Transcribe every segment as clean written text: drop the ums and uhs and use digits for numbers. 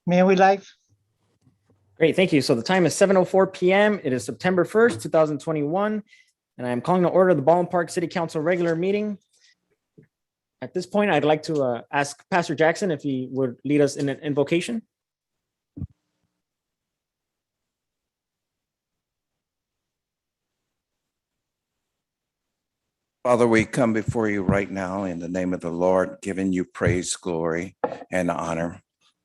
May we live? Great, thank you. So the time is 7:04 p.m. It is September 1st, 2021, and I am calling to order the Baldwin Park City Council regular meeting. At this point, I'd like to ask Pastor Jackson if he would lead us in an invocation. Father, we come before you right now in the name of the Lord, giving you praise, glory, and honor.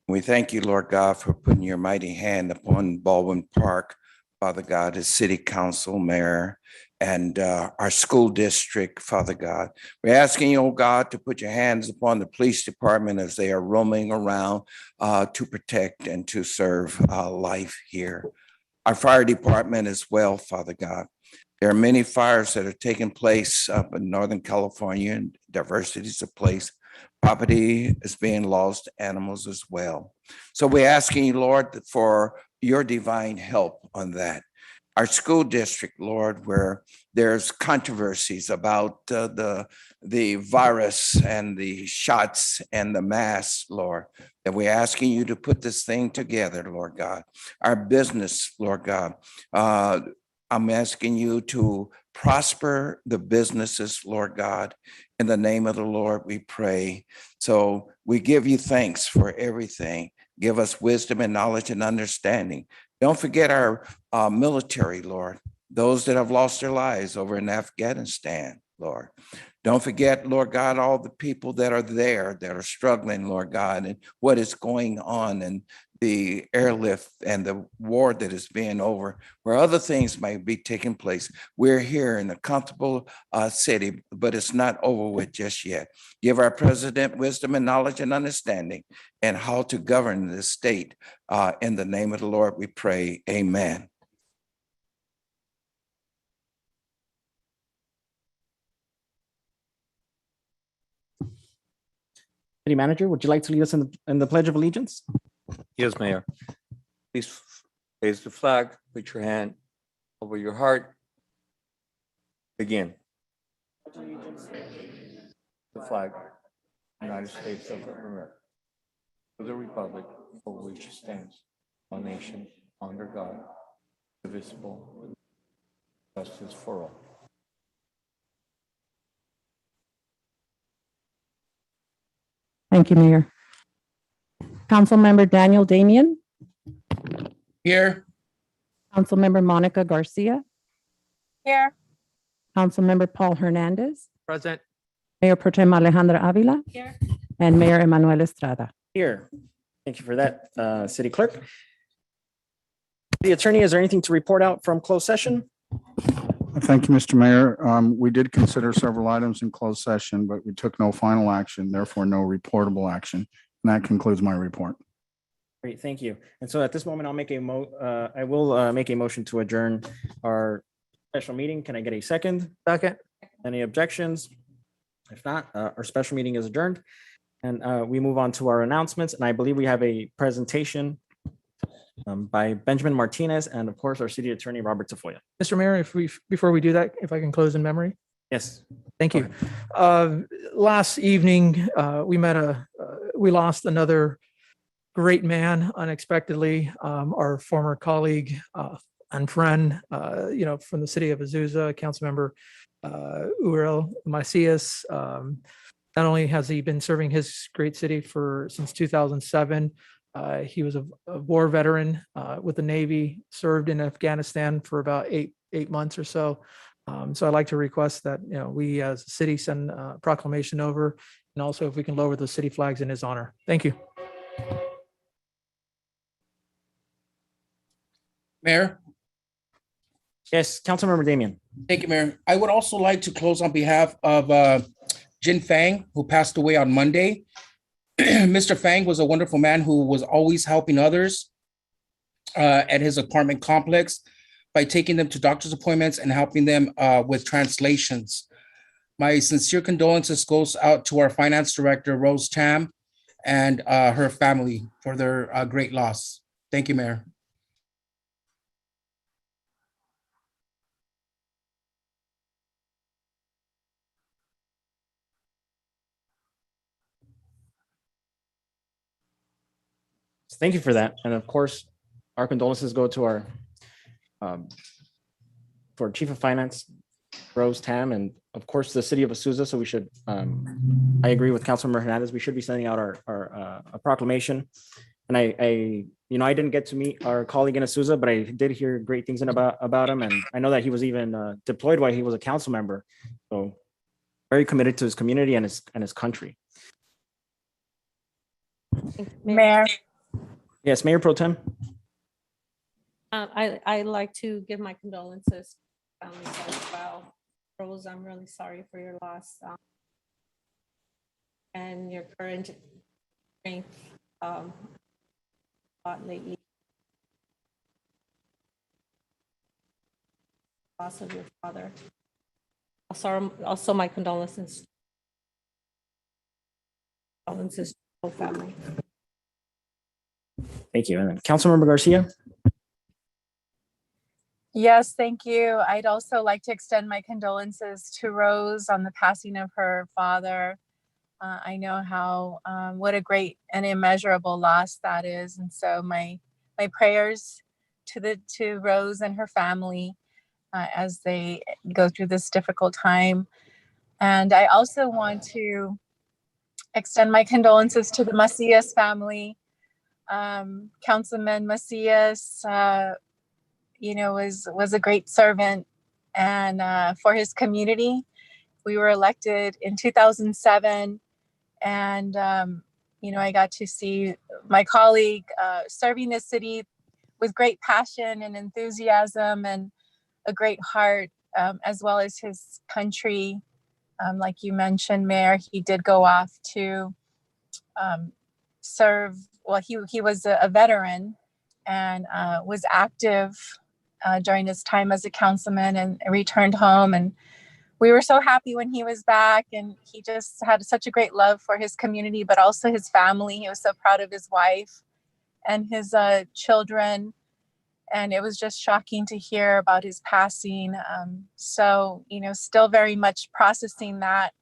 We thank you, Lord God, for putting your mighty hand upon Baldwin Park, Father God, as city council, mayor, and our school district, Father God. We're asking you, oh God, to put your hands upon the police department as they are roaming around to protect and to serve life here. Our fire department as well, Father God. There are many fires that are taking place up in Northern California and diversities of place. Property is being lost, animals as well. So we're asking you, Lord, for your divine help on that. Our school district, Lord, where there's controversies about the virus and the shots and the masks, Lord, that we're asking you to put this thing together, Lord God. Our business, Lord God, I'm asking you to prosper the businesses, Lord God. In the name of the Lord, we pray. So we give you thanks for everything. Give us wisdom and knowledge and understanding. Don't forget our military, Lord, those that have lost their lives over in Afghanistan, Lord. Don't forget, Lord God, all the people that are there that are struggling, Lord God, and what is going on and the airlift and the war that is being over, where other things might be taking place. We're here in a comfortable city, but it's not over with just yet. Give our president wisdom and knowledge and understanding and how to govern this state. In the name of the Lord, we pray, amen. City Manager, would you like to lead us in the Pledge of Allegiance? Yes, Mayor. Please raise the flag, put your hand over your heart. Begin. The flag, United States of America, to the republic for which it stands, one nation, under God, indivisible, justice for all. Thank you, Mayor. Councilmember Daniel Damian, Here. Councilmember Monica Garcia, Here. Councilmember Paul Hernandez, Present. Mayor Pro Tem Alejandra Avila, Here. and Mayor Emanuel Estrada. Here. Thank you for that, City Clerk. The attorney, is there anything to report out from closed session? Thank you, Mr. Mayor. We did consider several items in closed session, but we took no final action, therefore no reportable action. And that concludes my report. Great, thank you. And so at this moment, I will make a motion to adjourn our special meeting. Can I get a second? Second. Any objections? If not, our special meeting is adjourned. And we move on to our announcements. And I believe we have a presentation by Benjamin Martinez and of course our city attorney, Robert Tafoya. Mr. Mayor, before we do that, if I can close in memory. Yes. Thank you. Last evening, we lost another great man unexpectedly. Our former colleague and friend, from the city of Azusa, Councilmember Uriel Macias. Not only has he been serving his great city since 2007, he was a war veteran with the Navy, served in Afghanistan for about eight months or so. So I'd like to request that we as a city send a proclamation over, and also if we can lower the city flags in his honor. Thank you. Mayor. Yes, Councilmember Damian. Thank you, Mayor. I would also like to close on behalf of Jin Fang, who passed away on Monday. Mr. Fang was a wonderful man who was always helping others at his apartment complex by taking them to doctor's appointments and helping them with translations. My sincere condolences goes out to our finance director, Rose Tam, and her family for their great loss. Thank you, Mayor. Thank you for that. And of course, our condolences go to our for Chief of Finance, Rose Tam, and of course, the city of Azusa. So we should, I agree with Councilmember Hernandez. We should be sending out our a proclamation. And I didn't get to meet our colleague in Azusa, but I did hear great things about him. And I know that he was even deployed while he was a council member. So very committed to his community and his country. Mayor, Yes, Mayor Pro Tem. I'd like to give my condolences to families as well. Rose, I'm really sorry for your loss. And your current strength lately. Loss of your father. Also my condolences. Condolences to the whole family. Thank you. And then Councilmember Garcia. Yes, thank you. I'd also like to extend my condolences to Rose on the passing of her father. I know how what a great and immeasurable loss that is, and so my prayers to Rose and her family as they go through this difficult time. And I also want to extend my condolences to the Macias family. Councilman Macias, was a great servant and for his community. We were elected in 2007, and I got to see my colleague serving the city with great passion and enthusiasm and a great heart, as well as his country. Like you mentioned, Mayor, he did go off to serve. Well, he was a veteran and was active during his time as a councilman and returned home. And we were so happy when he was back, and he just had such a great love for his community, but also his family. He was so proud of his wife and his children. And it was just shocking to hear about his passing. So, still very much processing that.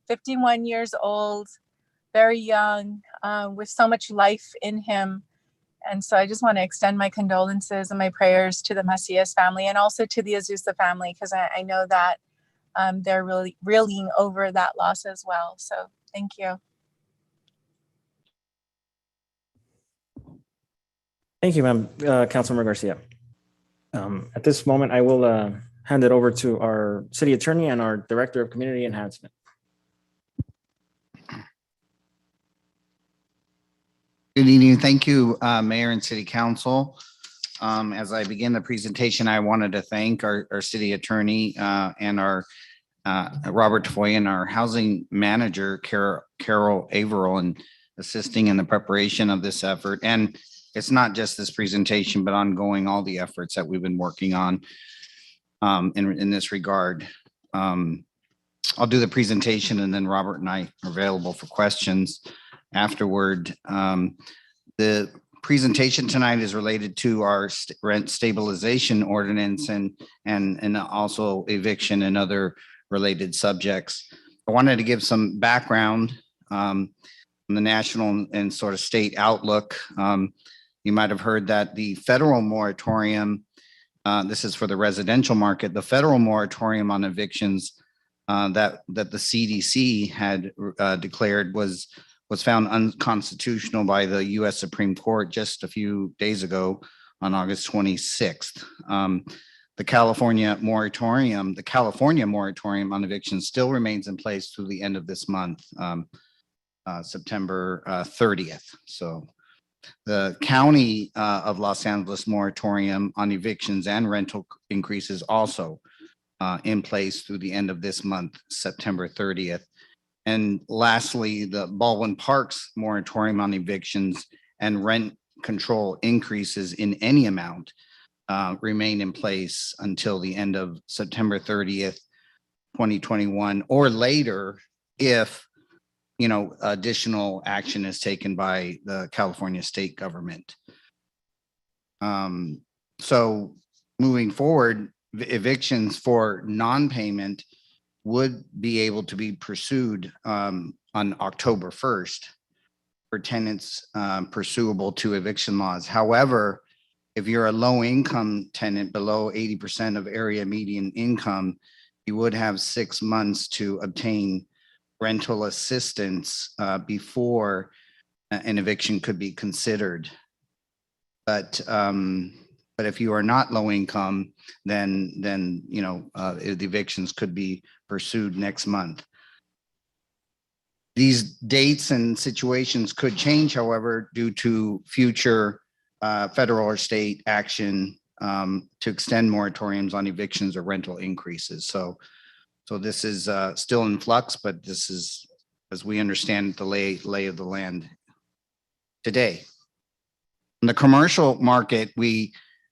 51 years old, very young, with so much life in him. And so I just want to extend my condolences and my prayers to the Macias family and also to the Azusa family, because I know that they're really reeling over that loss as well. So thank you. Thank you, ma'am. Councilmember Garcia. At this moment, I will hand it over to our city attorney and our director of community enhancement. Good evening. Thank you, Mayor and City Council. As I begin the presentation, I wanted to thank our city attorney and our Robert Tafoyan, our housing manager, Carol Averill, and assisting in the preparation of this effort. And it's not just this presentation, but ongoing all the efforts that we've been working on in this regard. I'll do the presentation, and then Robert and I are available for questions afterward. The presentation tonight is related to our rent stabilization ordinance and also eviction and other related subjects. I wanted to give some background on the national and sort of state outlook. You might have heard that the federal moratorium, this is for the residential market, the federal moratorium on evictions that the CDC had declared was found unconstitutional by the U.S. Supreme Court just a few days ago on August 26th. The California moratorium on evictions still remains in place through the end of this month, September 30th. So the County of Los Angeles moratorium on evictions and rental increases also in place through the end of this month, September 30th. And lastly, the Baldwin Park's moratorium on evictions and rent control increases in any amount remain in place until the end of September 30th, 2021, or later if additional action is taken by the California state government. So moving forward, evictions for non-payment would be able to be pursued on October 1st. for tenants pursuable to eviction laws. However, if you're a low income tenant below 80% of area median income, you would have 6 months to obtain rental assistance before an eviction could be considered. But if you are not low income, then the evictions could be pursued next month. These dates and situations could change, however, due to future federal or state action to extend moratoriums on evictions or rental increases. So this is still in flux, but this is, as we understand, the lay of the land today. In the commercial market,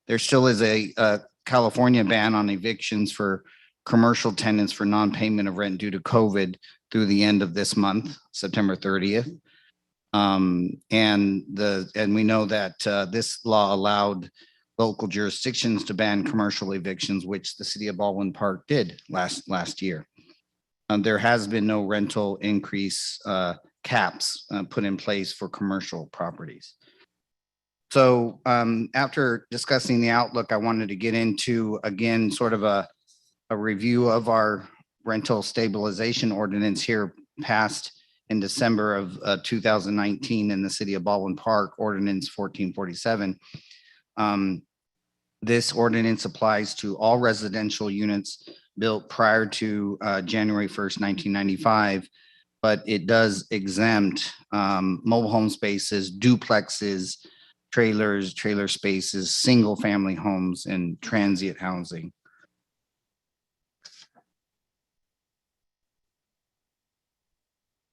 there still is a California ban on evictions for commercial tenants for non-payment of rent due to COVID through the end of this month, September 30th. And we know that this law allowed local jurisdictions to ban commercial evictions, which the city of Baldwin Park did last year. There has been no rental increase caps put in place for commercial properties. So after discussing the outlook, I wanted to get into, again, sort of a review of our rental stabilization ordinance here passed in December of 2019 in the city of Baldwin Park, Ordinance 1447. This ordinance applies to all residential units built prior to January 1st, 1995, but it does exempt mobile home spaces, duplexes, trailers, trailer spaces, single family homes, and transient housing.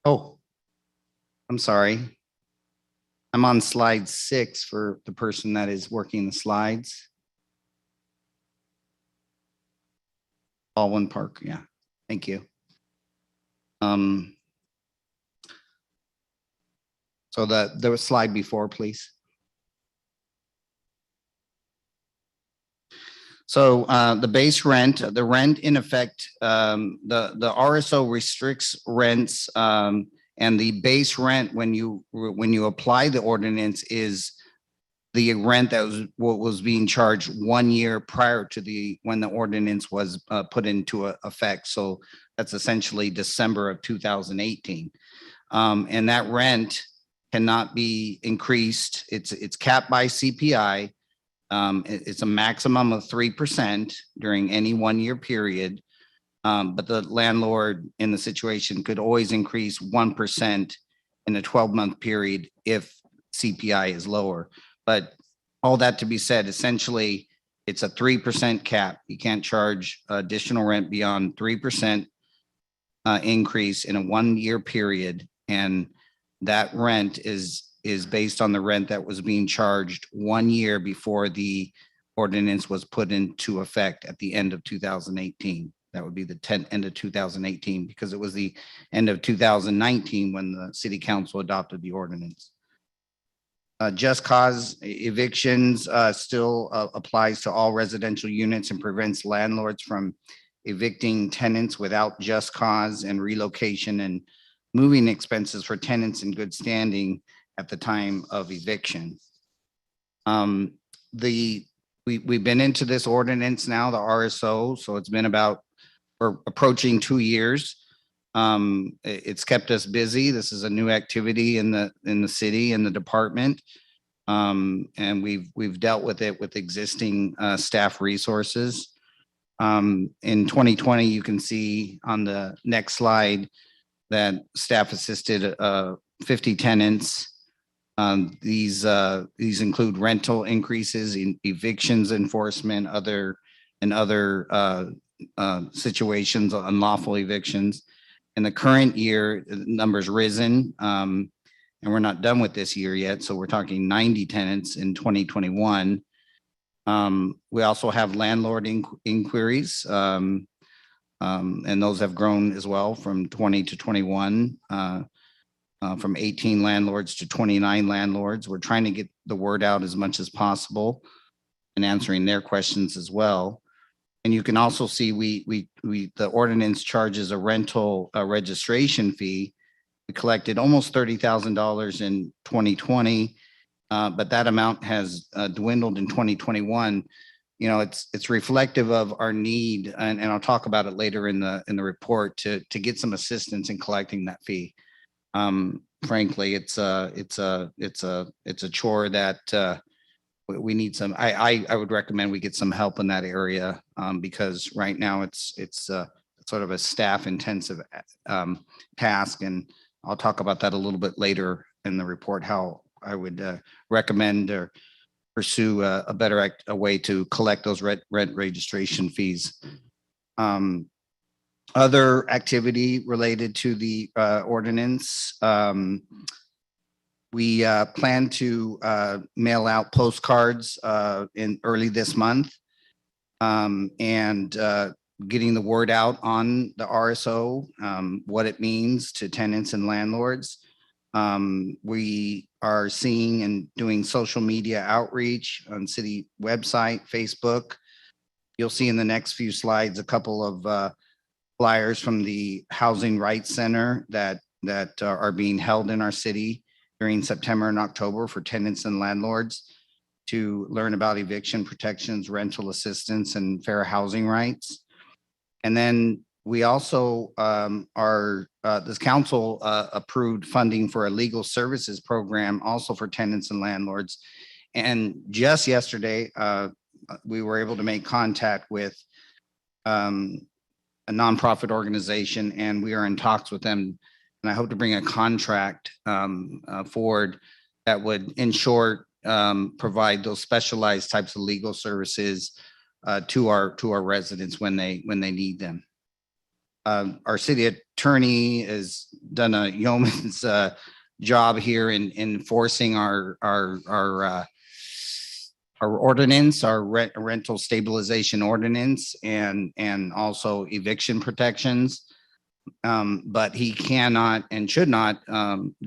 Oh, I'm sorry. I'm on slide 6 for the person that is working the slides. Baldwin Park, yeah, thank you. So there was slide before, please. So the base rent, the rent in effect, the RSO restricts rents, and the base rent when you apply the ordinance is the rent that was being charged 1 year prior to when the ordinance was put into effect. So that's essentially December of 2018, and that rent cannot be increased. It's capped by CPI. It's a maximum of 3% during any 1 year period. But the landlord in the situation could always increase 1% in a 12-month period if CPI is lower. But all that to be said, essentially, it's a 3% cap. You can't charge additional rent beyond 3% increase in a 1 year period. And that rent is based on the rent that was being charged 1 year before the ordinance was put into effect at the end of 2018. That would be the end of 2018, because it was the end of 2019 when the city council adopted the ordinance. Just cause evictions still applies to all residential units and prevents landlords from evicting tenants without just cause, and relocation and moving expenses for tenants in good standing at the time of eviction. We've been into this ordinance now, the RSO, so it's been we're approaching 2 years. It's kept us busy. This is a new activity in the city and the department. And we've dealt with it with existing staff resources. In 2020, you can see on the next slide that staff assisted 50 tenants. These include rental increases, in evictions enforcement, other situations, unlawful evictions. In the current year, the number's risen, and we're not done with this year yet. So we're talking 90 tenants in 2021. We also have landlord inquiries, and those have grown as well from 20 to 21, from 18 landlords to 29 landlords. We're trying to get the word out as much as possible and answering their questions as well. And you can also see the ordinance charges a rental registration fee. We collected almost $30,000 in 2020, but that amount has dwindled in 2021. You know, it's reflective of our need, and I'll talk about it later in the report to get some assistance in collecting that fee. Frankly, it's a chore that we need some. I would recommend we get some help in that area because right now it's sort of a staff intensive task, and I'll talk about that a little bit later in the report, how I would recommend or pursue a better way to collect those rent registration fees. Other activity related to the ordinance, we plan to mail out postcards in early this month, and getting the word out on the RSO, what it means to tenants and landlords. We are seeing and doing social media outreach on city website, Facebook. You'll see in the next few slides a couple of flyers from the Housing Rights Center that are being held in our city during September and October for tenants and landlords to learn about eviction protections, rental assistance, and fair housing rights. And then we also this council approved funding for a legal services program also for tenants and landlords. And just yesterday, we were able to make contact with a nonprofit organization, and we are in talks with them. And I hope to bring a contract forward that would, in short, provide those specialized types of legal services to our residents when they need them. Our city attorney has done a yeoman's job here in enforcing our ordinance, our rental stabilization ordinance, and also eviction protections. But he cannot and should not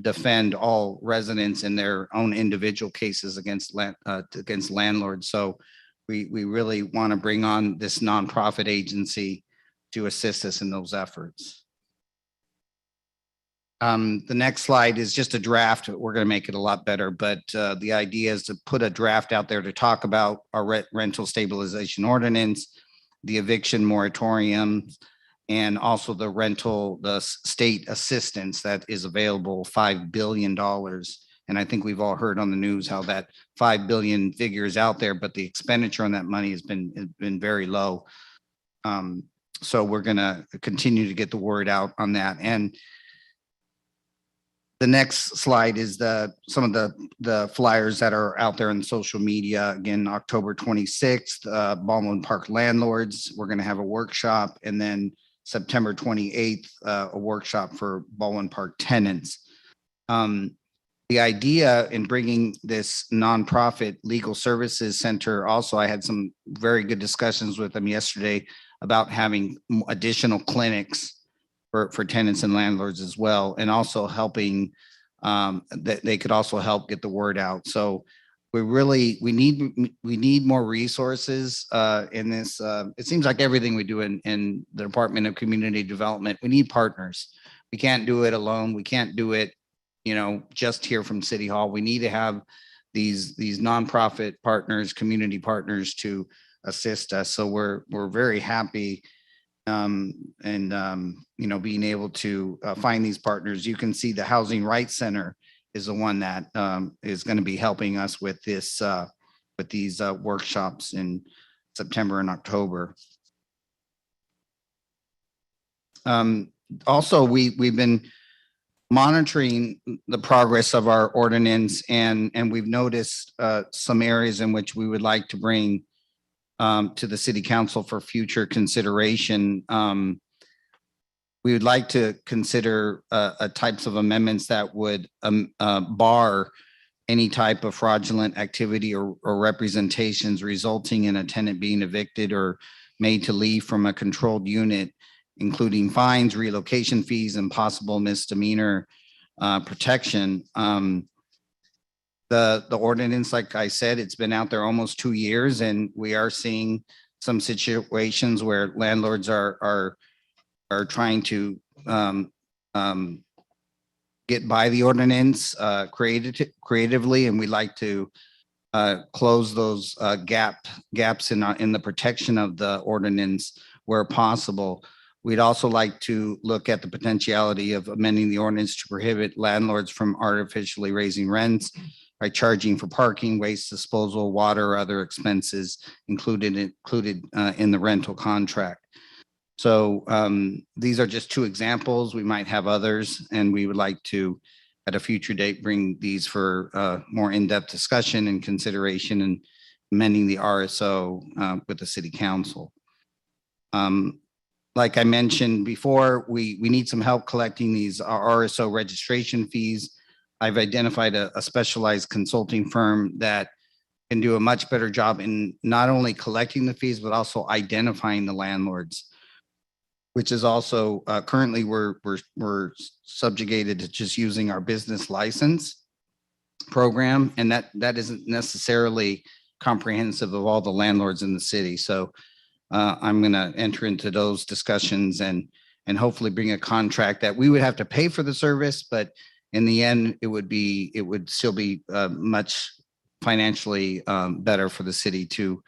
defend all residents in their own individual cases against landlords. So we really want to bring on this nonprofit agency to assist us in those efforts. The next slide is just a draft. We're going to make it a lot better, but the idea is to put a draft out there to talk about our rental stabilization ordinance, the eviction moratorium, and also the state assistance that is available, $5 billion. And I think we've all heard on the news how that 5 billion figure is out there, but the expenditure on that money has been very low. So we're going to continue to get the word out on that. And the next slide is some of the flyers that are out there on social media. Again, October 26th, Baldwin Park landlords, we're going to have a workshop, and then September 28th, a workshop for Baldwin Park tenants. The idea in bringing this nonprofit legal services center, also, I had some very good discussions with them yesterday about having additional clinics for tenants and landlords as well, and also helping that they could also help get the word out. So we need more resources in this. It seems like everything we do in the Department of Community Development, we need partners. We can't do it alone. We can't do it, just here from City Hall. We need to have these nonprofit partners, community partners to assist us. So we're very happy being able to find these partners. You can see the Housing Rights Center is the one that is going to be helping us with this with these workshops in September and October. Also, we've been monitoring the progress of our ordinance, and we've noticed some areas in which we would like to bring to the City Council for future consideration. We would like to consider types of amendments that would bar any type of fraudulent activity or representations resulting in a tenant being evicted or made to leave from a controlled unit, including fines, relocation fees, and possible misdemeanor protection. The ordinance, like I said, it's been out there almost 2 years, and we are seeing some situations where landlords are trying to get by the ordinance creatively, and we'd like to close those gaps in the protection of the ordinance where possible. We'd also like to look at the potentiality of amending the ordinance to prohibit landlords from artificially raising rents by charging for parking, waste disposal, water, or other expenses included in the rental contract. So these are just two examples. We might have others, and we would like to, at a future date, bring these for more in-depth discussion and consideration and amending the RSO with the city council. Like I mentioned before, we need some help collecting these RSO registration fees. I've identified a specialized consulting firm that can do a much better job in not only collecting the fees, but also identifying the landlords, which is also currently we're subjugated to just using our business license program, and that isn't necessarily comprehensive of all the landlords in the city. So I'm going to enter into those discussions and hopefully bring a contract that we would have to pay for the service, but in the end, it would still be much financially better for the city to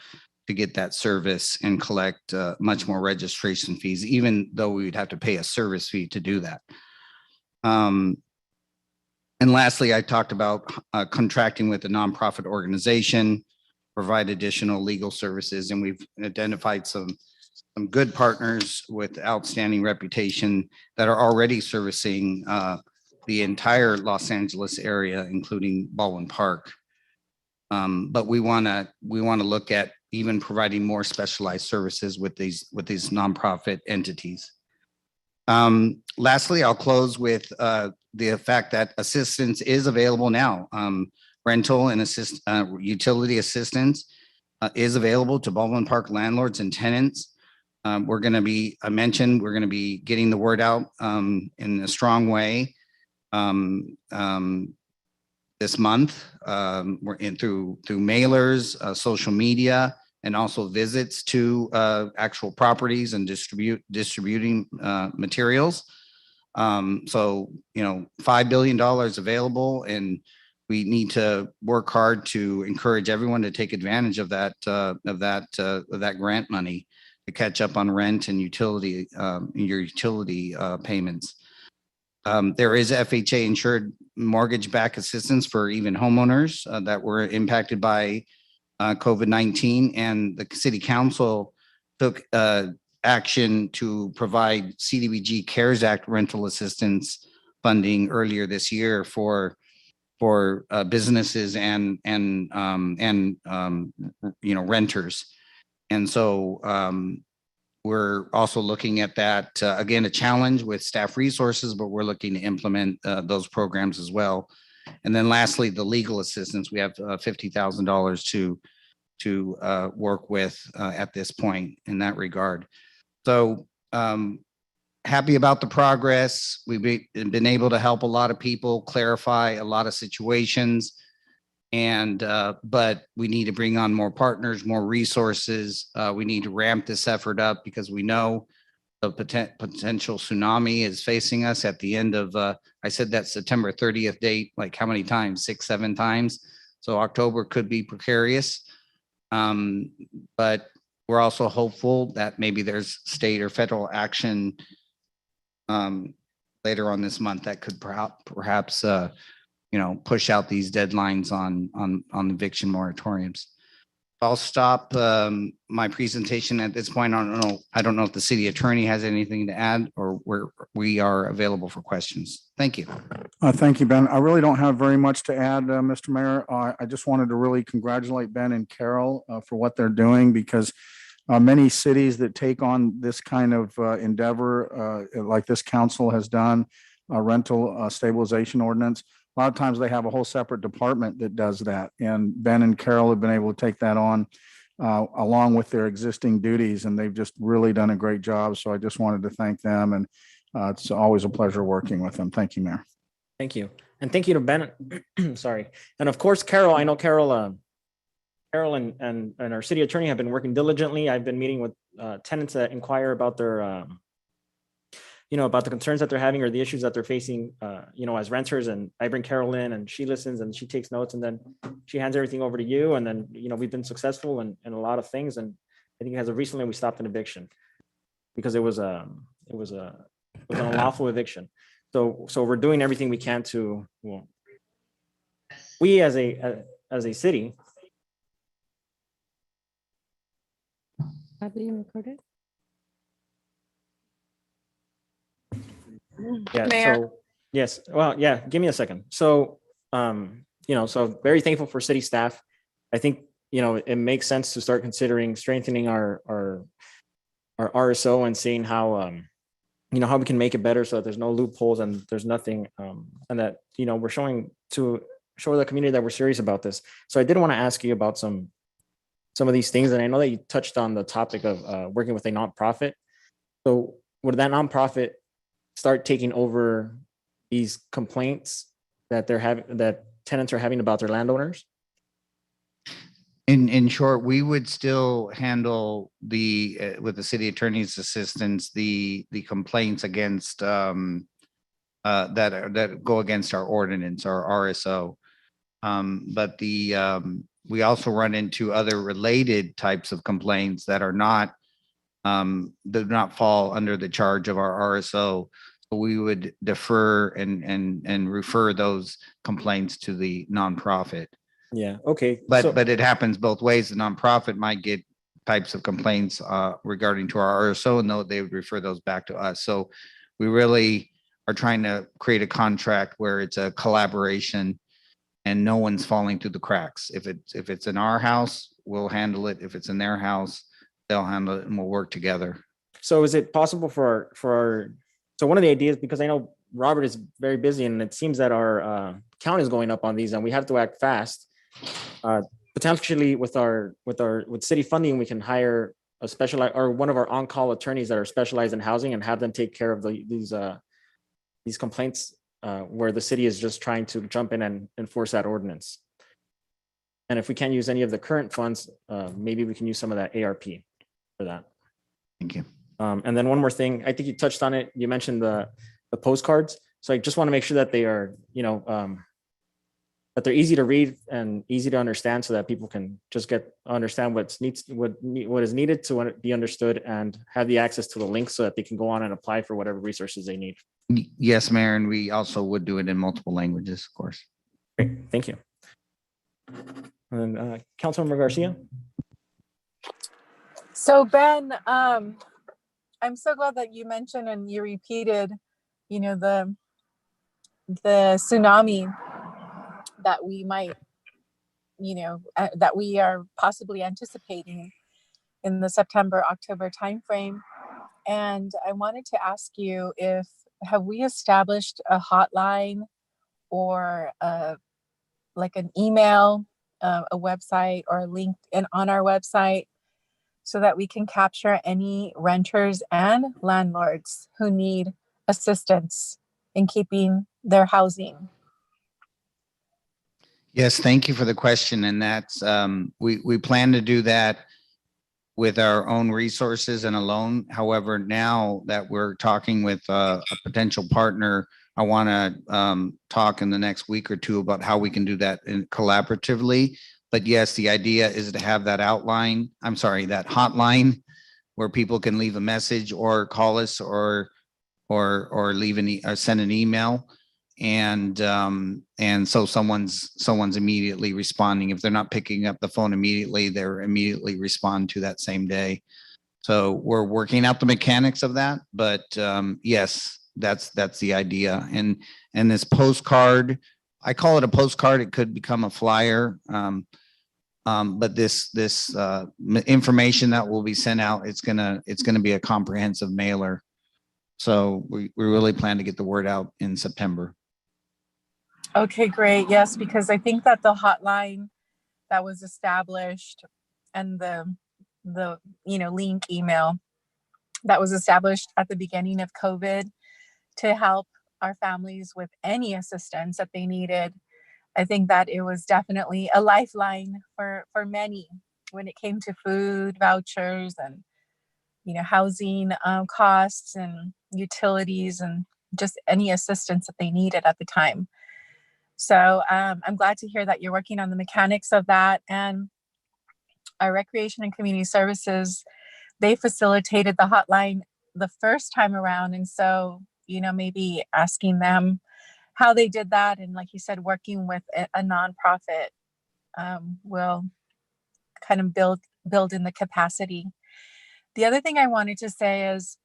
get that service and collect much more registration fees, even though we would have to pay a service fee to do that. And lastly, I talked about contracting with a nonprofit organization, provide additional legal services, and we've identified some good partners with outstanding reputation that are already servicing the entire Los Angeles area, including Baldwin Park. But we want to look at even providing more specialized services with these nonprofit entities. Lastly, I'll close with the fact that assistance is available now. Rental and utility assistance is available to Baldwin Park landlords and tenants. We're going to be, I mentioned, we're going to be getting the word out in a strong way this month. We're in through mailers, social media, and also visits to actual properties and distributing materials. So, $5 billion available, and we need to work hard to encourage everyone to take advantage of that grant money to catch up on rent and utility payments. There is FHA insured mortgage-backed assistance for even homeowners that were impacted by COVID-19, and the city council took action to provide CDBG CARES Act rental assistance funding earlier this year for businesses and renters. And so we're also looking at that, again, a challenge with staff resources, but we're looking to implement those programs as well. And then lastly, the legal assistance, we have $50,000 to work with at this point in that regard. So happy about the progress. We've been able to help a lot of people, clarify a lot of situations, and but we need to bring on more partners, more resources. We need to ramp this effort up because we know the potential tsunami is facing us at the end of, I said that September 30th date, like how many times? 6, 7 times. So October could be precarious. But we're also hopeful that maybe there's state or federal action later on this month that could perhaps push out these deadlines on eviction moratoriums. I'll stop my presentation at this point. I don't know if the city attorney has anything to add, or we are available for questions. Thank you. Thank you, Ben. I really don't have very much to add, Mr. Mayor. I just wanted to really congratulate Ben and Carol for what they're doing, because many cities that take on this kind of endeavor, like this council has done, rental stabilization ordinance, a lot of times they have a whole separate department that does that. And Ben and Carol have been able to take that on along with their existing duties, and they've just really done a great job. So I just wanted to thank them, and it's always a pleasure working with them. Thank you, Mayor. Thank you. And thank you to Ben. Sorry. And of course, Carol, I know Carol and our city attorney have been working diligently. I've been meeting with tenants that inquire about their about the concerns that they're having or the issues that they're facing, as renters. And I bring Carol in and she listens and she takes notes and then she hands everything over to you. And then, we've been successful in a lot of things. And I think as of recently, we stopped an eviction because it was an unlawful eviction. So we're doing everything we can to, we as a city. Being recorded. Yeah, Mayor. so, yes, well, yeah, give me a second. So, so very thankful for city staff. I think, it makes sense to start considering strengthening our RSO and seeing how, how we can make it better so that there's no loopholes and there's nothing, and that, we're showing the community that we're serious about this. So I did want to ask you about some of these things, and I know that you touched on the topic of working with a nonprofit. So would that nonprofit start taking over these complaints that that tenants are having about their landowners? In short, we would still handle with the city attorney's assistance, the complaints against that go against our ordinance, our RSO. But we also run into other related types of complaints that are not do not fall under the charge of our RSO. So we would defer and refer those complaints to the nonprofit. Yeah, okay. But it happens both ways. The nonprofit might get types of complaints regarding to our RSO, and they would refer those back to us. So we really are trying to create a contract where it's a collaboration and no one's falling through the cracks. If it's in our house, we'll handle it. If it's in their house, they'll handle it, and we'll work together. So is it possible for so one of the ideas, because I know Robert is very busy and it seems that our count is going up on these and we have to act fast. Potentially with city funding, we can hire a specialized or one of our on-call attorneys that are specialized in housing and have them take care of these complaints where the city is just trying to jump in and enforce that ordinance. And if we can't use any of the current funds, maybe we can use some of that ARP for that. Thank you. And then one more thing, I think you touched on it. You mentioned the postcards. So I just want to make sure that they are, that they're easy to read and easy to understand so that people can just understand what is needed to be understood and have the access to the link so that they can go on and apply for whatever resources they need. Yes, Mayor, and we also would do it in multiple languages, of course. Great, thank you. And Councilmember Garcia. So Ben, I'm so glad that you mentioned and you repeated, the tsunami that we might, that we are possibly anticipating in the September-October timeframe. And I wanted to ask you have we established a hotline or like an email, a website or a link on our website so that we can capture any renters and landlords who need assistance in keeping their housing? Yes, thank you for the question. And that's we plan to do that with our own resources and alone. However, now that we're talking with a potential partner, I want to talk in the next week or two about how we can do that collaboratively. But yes, the idea is to have that that hotline where people can leave a message or call us or leave or send an email. And so someone's immediately responding. If they're not picking up the phone immediately, they're immediately respond to that same day. So we're working out the mechanics of that, but yes, that's the idea. And this postcard, I call it a postcard. It could become a flyer. But this information that will be sent out, it's gonna be a comprehensive mailer. So we really plan to get the word out in September. Okay, great. Yes, because I think that the hotline that was established and the link email that was established at the beginning of COVID to help our families with any assistance that they needed, I think that it was definitely a lifeline for many when it came to food vouchers and housing costs and utilities and just any assistance that they needed at the time. So I'm glad to hear that you're working on the mechanics of that. And our Recreation and Community Services, they facilitated the hotline the first time around. And so, maybe asking them how they did that. And like you said, working with a nonprofit will kind of build in the capacity. The other thing I wanted to say is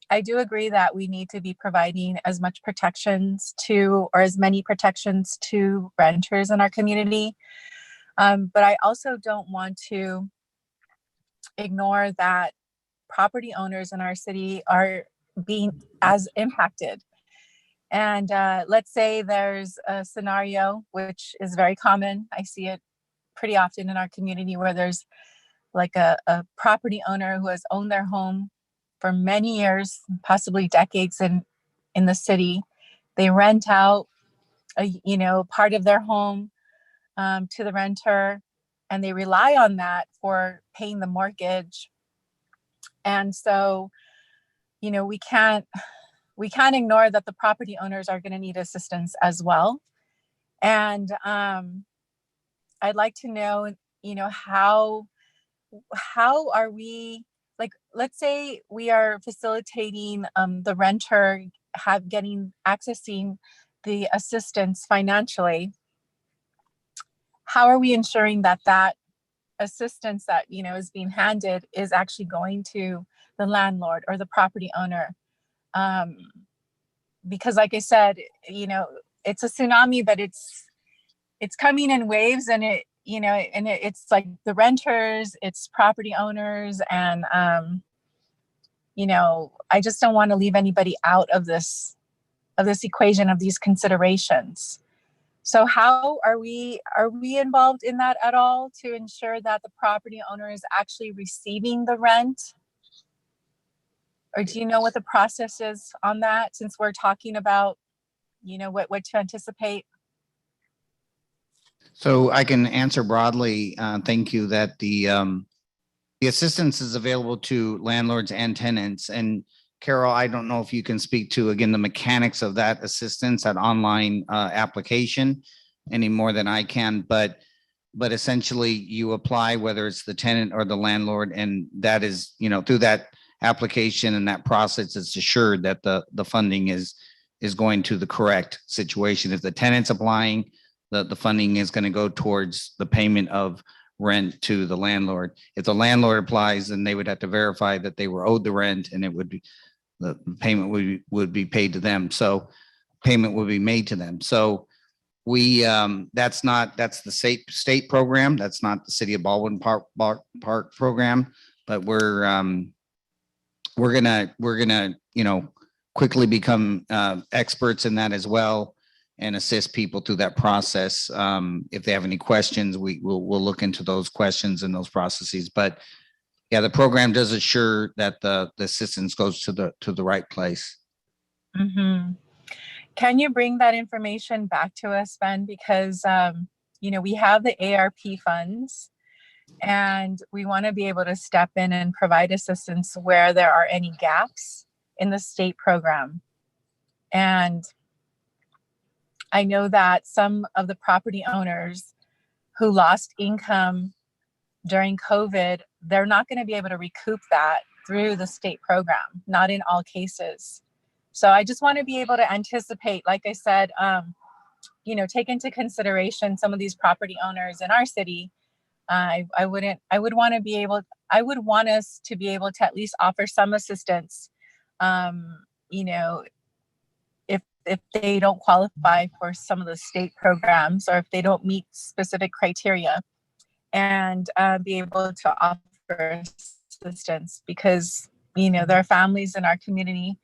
I do agree that we need to be providing as much protections to, or as many protections to renters in our community. But I also don't want to ignore that property owners in our city are being as impacted. And let's say there's a scenario, which is very common. I see it pretty often in our community, where there's like a property owner who has owned their home for many years, possibly decades in the city. They rent out part of their home to the renter, and they rely on that for paying the mortgage. And so, we can't ignore that the property owners are going to need assistance as well. And I'd like to know, how are we, like, let's say we are facilitating the renter accessing the assistance financially. How are we ensuring that assistance that is being handed is actually going to the landlord or the property owner? Because like I said, it's a tsunami, but it's coming in waves, and it's like the renters, it's property owners, and I just don't want to leave anybody out of this equation, of these considerations. So how are we involved in that at all, to ensure that the property owner is actually receiving the rent? Or do you know what the process is on that, since we're talking about, what to anticipate? So I can answer broadly. Thank you. That the assistance is available to landlords and tenants. And Carol, I don't know if you can speak to, again, the mechanics of that assistance, that online application, any more than I can. But essentially, you apply, whether it's the tenant or the landlord, and that is, through that application and that process, it's assured that the funding is going to the correct situation. If the tenant's applying, the funding is going to go towards the payment of rent to the landlord. If the landlord applies, then they would have to verify that they were owed the rent, and it would be, the payment would be paid to them. So payment would be made to them. So we that's the state program. That's not the City of Baldwin Park program, but we're gonna quickly become experts in that as well, and assist people through that process. If they have any questions, we'll look into those questions and those processes. But yeah, the program does assure that the assistance goes to the right place. Mm-hmm. Can you bring that information back to us, Ben? Because we have the ARP funds, and we want to be able to step in and provide assistance where there are any gaps in the state program. And I know that some of the property owners who lost income during COVID, they're not going to be able to recoup that through the state program, not in all cases. So I just want to be able to anticipate, like I said, take into consideration some of these property owners in our city. I would want us to be able to at least offer some assistance, if they don't qualify for some of the state programs, or if they don't meet specific criteria, and be able to offer assistance, because there are families in our community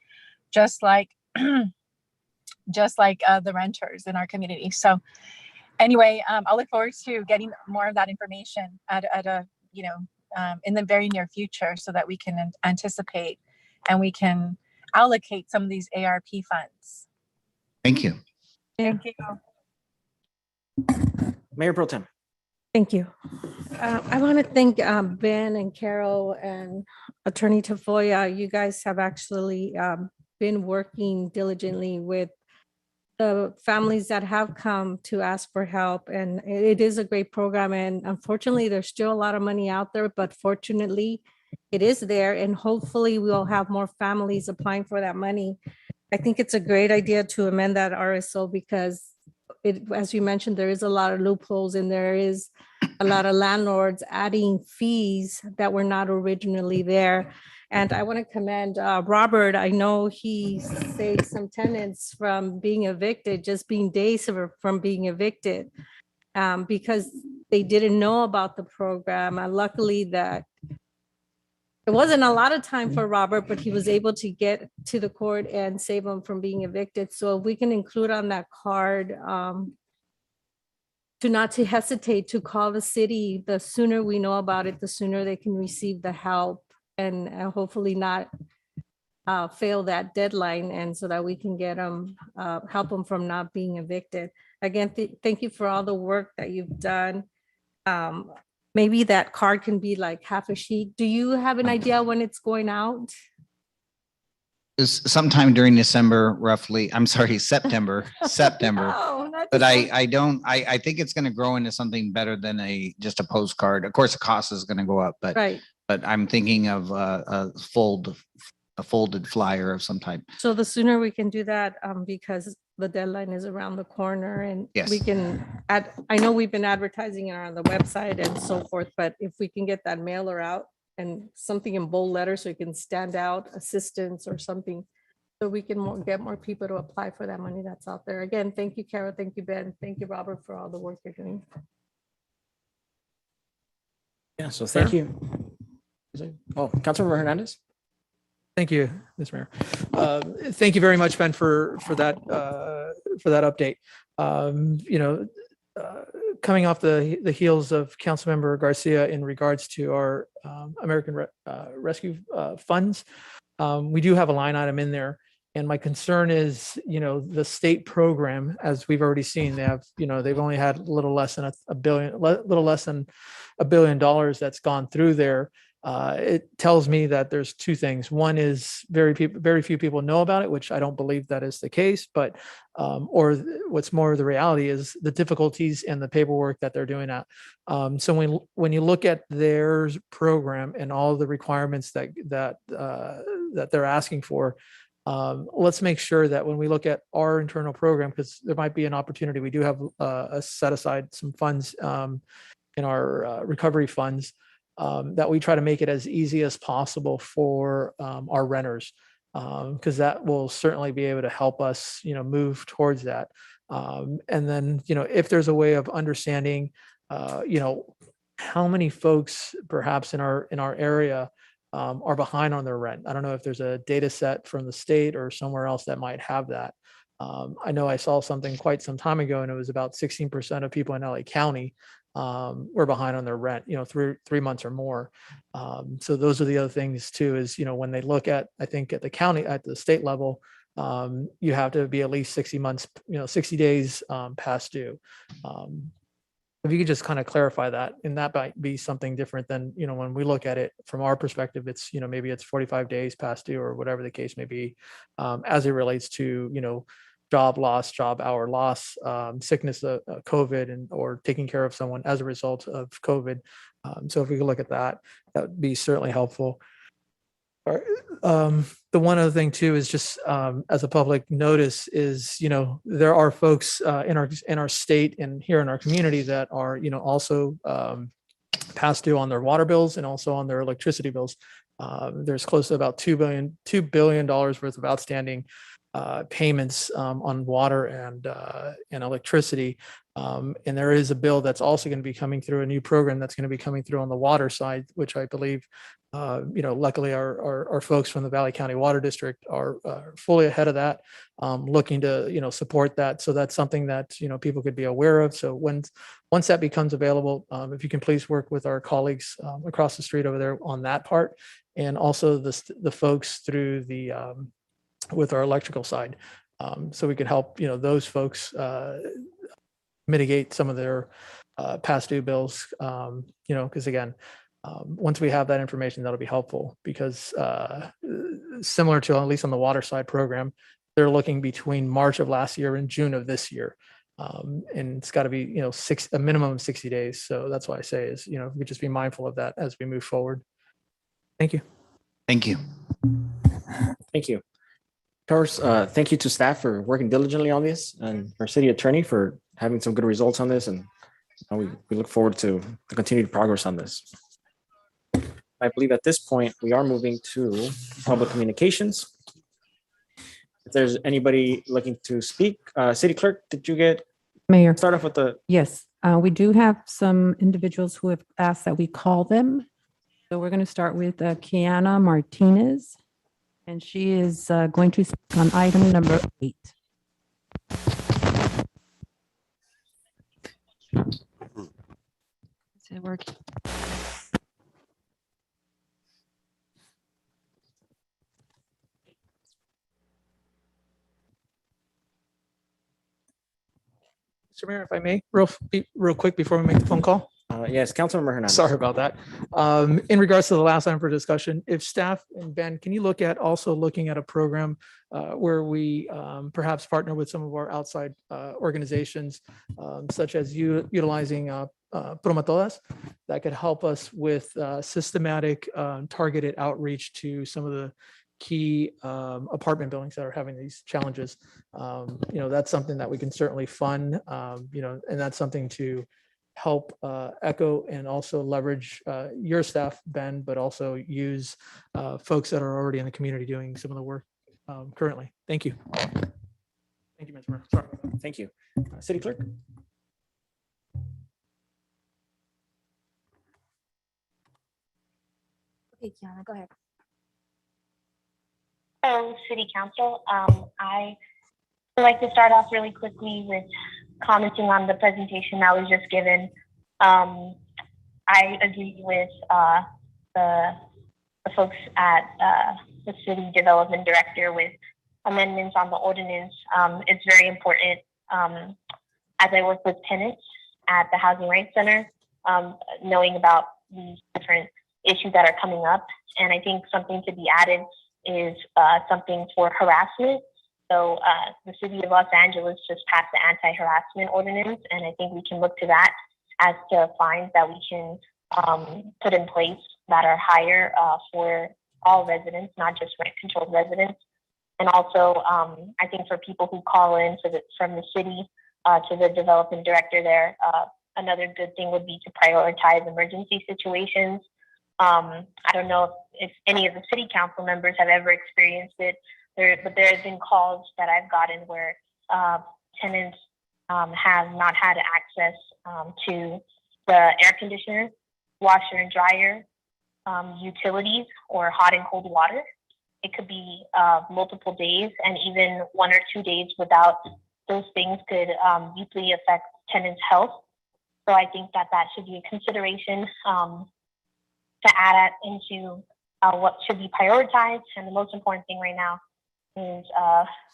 just like the renters in our community. So anyway, I'll look forward to getting more of that information at a in the very near future, so that we can anticipate and we can allocate some of these ARP funds. Thank you. Thank you. Mayor Pro Tem. Thank you. I want to thank Ben and Carol and Attorney Tafoya. You guys have actually been working diligently with the families that have come to ask for help. And it is a great program. And unfortunately, there's still a lot of money out there, but fortunately, it is there. And hopefully we'll have more families applying for that money. I think it's a great idea to amend that RSO because as you mentioned, there is a lot of loopholes and there is a lot of landlords adding fees that were not originally there. And I want to commend Robert. I know he saved some tenants from being evicted, just being days from being evicted because they didn't know about the program. And luckily that it wasn't a lot of time for Robert, but he was able to get to the court and save them from being evicted. So if we can include on that card to not to hesitate to call the city, the sooner we know about it, the sooner they can receive the help and hopefully not fail that deadline. And so that we can get them, help them from not being evicted. Again, thank you for all the work that you've done. Maybe that card can be like half a sheet. Do you have an idea when it's going out? Is sometime during December, roughly, I'm sorry, September. Oh, not But December. I think it's going to grow into something better than just a postcard. Of course, the cost is going to go up, but Right. I'm thinking of a folded flyer of some type. So the sooner we can do that, because the deadline is around the corner and Yes. we can add, I know we've been advertising it on the website and so forth, but if we can get that mailer out and something in bold letters so it can stand out, assistance or something, so we can get more people to apply for that money that's out there. Again, thank you, Carol. Thank you, Ben. Thank you, Robert, for all the work you're doing. Yeah, so thank you. Oh, Councilmember Hernandez? Thank you, Mr. Mayor. Thank you very much, Ben, for that update. Coming off the heels of Councilmember Garcia in regards to our American Rescue funds, we do have a line item in there. And my concern is, the state program, as we've already seen, they've only had a little less than $1 billion that's gone through there. It tells me that there's two things. One is very few people know about it, which I don't believe that is the case, but or what's more the reality is the difficulties and the paperwork that they're doing at. So when you look at their program and all the requirements that they're asking for, let's make sure that when we look at our internal program, because there might be an opportunity, we do have set aside some funds in our recovery funds, that we try to make it as easy as possible for our renters, because that will certainly be able to help us, move towards that. And then, if there's a way of understanding, how many folks perhaps in our area are behind on their rent. I don't know if there's a data set from the state or somewhere else that might have that. I know I saw something quite some time ago, and it was about 16% of people in LA County were behind on their rent, 3 months or more. So those are the other things too, is, when they look at, I think at the state level, you have to be at least 60 months, 60 days past due. If you could just kind of clarify that, and that might be something different than, when we look at it from our perspective, it's, maybe it's 45 days past due or whatever the case may be, as it relates to, job loss, job hour loss, sickness, COVID, or taking care of someone as a result of COVID. So if we could look at that, that would be certainly helpful. The one other thing too is just as a public notice is, there are folks in our state and here in our community that are, also past due on their water bills and also on their electricity bills. There's close to about $2 billion worth of outstanding payments on water and electricity. And there is a bill that's also going to be coming through, a new program that's going to be coming through on the water side, which I believe, luckily our folks from the Valley County Water District are fully ahead of that, looking to, support that. So that's something that, people could be aware of. So once that becomes available, if you can please work with our colleagues across the street over there on that part, and also the folks through with our electrical side, so we can help, those folks mitigate some of their past due bills, because again, once we have that information, that'll be helpful because similar to, at least on the water side program, they're looking between March of last year and June of this year. And it's got to be, a minimum of 60 days. So that's why I say is, we just be mindful of that as we move forward. Thank you. Thank you. Thank you. Of course, thank you to staff for working diligently on this and our city attorney for having some good results on this. And we look forward to the continued progress on this. I believe at this point, we are moving to public communications. If there's anybody looking to speak, City Clerk, did you Mayor, start off with the, yes, we do have some individuals who have asked that we call them. So we're going to start with Kiana Martinez, and she is going to speak on item number 8. Is it working? Mr. Mayor, if I may, real quick before we make the phone call. yes, Councilmember Hernandez. Sorry about that. In regards to the last item for discussion, if staff and Ben, can you look at also looking at a program where we perhaps partner with some of our outside organizations, such as utilizing Proma Todas, that could help us with systematic targeted outreach to some of the key apartment buildings that are having these challenges. That's something that we can certainly fund, and that's something to help echo and also leverage your staff, Ben, but also use folks that are already in the community doing some of the work currently. Thank you. Thank you, Mr. Mayor. Sorry. Thank you. City Clerk? Okay, Kiana, go ahead. Hello, City Council. I would like to start off really quickly with commenting on the presentation that was just given. I agree with the folks at the City Development Director with amendments on the ordinance. It's very important, as I work with tenants at the Housing Rights Center, knowing about these different issues that are coming up. And I think something to be added is something for harassment. So the city of Los Angeles just passed the Anti-Harassment Ordinance, and I think we can look to that as to fines that we can put in place that are higher for all residents, not just rent-controlled residents. And also, I think for people who call in from the city to the development director there, another good thing would be to prioritize emergency situations. I don't know if any of the city council members have ever experienced it, but there have been calls that I've gotten where tenants have not had access to the air conditioner, washer and dryer, utilities, or hot and cold water. It could be multiple days, and even 1 or 2 days without those things could deeply affect tenants' health. So I think that should be a consideration to add into what should be prioritized. And the most important thing right now is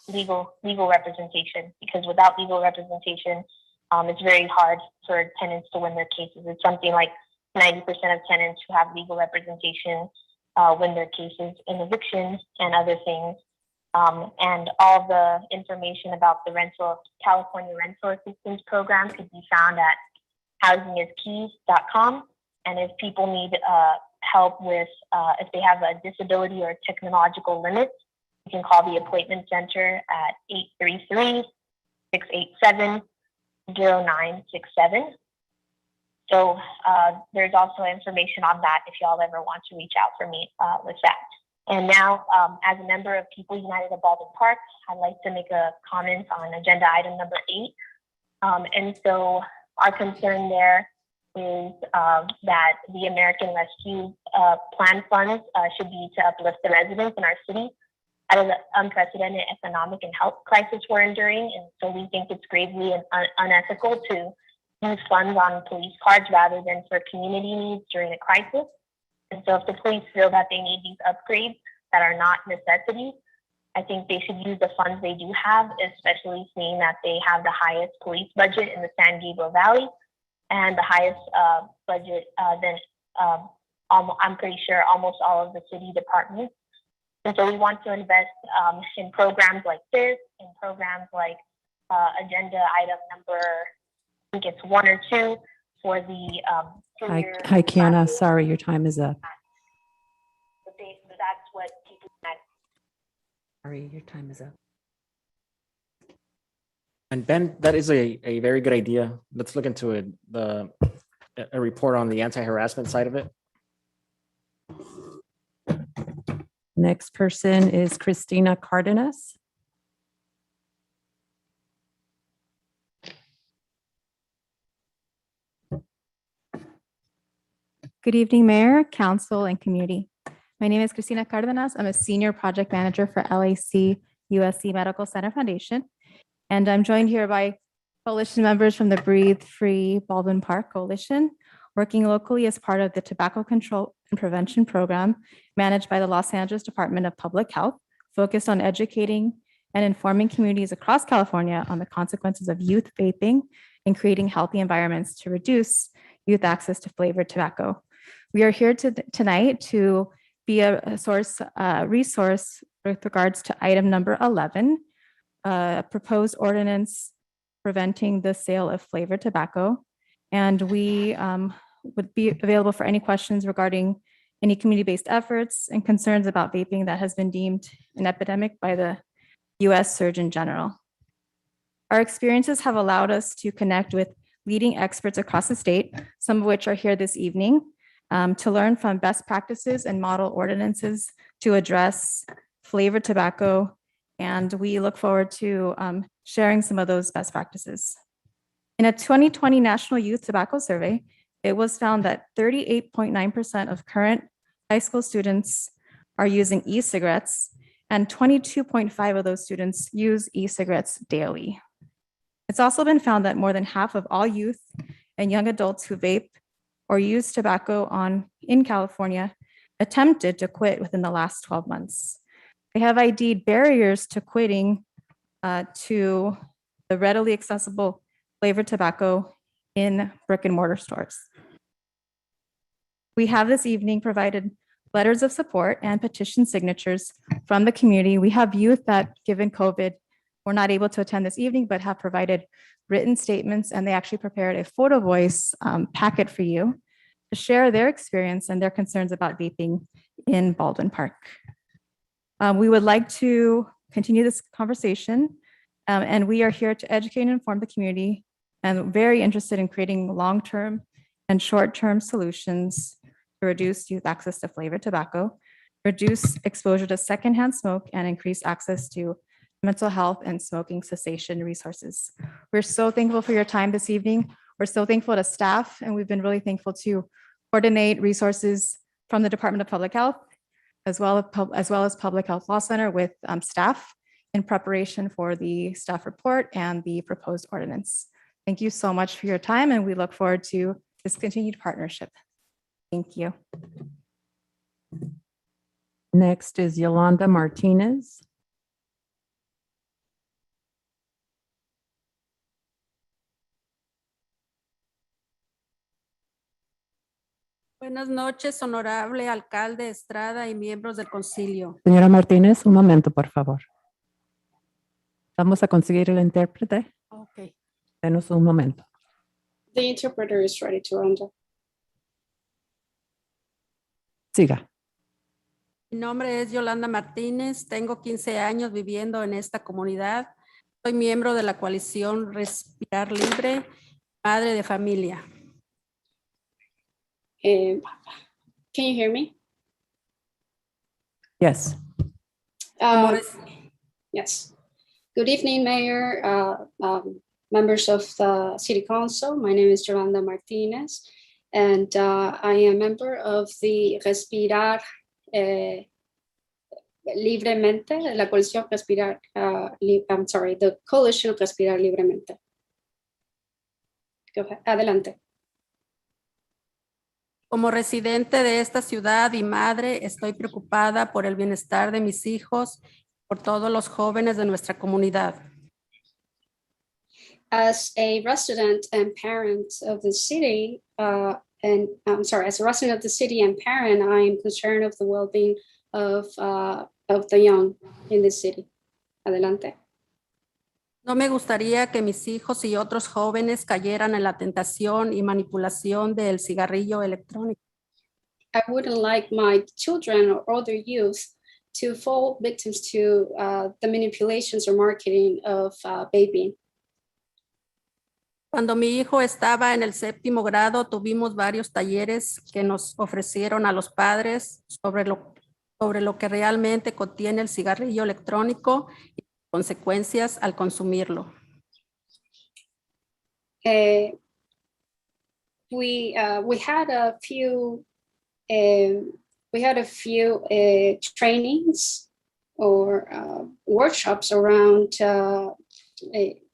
legal representation, because without legal representation, it's very hard for tenants to win their cases. It's something like 90% of tenants who have legal representation win their cases in evictions and other things. And all the information about the California Rental Assistance Program could be found at housingiskeys.com. And if people need help with, if they have a disability or technological limit, you can call the appointment center at 833-687-0967. So there's also information on that if y'all ever want to reach out for me with that. And now, as a member of People United of Baldwin Park, I'd like to make a comment on agenda item number 8. And so our concern there is that the American Rescue Plan funds should be to uplift the residents in our city out of the unprecedented economic and health crisis we're enduring. And so we think it's gravely unethical to use funds on police cars rather than for community needs during a crisis. And so if the police feel that they need these upgrades that are not necessities, I think they should use the funds they do have, especially seeing that they have the highest police budget in the San Gabriel Valley. and the highest budget than I'm pretty sure almost all of the city departments. And so we want to invest in programs like this, in programs like agenda item number, I think it's 1 or 2 for the senior. Hi, Kiana. Sorry, your time is up. That's what people. Sorry, your time is up. And Ben, that is a very good idea. Let's look into it. A report on the anti-harassment side of it. Next person is Christina Cardenas. Good evening, Mayor, Council, and community. My name is Cristina Cardenas. I'm a Senior Project Manager for LAC USC Medical Center Foundation, and I'm joined here by coalition members from the Breathe Free Baldwin Park Coalition, working locally as part of the Tobacco Control and Prevention Program managed by the Los Angeles Department of Public Health, focused on educating and informing communities across California on the consequences of youth vaping and creating healthy environments to reduce youth access to flavored tobacco. We are here tonight to be a resource with regards to item number 11, proposed ordinance preventing the sale of flavored tobacco. And we would be available for any questions regarding any community-based efforts and concerns about vaping that has been deemed an epidemic by the US Surgeon General. Our experiences have allowed us to connect with leading experts across the state, some of which are here this evening, to learn from best practices and model ordinances to address flavored tobacco. And we look forward to sharing some of those best practices. In a 2020 National Youth Tobacco Survey, it was found that 38.9% of current high school students are using e-cigarettes, and 22.5% of those students use e-cigarettes daily. It's also been found that more than half of all youth and young adults who vape or use tobacco in California attempted to quit within the last 12 months. They have ID'd barriers to quitting to the readily accessible flavored tobacco in brick and mortar stores. We have this evening provided letters of support and petition signatures from the community. We have youth that, given COVID, were not able to attend this evening, but have provided written statements, and they actually prepared a photo voice packet for you to share their experience and their concerns about vaping in Baldwin Park. We would like to continue this conversation, and we are here to educate and inform the community, and very interested in creating long-term and short-term solutions to reduce youth access to flavored tobacco, reduce exposure to secondhand smoke, and increase access to mental health and smoking cessation resources. We're so thankful for your time this evening. We're so thankful to staff, and we've been really thankful to coordinate resources from the Department of Public Health, as well as Public Health Law Center with staff in preparation for the staff report and the proposed ordinance. Thank you so much for your time, and we look forward to this continued partnership. Thank you. Next is Yolanda Martinez. Buenas noches, honorable alcalde Estrada y miembros del concilio. Señora Martínez, un momento, por favor. Vamos a conseguir el intérprete. Okay. Denos un momento. The interpreter is ready to render. Siga. Mi nombre es Yolanda Martínez, tengo 15 años viviendo en esta comunidad. Soy miembro de la coalición Respirar Libre, madre de familia. Can you hear me? Yes. Yes. Good evening, Mayor, members of the City Council. My name is Yolanda Martinez, and I am a member of the Respirar Libremente, la coalición Respirar, the coalition Respirar Libremente. Go ahead. Adelante. Como residente de esta ciudad y madre, estoy preocupada por el bienestar de mis hijos, por todos los jóvenes de nuestra comunidad. As a resident and parent of the city, as a resident of the city and parent, I am concerned of the well-being of the young in the city. Adelante. No me gustaría que mis hijos y otros jóvenes cayeran en la tentación y manipulación del cigarrillo electrónico. I wouldn't like my children or other youth to fall victims to the manipulations or marketing of vaping. Cuando mi hijo estaba en el 7º grado, tuvimos varios talleres que nos ofrecieron a los padres sobre lo que realmente contiene el cigarrillo electrónico y consecuencias al consumirlo. We had a few trainings or workshops around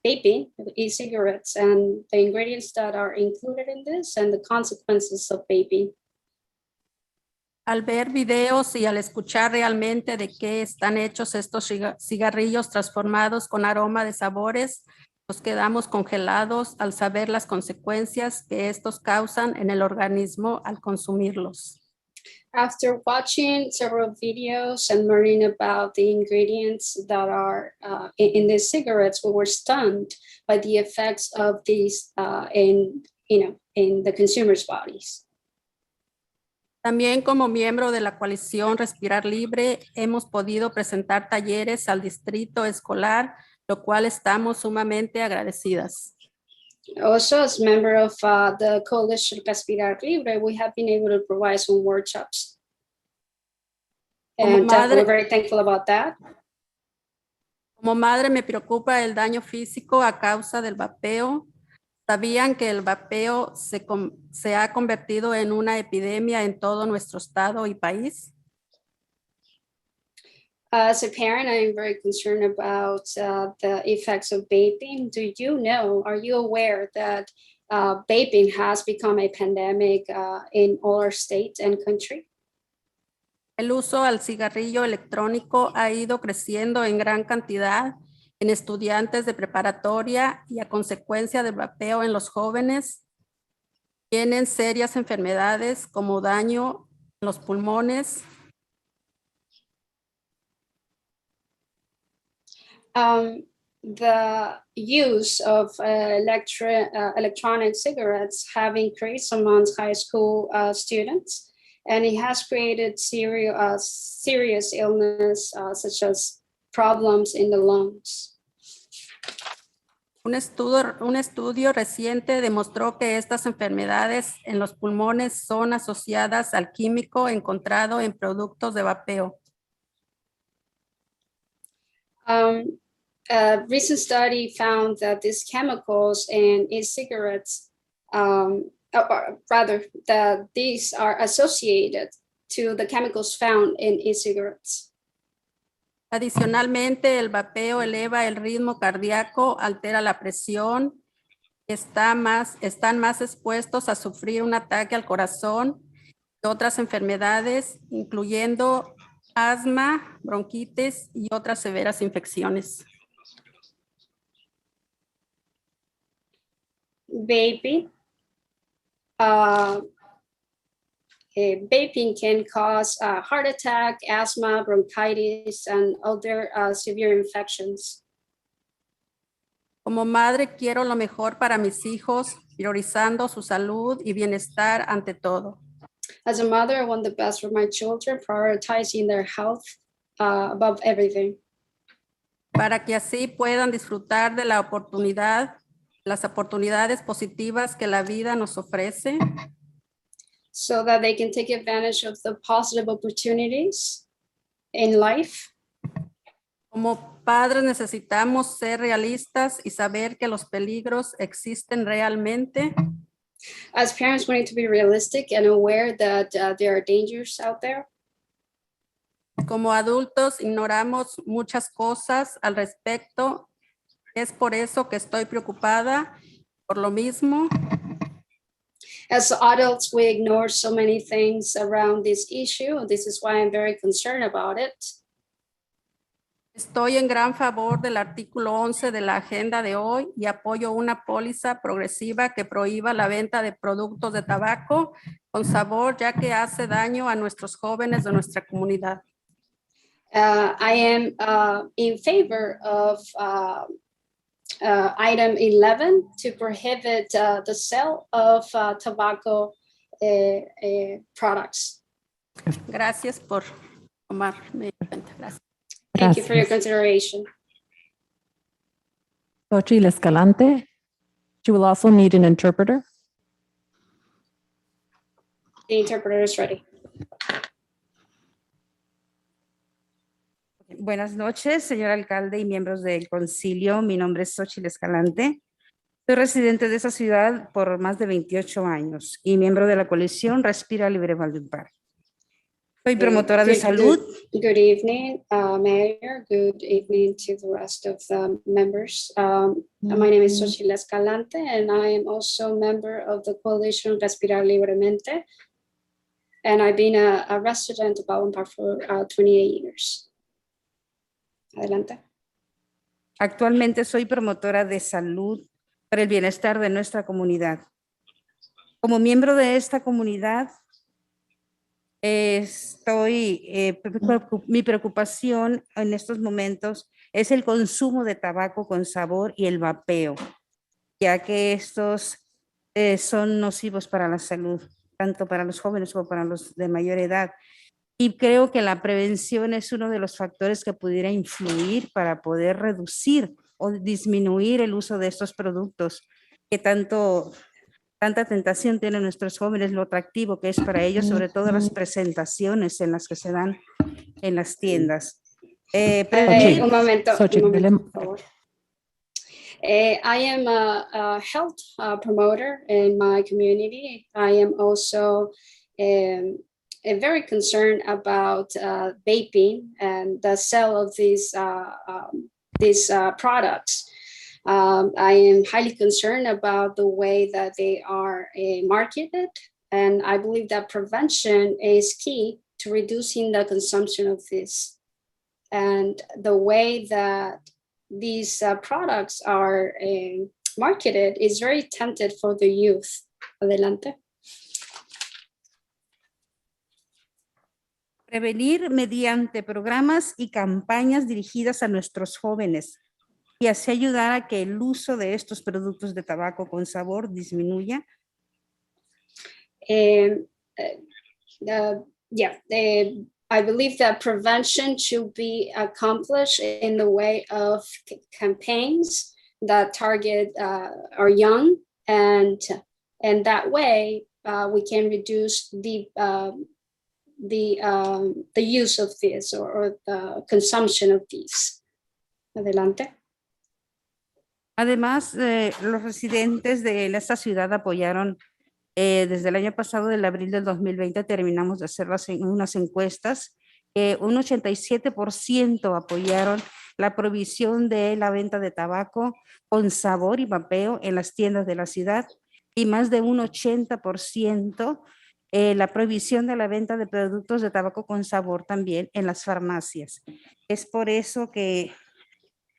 vaping, e-cigarettes, and the ingredients that are included in this and the consequences of vaping. Al ver videos y al escuchar realmente de qué están hechos estos cigarrillos transformados con aroma de sabores, nos quedamos congelados al saber las consecuencias que estos causan en el organismo al consumirlos. After watching several videos and learning about the ingredients that are in the cigarettes, we were stunned by the effects of these in the consumers' bodies. También como miembro de la coalición Respirar Libre, hemos podido presentar talleres al distrito escolar, lo cual estamos sumamente agradecidas. Also, as member of the coalition Respirar Libre, we have been able to provide some workshops. And we're very thankful about that. Como madre me preocupa el daño físico a causa del vapeo. ¿Sabían que el vapeo se ha convertido en una epidemia en todo nuestro estado y país? As a parent, I am very concerned about the effects of vaping. Are you aware that vaping has become a pandemic in all our states and country? El uso al cigarrillo electrónico ha ido creciendo en gran cantidad en estudiantes de preparatoria y a consecuencia del vapeo en los jóvenes. Tienen serias enfermedades como daño en los pulmones. The use of electronic cigarettes have increased amongst high school students, and it has created serious illness such as problems in the lungs. Un estudio reciente demostró que estas enfermedades en los pulmones son asociadas al químico encontrado en productos de vapeo. A recent study found that these chemicals in e-cigarettes, that these are associated to the chemicals found in e-cigarettes. Adicionalmente, el vapeo eleva el ritmo cardíaco, altera la presión, están más expuestos a sufrir un ataque al corazón y otras enfermedades, incluyendo asma, bronquitis y otras severas infecciones. Vaping can cause heart attack, asthma, bronchitis, and other severe infections. Como madre, quiero lo mejor para mis hijos, priorizando su salud y bienestar ante todo. As a mother, I want the best for my children, prioritizing their health above everything. Para que así puedan disfrutar de las oportunidades positivas que la vida nos ofrece. So that they can take advantage of the positive opportunities in life. Como padres necesitamos ser realistas y saber que los peligros existen realmente. As parents, we need to be realistic and aware that there are dangers out there. Como adultos ignoramos muchas cosas al respecto. Es por eso que estoy preocupada por lo mismo. As adults, we ignore so many things around this issue. This is why I'm very concerned about it. Estoy en gran favor del artículo 11 de la agenda de hoy y apoyo una póliza progresiva que prohíba la venta de productos de tabaco con sabor, ya que hace daño a nuestros jóvenes de nuestra comunidad. I am in favor of item 11 to prohibit the sale of tobacco products. Gracias por tomarme en cuenta. Gracias. Thank you for your Gracias. consideration. Xochitl Escalante. She will also need an interpreter. The interpreter is ready. Buenas noches, señor alcalde y miembros del concilio. Mi nombre es Xochitl Escalante. Soy residente de esa ciudad por más de 28 años y miembro de la coalición Respira Libre Valledupar. Soy promotora de salud. Good evening, Mayor. Good evening to the rest of the members. My name is Xochitl Escalante, and I am also a member of the coalition Respirar Libremente. And I've been a resident of Baldwin Park for 28 years. Adelante. Actualmente soy promotora de salud para el bienestar de nuestra comunidad. Como miembro de esta comunidad, mi preocupación en estos momentos es el consumo de tabaco con sabor y el vapeo, ya que estos son nocivos para la salud, tanto para los jóvenes como para los de mayor edad. Y creo que la prevención es uno de los factores que pudiera influir para poder reducir o disminuir el uso de estos productos que tanta tentación tienen nuestros jóvenes, lo atractivo que es para ellos, sobre todo las presentaciones en las que se dan en las tiendas. Un momento, por favor. I am a health promoter in my community. I am also very concerned about vaping and the sale of these products. I am highly concerned about the way that they are marketed, and I believe that prevention is key to reducing the consumption of this. And the way that these products are marketed is very tempted for the youth. Adelante. Prevenir mediante programas y campañas dirigidas a nuestros jóvenes y así ayudar a que el uso de estos productos de tabaco con sabor disminuya. I believe that prevention should be accomplished in the way of campaigns that target our young, and that way we can reduce the use of this or the consumption of these. Adelante. Además, los residentes de esta ciudad apoyaron desde el año pasado, del abril del 2020, terminamos de hacer unas encuestas. Un 87% apoyaron la prohibición de la venta de tabaco con sabor y vapeo en las tiendas de la ciudad y más de un 80% la prohibición de la venta de productos de tabaco con sabor también en las farmacias. Es por eso que,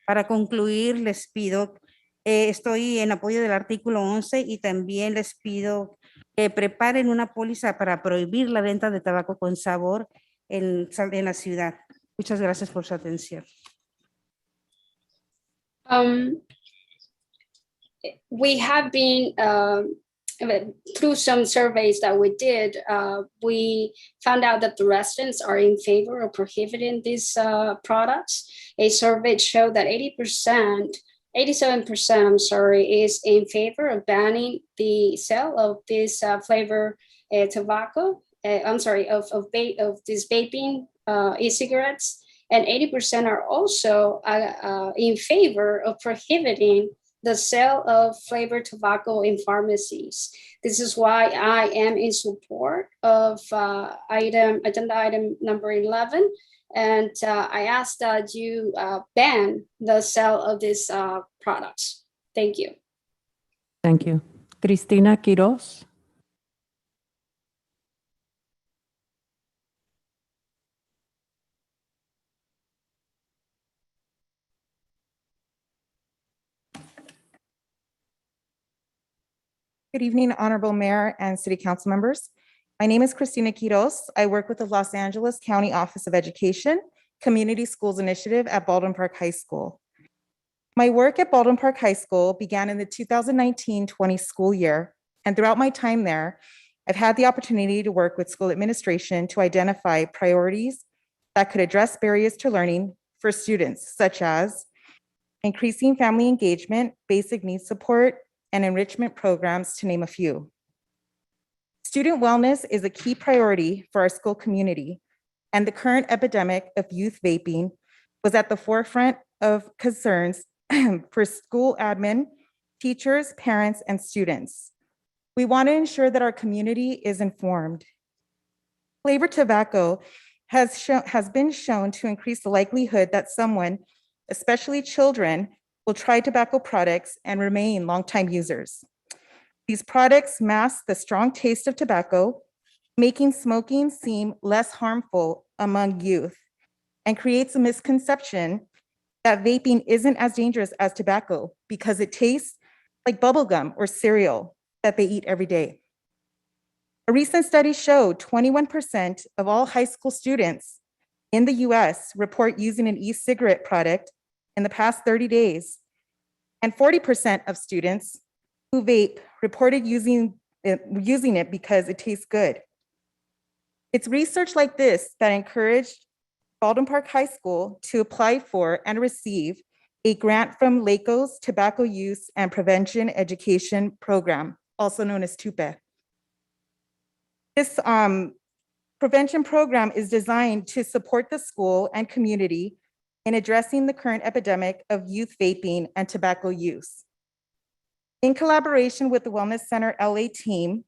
para concluir, les pido, estoy en apoyo del artículo 11 y también les pido que preparen una póliza para prohibir la venta de tabaco con sabor en la ciudad. Muchas gracias por su atención. We have been, through some surveys that we did, we found out that the residents are in favor of prohibiting these products. A survey showed that 87%, I'm sorry, is in favor of banning the sale of this flavor tobacco. I'm sorry, of these vaping e-cigarettes, and 80% are also in favor of prohibiting the sale of flavored tobacco in pharmacies. This is why I am in support of agenda item number 11. And I ask that you ban the sale of these products. Thank you. Thank you. Cristina Quiroz. Good evening, Honorable Mayor and City Council members. My name is Christina Quiroz. I work with the Los Angeles County Office of Education, Community Schools Initiative at Baldwin Park High School. My work at Baldwin Park High School began in the 2019-20 school year, and throughout my time there, I've had the opportunity to work with school administration to identify priorities that could address barriers to learning for students, such as increasing family engagement, basic needs support, and enrichment programs, to name a few. Student wellness is a key priority for our school community, and the current epidemic of youth vaping was at the forefront of concerns for school admin, teachers, parents, and students. We want to ensure that our community is informed. Flavored tobacco has been shown to increase the likelihood that someone, especially children, will try tobacco products and remain longtime users. These products mask the strong taste of tobacco, making smoking seem less harmful among youth, and creates a misconception that vaping isn't as dangerous as tobacco because it tastes like bubblegum or cereal that they eat every day. A recent study showed 21% of all high school students in the US report using an e-cigarette product in the past 30 days, and 40% of students who vape reported using it because it tastes good. It's research like this that encouraged Baldwin Park High School to apply for and receive a grant from LACO's Tobacco Use and Prevention Education Program, also known as TUPE. This prevention program is designed to support the school and community in addressing the current epidemic of youth vaping and tobacco use. In collaboration with the Wellness Center LA team,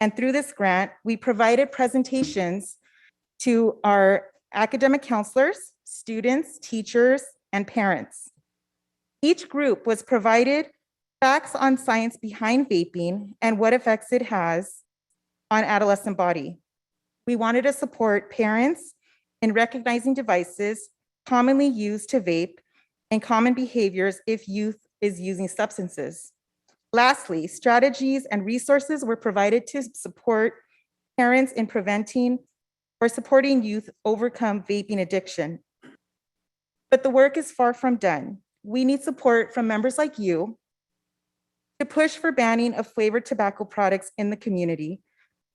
and through this grant, we provided presentations to our academic counselors, students, teachers, and parents. Each group was provided facts on science behind vaping and what effects it has on adolescent body. We wanted to support parents in recognizing devices commonly used to vape and common behaviors if youth is using substances. Lastly, strategies and resources were provided to support parents in preventing or supporting youth overcome vaping addiction. But the work is far from done. We need support from members like you to push for banning of flavored tobacco products in the community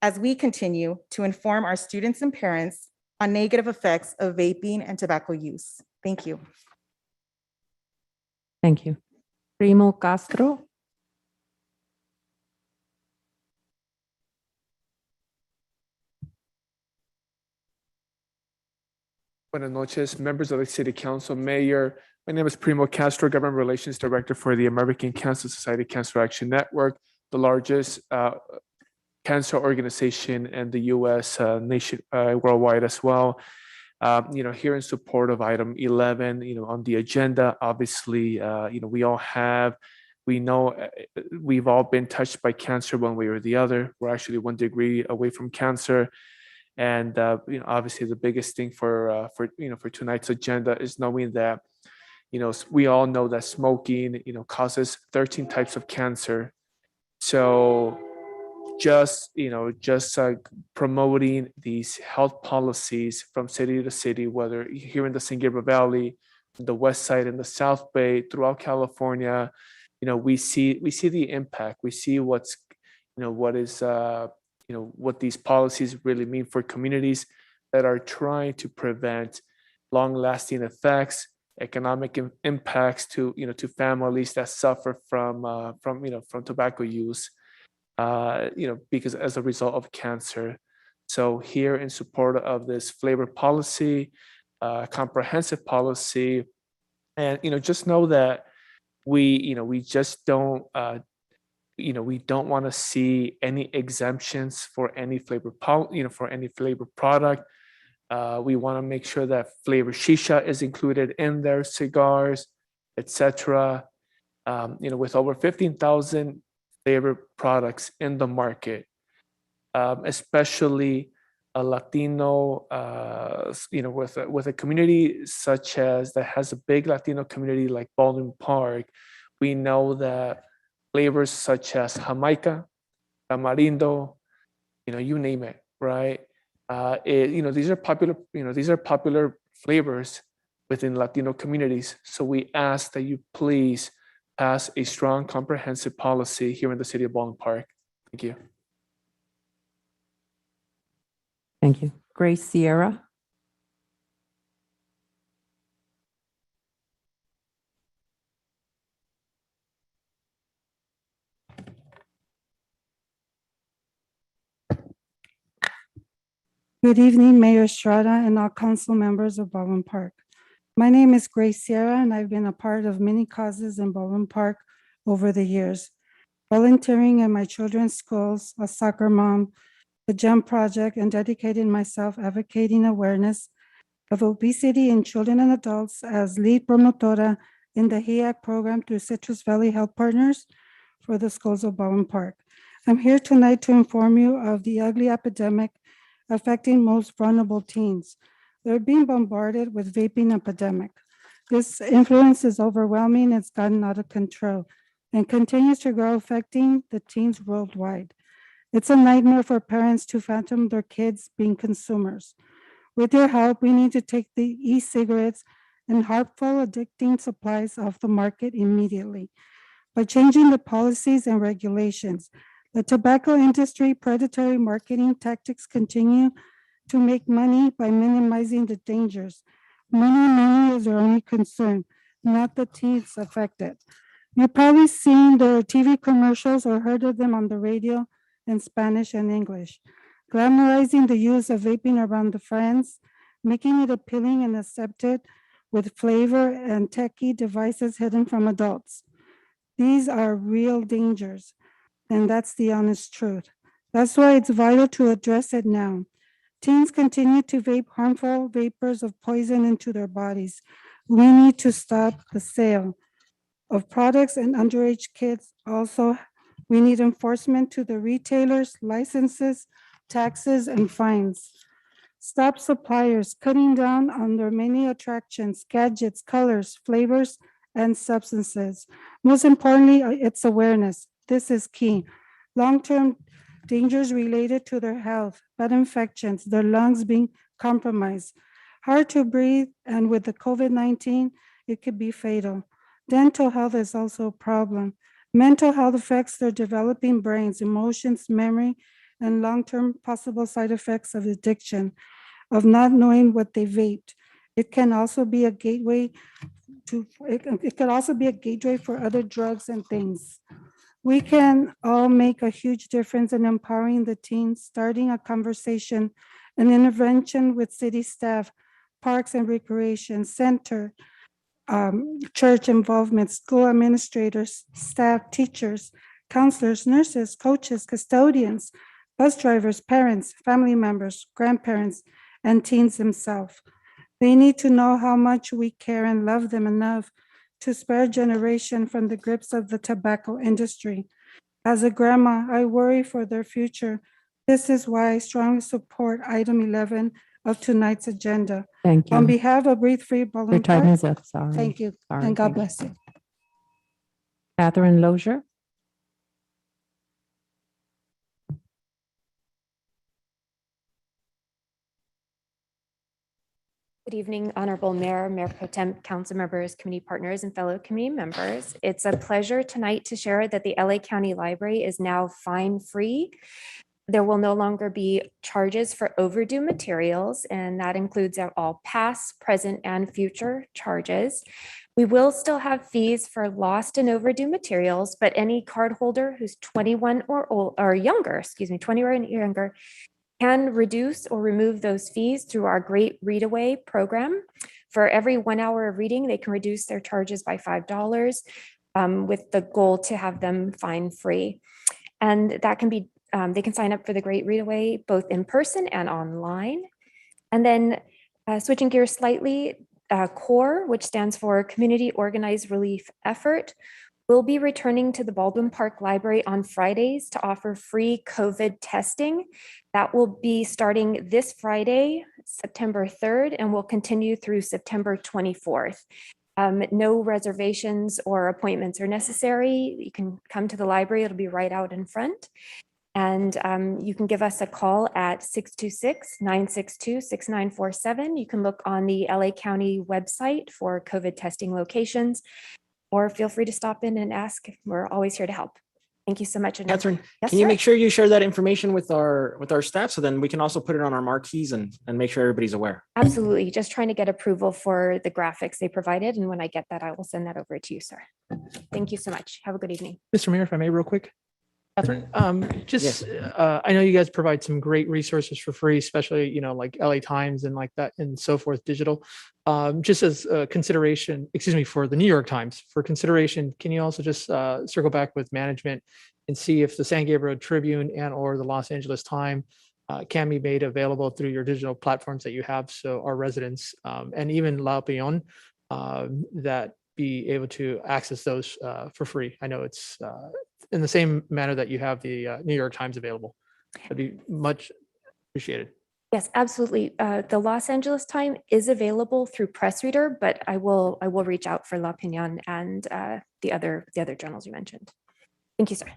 as we continue to inform our students and parents on negative effects of vaping and tobacco use. Thank you. Thank you. Primo Castro. Buenas noches, members of the City Council, Mayor. My name is Primo Castro, Government Relations Director for the American Cancer Society Cancer Action Network, the largest cancer organization in the U.S. Worldwide as well. Here in support of item 11, on the agenda, obviously, we know we've all been touched by cancer one way or the other. We're actually 1 degree away from cancer. And obviously the biggest thing for tonight's agenda is knowing that we all know that smoking causes 13 types of cancer. So just promoting these health policies from city to city, whether here in the San Gabriel Valley, the West Side, and the South Bay, throughout California, we see the impact. We see what these policies really mean for communities that are trying to prevent long-lasting effects, economic impacts to families that suffer from tobacco use, because as a result of cancer. So here in support of this flavor policy, comprehensive policy, and just know that we just don't. We don't want to see any exemptions for any flavor product. We want to make sure that flavor shisha is included in their cigars, etc. With over 15,000 flavor products in the market, especially a Latino, with a community such as that has a big Latino community like Baldwin Park, we know that flavors such as Jamaica, Tamarindo, you name it, right? These are popular flavors within Latino communities. So we ask that you please pass a strong, comprehensive policy here in the city of Baldwin Park. Thank you. Thank you. Grace Sierra. Good evening, Mayor Estrada and all council members of Baldwin Park. My name is Grace Sierra, and I've been a part of many causes in Baldwin Park over the years. Volunteering in my children's schools, a soccer mom, the GEM project, and dedicating myself advocating awareness of obesity in children and adults as lead promotora in the HEAC program through Citrus Valley Health Partners for the schools of Baldwin Park. I'm here tonight to inform you of the ugly epidemic affecting most vulnerable teens. They're being bombarded with vaping epidemic. This influence is overwhelming. It's gotten out of control and continues to grow, affecting the teens worldwide. It's a nightmare for parents to fathom their kids being consumers. With your help, we need to take the e-cigarettes and harmful addicting supplies off the market immediately. By changing the policies and regulations, the tobacco industry predatory marketing tactics continue to make money by minimizing the dangers. Money is their only concern, not the teens affected. You've probably seen their TV commercials or heard of them on the radio in Spanish and English, glamorizing the use of vaping around the friends, making it appealing and accepted with flavor and techie devices hidden from adults. These are real dangers, and that's the honest truth. That's why it's vital to address it now. Teens continue to vape harmful vapors of poison into their bodies. We need to stop the sale of products and underage kids. Also, we need enforcement to the retailers, licenses, taxes, and fines. Stop suppliers cutting down on their many attractions, gadgets, colors, flavors, and substances. Most importantly, it's awareness. This is key. Long-term dangers related to their health, bad infections, their lungs being compromised, hard to breathe, and with the COVID-19, it could be fatal. Dental health is also a problem. Mental health affects their developing brains, emotions, memory, and long-term possible side effects of addiction, of not knowing what they vaped. It can also be a gateway it could also be a gateway for other drugs and things. We can all make a huge difference in empowering the teens, starting a conversation, an intervention with city staff, parks and recreation center, church involvement, school administrators, staff, teachers, counselors, nurses, coaches, custodians, bus drivers, parents, family members, grandparents, and teens themselves. They need to know how much we care and love them enough to spare a generation from the grips of the tobacco industry. As a grandma, I worry for their future. This is why I strongly support item 11 of tonight's agenda. Thank you. On behalf of Breathe Free Your Baldwin time Park, is up, sorry. thank you, Sorry, and God thank you. bless you. Catherine Lozier. Good evening, Honorable Mayor, Mayor Pro Tem, council members, community partners, and fellow community members. It's a pleasure tonight to share that the LA County Library is now fine-free. There will no longer be charges for overdue materials, and that includes all past, present, and future charges. We will still have fees for lost and overdue materials, but any card holder who's 21 or younger, 21 and younger, can reduce or remove those fees through our Great Readaway program. For every 1 hour of reading, they can reduce their charges by $5 with the goal to have them fine-free. And that can be, they can sign up for the Great Readaway both in person and online. And then switching gears slightly, CORE, which stands for Community Organized Relief Effort, will be returning to the Baldwin Park Library on Fridays to offer free COVID testing. That will be starting this Friday, September 3rd, and will continue through September 24th. No reservations or appointments are necessary. You can come to the library. It'll be right out in front. And you can give us a call at 626-962-6947. You can look on the LA County website for COVID testing locations, or feel free to stop in and ask. We're always here to help. Thank you so much. And Catherine, yes, can you sir. make sure you share that information with our staff, so then we can also put it on our marquees and make sure everybody's aware? Absolutely. Just trying to get approval for the graphics they provided. And when I get that, I will send that over to you, sir. Thank you so much. Have a good evening. Mr. Mayor, if I may, real quick. Catherine, Yes. I know you guys provide some great resources for free, especially, like LA Times and like that and so forth, digital. Just as a consideration, for the New York Times, for consideration, can you also just circle back with management and see if the San Gabriel Tribune and or the Los Angeles Times can be made available through your digital platforms that you have, so our residents and even La Opinion that be able to access those for free. I know it's in the same manner that you have the New York Times available. That'd be much appreciated. Yes, absolutely. The Los Angeles Times is available through Press Reader, but I will reach out for La Opinion and the other journals you mentioned. Thank you, sir.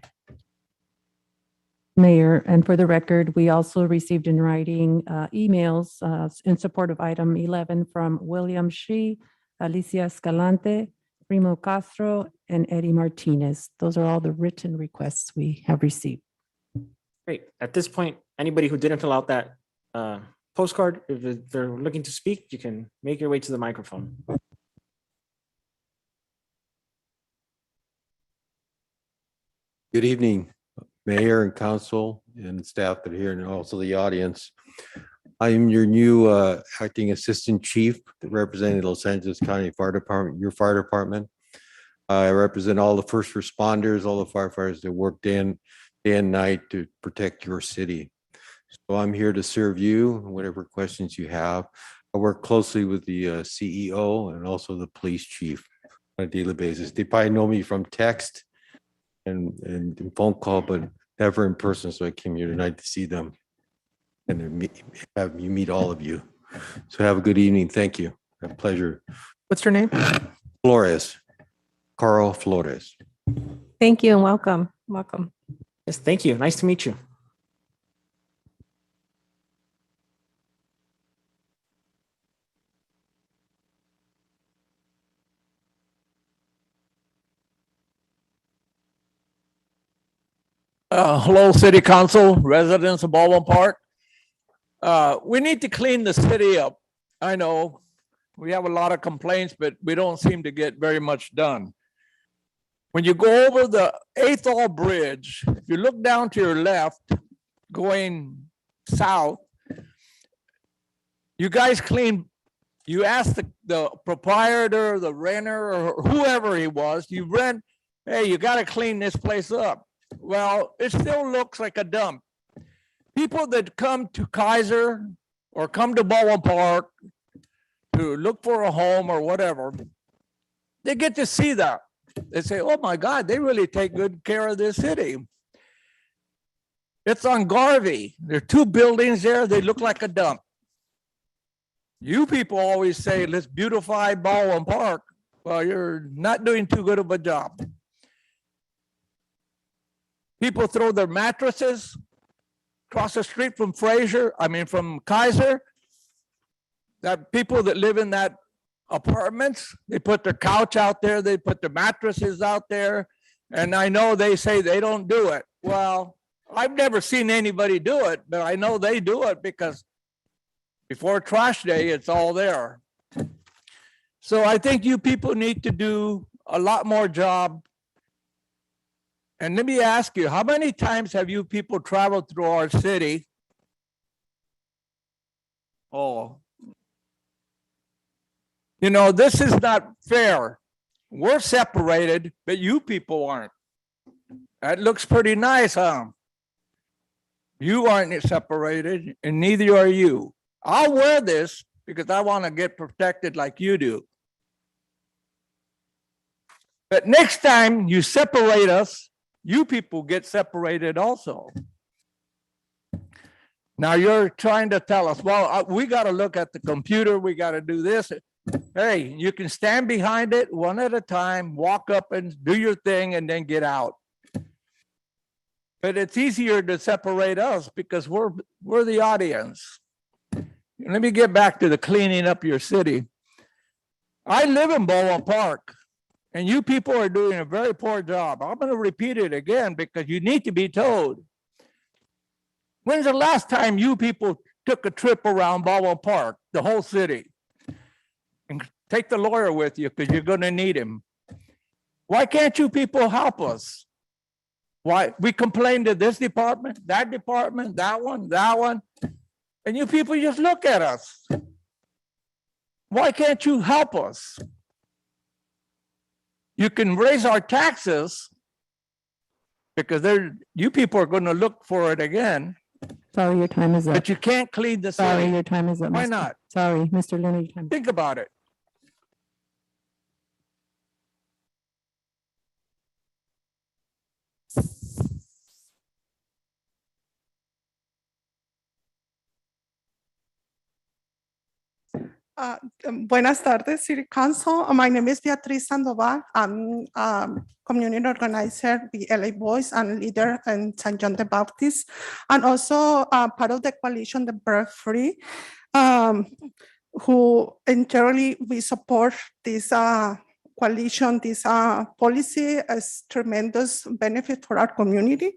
Mayor, and for the record, we also received in writing emails in support of item 11 from William Shi, Alicia Escalante, Primo Castro, and Eddie Martinez. Those are all the written requests we have received. Great. At this point, anybody who didn't fill out that postcard, if they're looking to speak, you can make your way to the microphone. Good evening, Mayor and Council and staff that are here, and also the audience. I am your new acting assistant chief representing the Los Angeles County Fire Department, your fire department. I represent all the first responders, all the firefighters that work day and night to protect your city. So I'm here to serve you, whatever questions you have. I work closely with the CEO and also the police chief on a daily basis. They probably know me from text and phone call, but never in person. So I came here tonight to see them and have you meet all of you. So have a good evening. Thank you. A pleasure. What's your name? Flores, Carl Flores. Thank you and welcome. Welcome. Yes, thank you. Nice to meet you. Hello, City Council, residents of Baldwin Park. We need to clean the city up. I know we have a lot of complaints, but we don't seem to get very much done. When you go over the 8th All Bridge, if you look down to your left, going south, you guys clean, you ask the proprietor, the renter, or whoever he was, you rent, hey, you got to clean this place up. Well, it still looks like a dump. People that come to Kaiser or come to Baldwin Park to look for a home or whatever, they get to see that. They say, oh my God, they really take good care of this city. It's on Garvey. There are 2 buildings there. They look like a dump. You people always say, let's beautify Baldwin Park. Well, you're not doing too good of a job. People throw their mattresses across the street from from Kaiser. That people that live in that apartments, they put their couch out there, they put their mattresses out there, and I know they say they don't do it. Well, I've never seen anybody do it, but I know they do it because before trash day, it's all there. So I think you people need to do a lot more job. And let me ask you, how many times have you people traveled through our city? Oh, you know, this is not fair. We're separated, but you people aren't. That looks pretty nice, huh? You aren't separated, and neither are you. I'll wear this because I want to get protected like you do. But next time you separate us, you people get separated also. Now you're trying to tell us, well, we got to look at the computer, we got to do this. hey, you can stand behind it one at a time, walk up and do your thing and then get out. But it's easier to separate us because we're the audience. Let me get back to the cleaning up your city. I live in Baldwin Park, and you people are doing a very poor job. I'm going to repeat it again because you need to be told. When's the last time you people took a trip around Baldwin Park, the whole city? And take the lawyer with you because you're going to need him. Why can't you people help us? Why we complain to this department, that one, and you people just look at us. Why can't you help us? You can raise our taxes because you people are going to look for it again. Sorry, your time is up. But you can't clean the city. Sorry, your time is up. Why Mr. not? Sorry, Mr. Luna, your time. Think about it. Buenas tardes, City Council. My name is Beatriz Sandoval. I'm community organizer, the LA Boys, and leader in St. John the Baptist, and also part of the coalition, the Birth Free, who entirely we support this coalition, this policy as tremendous benefit for our community.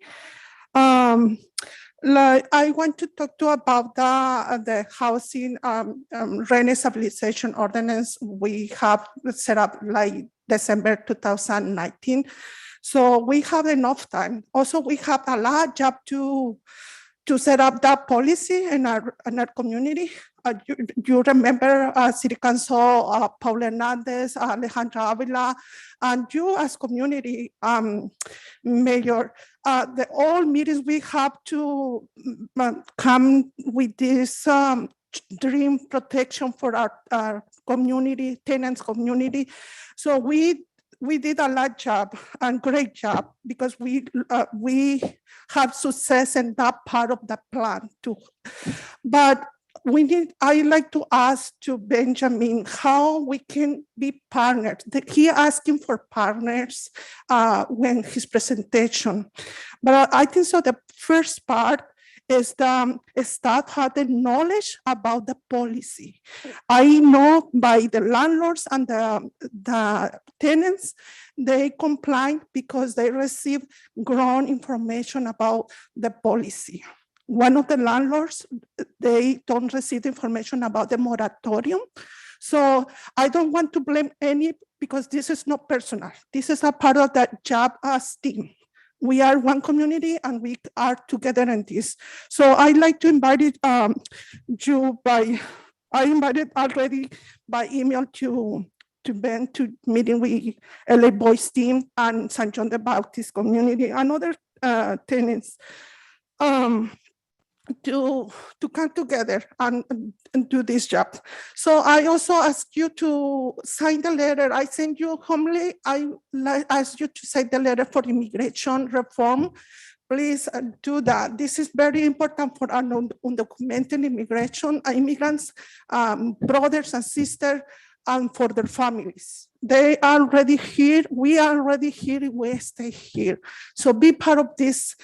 Like I want to talk to you about the housing rent stabilization ordinance we have set up like December 2019. So we have enough time. Also, we have a lot of job to set up that policy in our community. You remember City Council, Paul Hernandez, Alejandra Avila, and you as community mayor, the all meetings we have to come with this dream protection for our community, tenants community. So we did a lot job and great job because we have success in that part of the plan too. But I like to ask to Benjamin how we can be partners. He asking for partners when his presentation. But I think so the first part is the staff had the knowledge about the policy. I know by the landlords and the tenants, they comply because they receive ground information about the policy. One of the landlords, they don't receive information about the moratorium. So I don't want to blame any because this is not personal. This is a part of that job as team. We are one community and we are together in this. So I like to invite you I invited already by email to Ben to meeting with LA Boys team and St. John the Baptist community and other tenants to come together and do this job. So I also ask you to sign the letter. I send you humbly. I ask you to sign the letter for immigration reform. Please do that. This is very important for our undocumented immigration, immigrants, brothers and sisters, and for their families. They are already here. We are already here. We stay here. So be part of this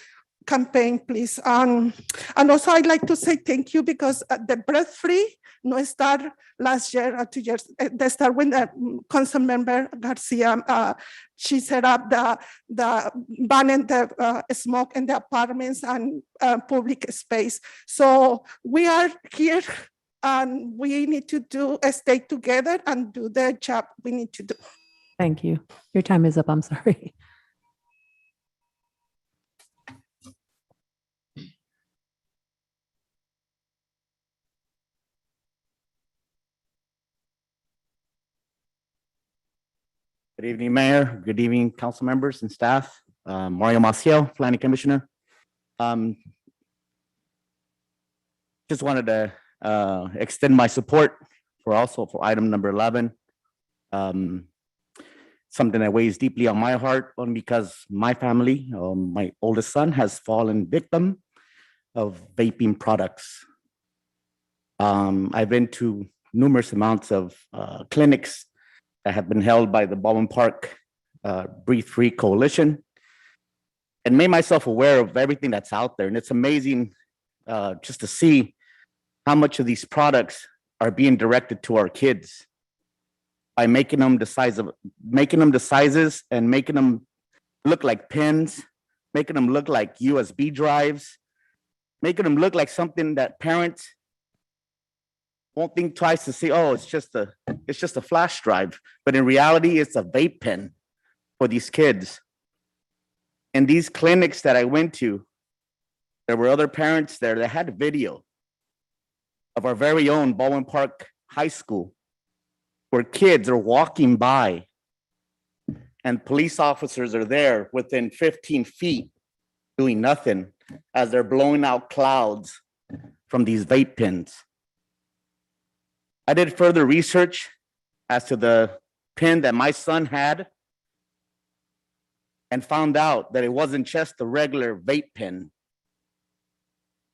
campaign, please. And also I'd like to say thank you because the Breath Free no start last year or 2 years. They start when the council member Garcia, she set up the banning the smoke in the apartments and public space. So we are here and we need to stay together and do the job we need to do. Thank you. Your time is up. I'm sorry. Good evening, Mayor. Good evening, council members and staff. Mario Maciel, Planning Commissioner. Just wanted to extend my support for item number 11. Something that weighs deeply on my heart, only because my family, my oldest son, has fallen victim of vaping products. I've been to numerous amounts of clinics that have been held by the Baldwin Park Breathe Free Coalition, and made myself aware of everything that's out there. And it's amazing just to see how much of these products are being directed to our kids by making them the sizes and making them look like pens, making them look like USB drives, making them look like something that parents won't think twice to say, oh, it's just a flash drive. But in reality, it's a vape pen for these kids. And these clinics that I went to, there were other parents there that had video of our very own Baldwin Park High School, where kids are walking by and police officers are there within 15 feet doing nothing as they're blowing out clouds from these vape pens. I did further research as to the pen that my son had and found out that it wasn't just a regular vape pen.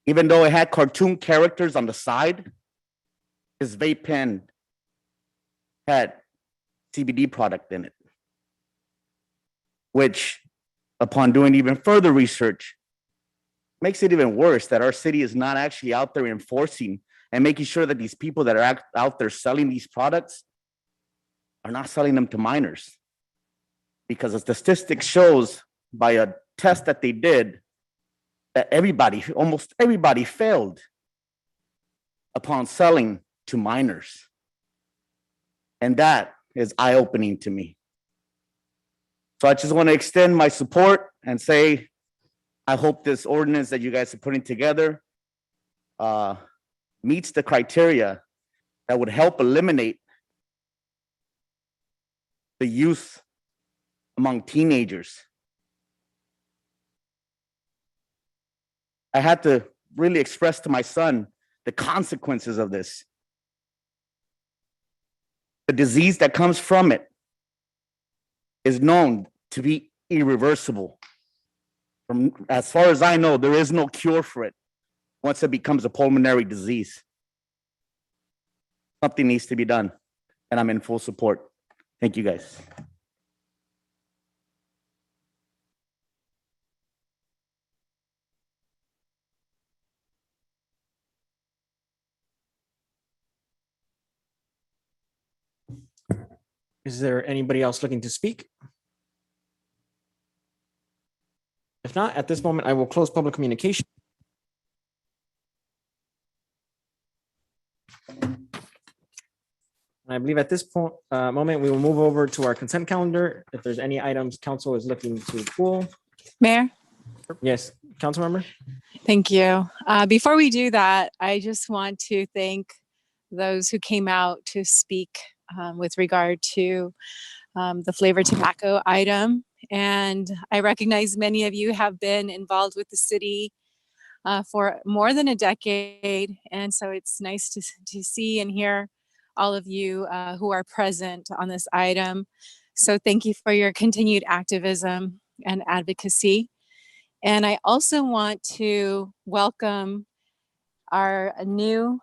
Even though it had cartoon characters on the side, his vape pen had CBD product in it, which, upon doing even further research, makes it even worse that our city is not actually out there enforcing and making sure that these people that are out there selling these products are not selling them to minors. Because the statistics shows by a test that they did that almost everybody failed upon selling to minors. And that is eye-opening to me. So I just want to extend my support and say, I hope this ordinance that you guys are putting together meets the criteria that would help eliminate the use among teenagers. I had to really express to my son the consequences of this. The disease that comes from it is known to be irreversible. As far as I know, there is no cure for it once it becomes a pulmonary disease. Something needs to be done, and I'm in full support. Thank you, guys. Is there anybody else looking to speak? If not, at this moment, I will close public communication. I believe at this point, moment, we will move over to our consent calendar. If there's any items council is looking to pull. Mayor? Yes, council member. Thank you. Before we do that, I just want to thank those who came out to speak with regard to the flavored tobacco item. And I recognize many of you have been involved with the city for more than a decade. And so it's nice to see and hear all of you who are present on this item. So thank you for your continued activism and advocacy. And I also want to welcome our new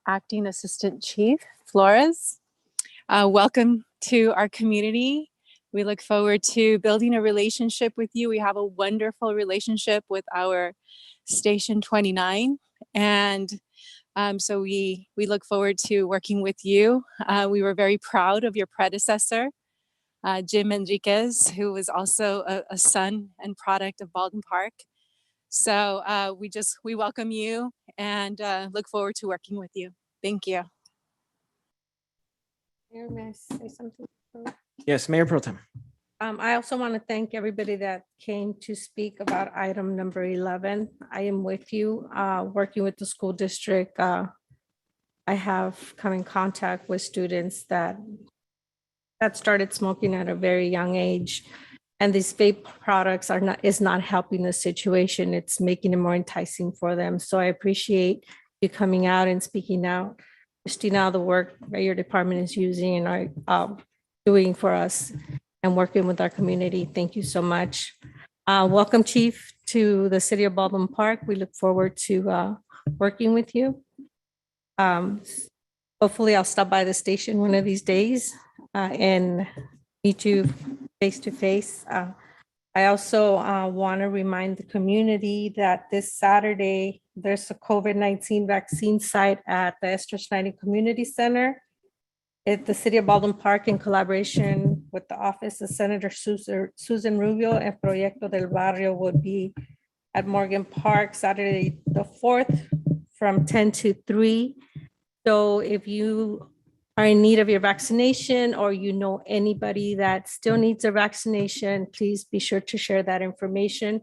acting assistant chief, Flores. Welcome to our community. We look forward to building a relationship with you. We have a wonderful relationship with our Station 29. And so we look forward to working with you. We were very proud of your predecessor, Jim Enriquez, who was also a son and product of Baldwin Park. So we welcome you and look forward to working with you. Thank you. Mayor, may I say something? Yes, Mayor Pro Tem. I also want to thank everybody that came to speak about item number 11. I am with you, working with the school district. I have come in contact with students that started smoking at a very young age. And these vape products is not helping the situation. It's making it more enticing for them. So I appreciate you coming out and speaking out. Christina, the work that your department is using and are doing for us and working with our community. Thank you so much. Welcome, Chief, to the City of Baldwin Park. We look forward to working with you. hopefully I'll stop by the station one of these days and meet you face to face. I also want to remind the community that this Saturday, there's a COVID-19 vaccine site at the Esther Schneider Community Center at the City of Baldwin Park in collaboration with the Office of Senator Susan Rubio and Proyecto del Barrio would be at Morgan Park Saturday, the 4th from 10 to 3. So if you are in need of your vaccination or you know anybody that still needs a vaccination, please be sure to share that information.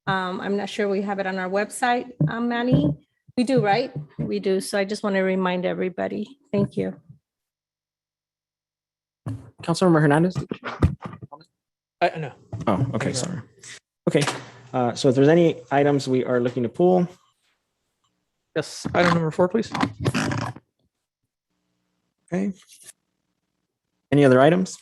I'm not sure we have it on our website, Manny. We do, right? We do. So I just want to remind everybody. Thank you. Councilmember Hernandez? No. Oh, okay, sorry. Okay, so if there's any items we are looking to pull. Yes, item number 4, please. Okay. Any other items?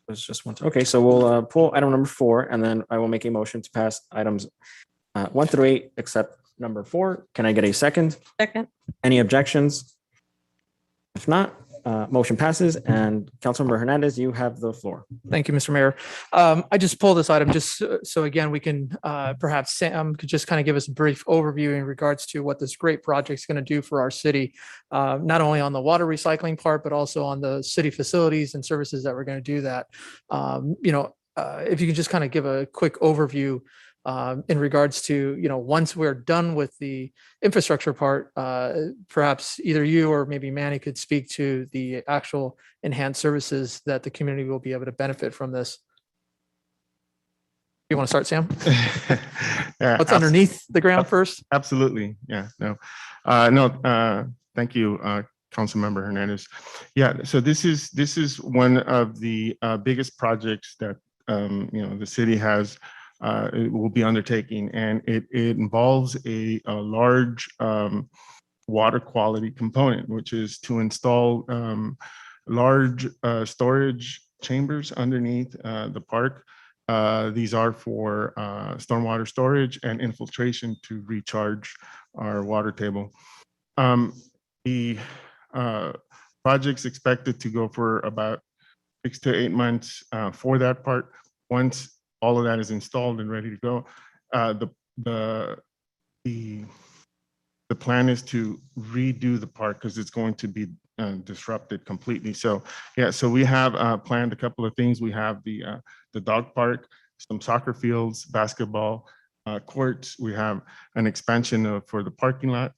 It's just one. Okay, so we'll pull item number 4, and then I will make a motion to pass items 1 through 8, except number 4. Can I get a second? Second. Any objections? If not, motion passes, and Councilmember Hernandez, you have the floor. Thank you, Mr. Mayor. I just pulled this item just so again, we can perhaps Sam could just kind of give us a brief overview in regards to what this great project is going to do for our city, not only on the water recycling part, but also on the city facilities and services that we're going to do that. If you can just kind of give a quick overview in regards to, once we're done with the infrastructure part, perhaps either you or maybe Manny could speak to the actual enhanced services that the community will be able to benefit from this. You want to start, Sam? Yeah, What's underneath the ground first? Absolutely. Yeah, no. Thank you, Councilmember Hernandez. Yeah, so this is one of the biggest projects that the city has it will be undertaking, and it involves a large water quality component, which is to install large storage chambers underneath the park. These are for stormwater storage and infiltration to recharge our water table. The project's expected to go for about 6 to 8 months for that part. Once all of that is installed and ready to go, the plan is to redo the park because it's going to be disrupted completely. So yeah, so we have planned a couple of things. We have the dog park, some soccer fields, basketball courts. We have an expansion for the parking lot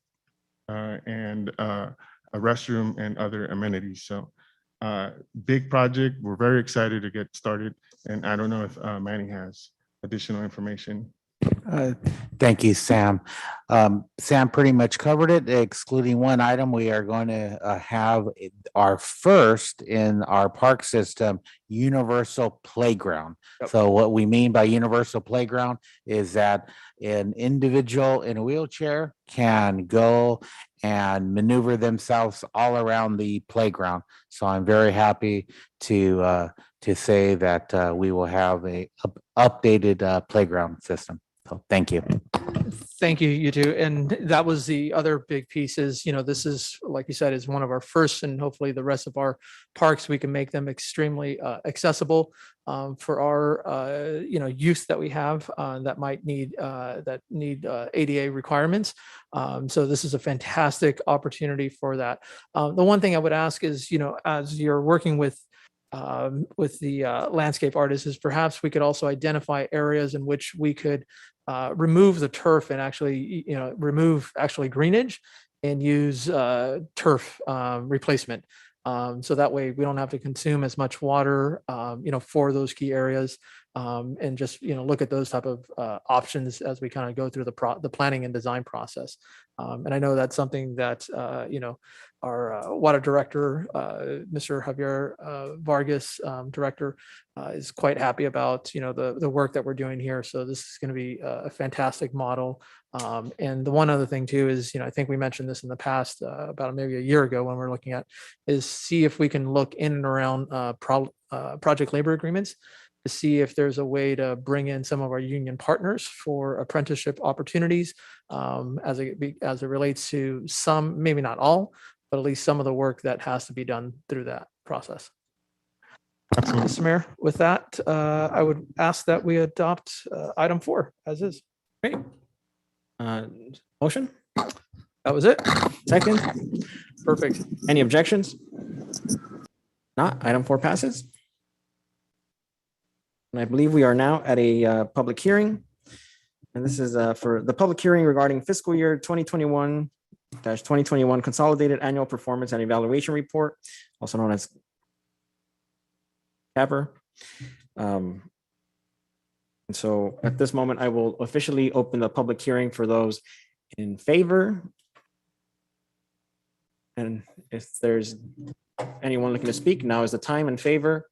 and a restroom and other amenities. So big project. We're very excited to get started. And I don't know if Manny has additional information. Thank you, Sam. Sam pretty much covered it, excluding one item. We are going to have our first in our park system, universal playground. Yep. So what we mean by universal playground is that an individual in a wheelchair can go and maneuver themselves all around the playground. So I'm very happy to say that we will have a updated playground system. So thank you. Thank you, you two. And that was the other big piece is, this is, like you said, is one of our first, and hopefully the rest of our parks, we can make them extremely accessible for our, youth that we have that might need, ADA requirements. So this is a fantastic opportunity for that. The one thing I would ask is, as you're working with the landscape artists, is perhaps we could also identify areas in which we could remove the turf and actually, remove greenage and use turf replacement. So that way we don't have to consume as much water, for those key areas, and just, look at those type of options as we kind of go through the planning and design process. And I know that's something that, our water director, Mr. Javier Vargas, director, is quite happy about, the work that we're doing here. So this is going to be a fantastic model. And the one other thing too is, I think we mentioned this in the past, about maybe a year ago when we're looking at, is see if we can look in and around project labor agreements. to see if there's a way to bring in some of our union partners for apprenticeship opportunities as it relates to some, maybe not all, but at least some of the work that has to be done through that process. Mr. Mayor, with that, I would ask that we adopt item 4 as is. Great. Motion? That was it. Second? Perfect. Any objections? Not, item 4 passes. And I believe we are now at a public hearing. And this is for the public hearing regarding fiscal year 2021-2021 Consolidated Annual Performance and Evaluation Report, also known as CAPR. And so at this moment, I will officially open the public hearing for those in favor. And if there's anyone looking to speak, now is the time in favor.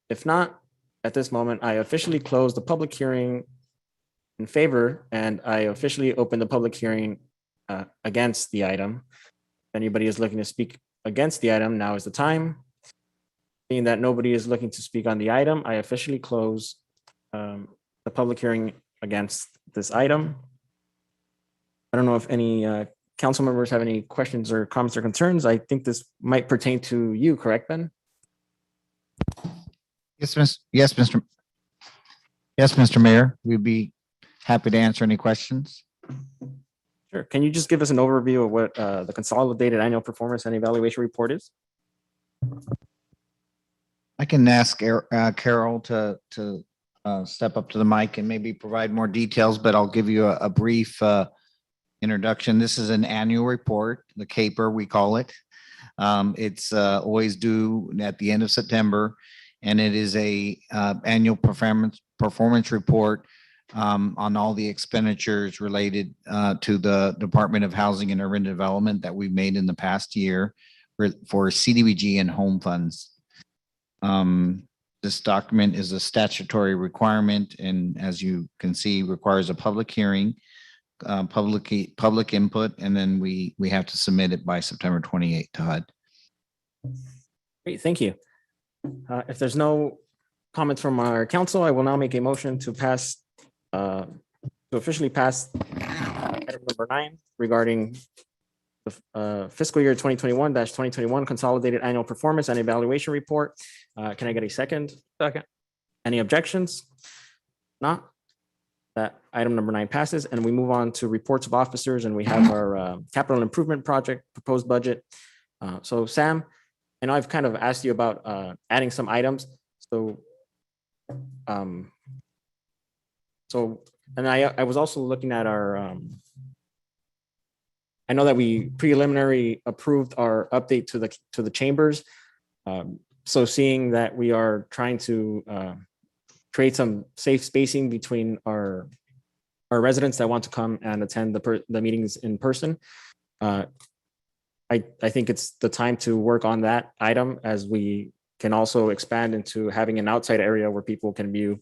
If not, at this moment, I officially close the public hearing in favor, and I officially open the public hearing against the item. If anybody is looking to speak against the item, now is the time. Being that nobody is looking to speak on the item, I officially close the public hearing against this item. I don't know if any council members have any questions or comments or concerns. I think this might pertain to you, correct, Ben? Yes, Mr. Mayor, we'd be happy to answer any questions. Sure. Can you just give us an overview of what the Consolidated Annual Performance and Evaluation Report is? I can ask Carol to step up to the mic and maybe provide more details, but I'll give you a brief introduction. This is an annual report, the CAPR, we call it. It's always due at the end of September, and it is a annual performance report on all the expenditures related to the Department of Housing and Urban Development that we've made in the past year for CDBG and home funds. This document is a statutory requirement, and as you can see, requires a public hearing, public input, and then we have to submit it by September 28th to HUD. Great, thank you. If there's no comments from our council, I will now make a motion to pass, to officially pass item number 9 regarding the fiscal year 2021-2021 Consolidated Annual Performance and Evaluation Report. Can I get a second? Second. Any objections? Not. That item number 9 passes, and we move on to reports of officers, and we have our capital improvement project proposed budget. So Sam, I know I've kind of asked you about adding some items. So, and I was also looking at our, I know that we preliminary approved our update to the chambers. So seeing that we are trying to create some safe spacing between our residents that want to come and attend the meetings in person. I think it's the time to work on that item, as we can also expand into having an outside area where people can view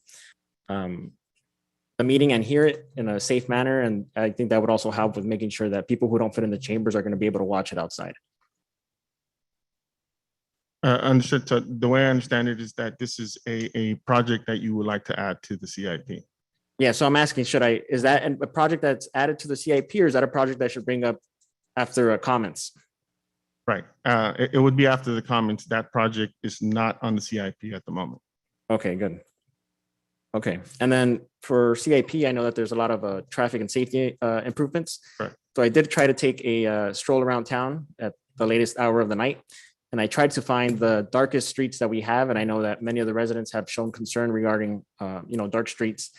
the meeting and hear it in a safe manner. And I think that would also help with making sure that people who don't fit in the chambers are going to be able to watch it outside. Understood. So the way I understand it is that this is a project that you would like to add to the CIP. Yeah, so I'm asking, is that a project that's added to the CIP, or is that a project that should bring up after comments? Right. It would be after the comments. That project is not on the CIP at the moment. Okay, good. Okay, and then for CIP, I know that there's a lot of traffic and safety improvements. Right. So I did try to take a stroll around town at the latest hour of the night, and I tried to find the darkest streets that we have. And I know that many of the residents have shown concern regarding, dark streets.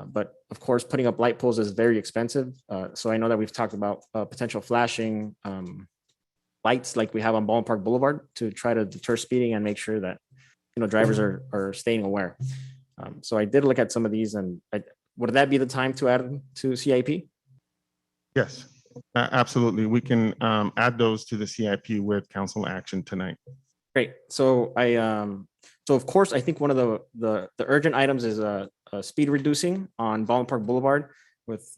But of course, putting up light poles is very expensive. So I know that we've talked about potential flashing lights like we have on Baldwin Park Boulevard to try to deter speeding and make sure that drivers are staying aware. So I did look at some of these, and would that be the time to add to CIP? Yes, absolutely. We can add those to the CIP with council action tonight. Great. So so of course, I think one of the urgent items is speed reducing on Baldwin Park Boulevard with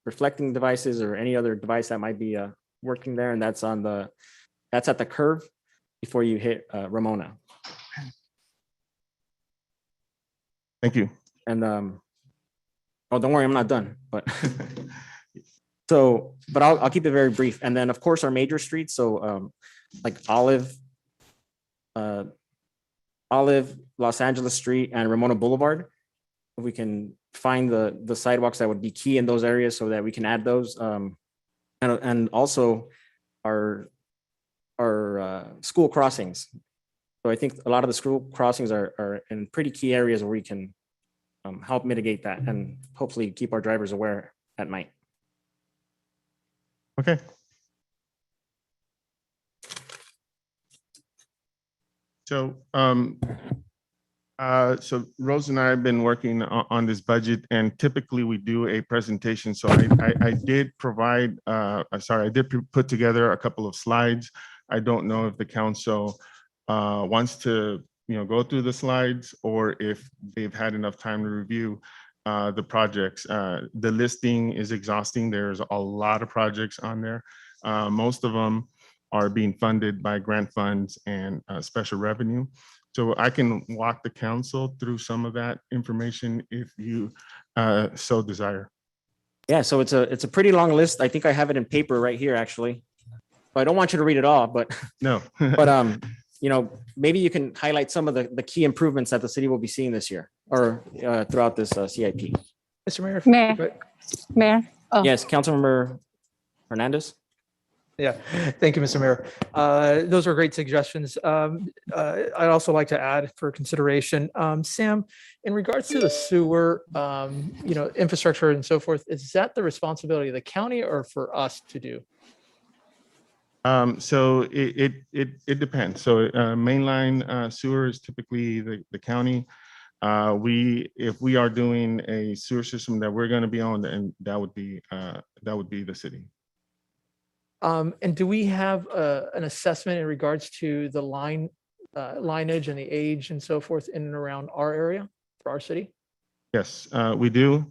reflecting devices or any other device that might be working there, and that's at the curve before you hit Ramona. Thank you. And oh, don't worry, I'm not done. But so, but I'll keep it very brief. And then, of course, our major streets. So, like Olive, Los Angeles Street, and Ramona Boulevard. If we can find the sidewalks that would be key in those areas, so that we can add those. And also our school crossings. So I think a lot of the school crossings are in pretty key areas where we can help mitigate that and hopefully keep our drivers aware at night. Okay. So, so Rose and I have been working on this budget, and typically we do a presentation. So I did provide, I did put together a couple of slides. I don't know if the council wants to, go through the slides, or if they've had enough time to review the projects. The listing is exhausting. There's a lot of projects on there. Most of them are being funded by grant funds and special revenue. So I can walk the council through some of that information if you so desire. Yeah, so it's a pretty long list. I think I have it in paper right here, actually. But I don't want you to read it all, but no. But maybe you can highlight some of the key improvements that the city will be seeing this year or throughout this CIP. Mr. Mayor. Mayor. Oh. Yes, Councilmember Hernandez. Yeah, thank you, Mr. Mayor. Those are great suggestions. I'd also like to add for consideration, Sam, in regards to the sewer, infrastructure and so forth, is that the responsibility of the county or for us to do? So it depends. So mainline sewer is typically the county. If we are doing a sewer system that we're going to be on, then that would be the city. And do we have an assessment in regards to the lineage and the age and so forth in and around our area for our city? Yes, we do.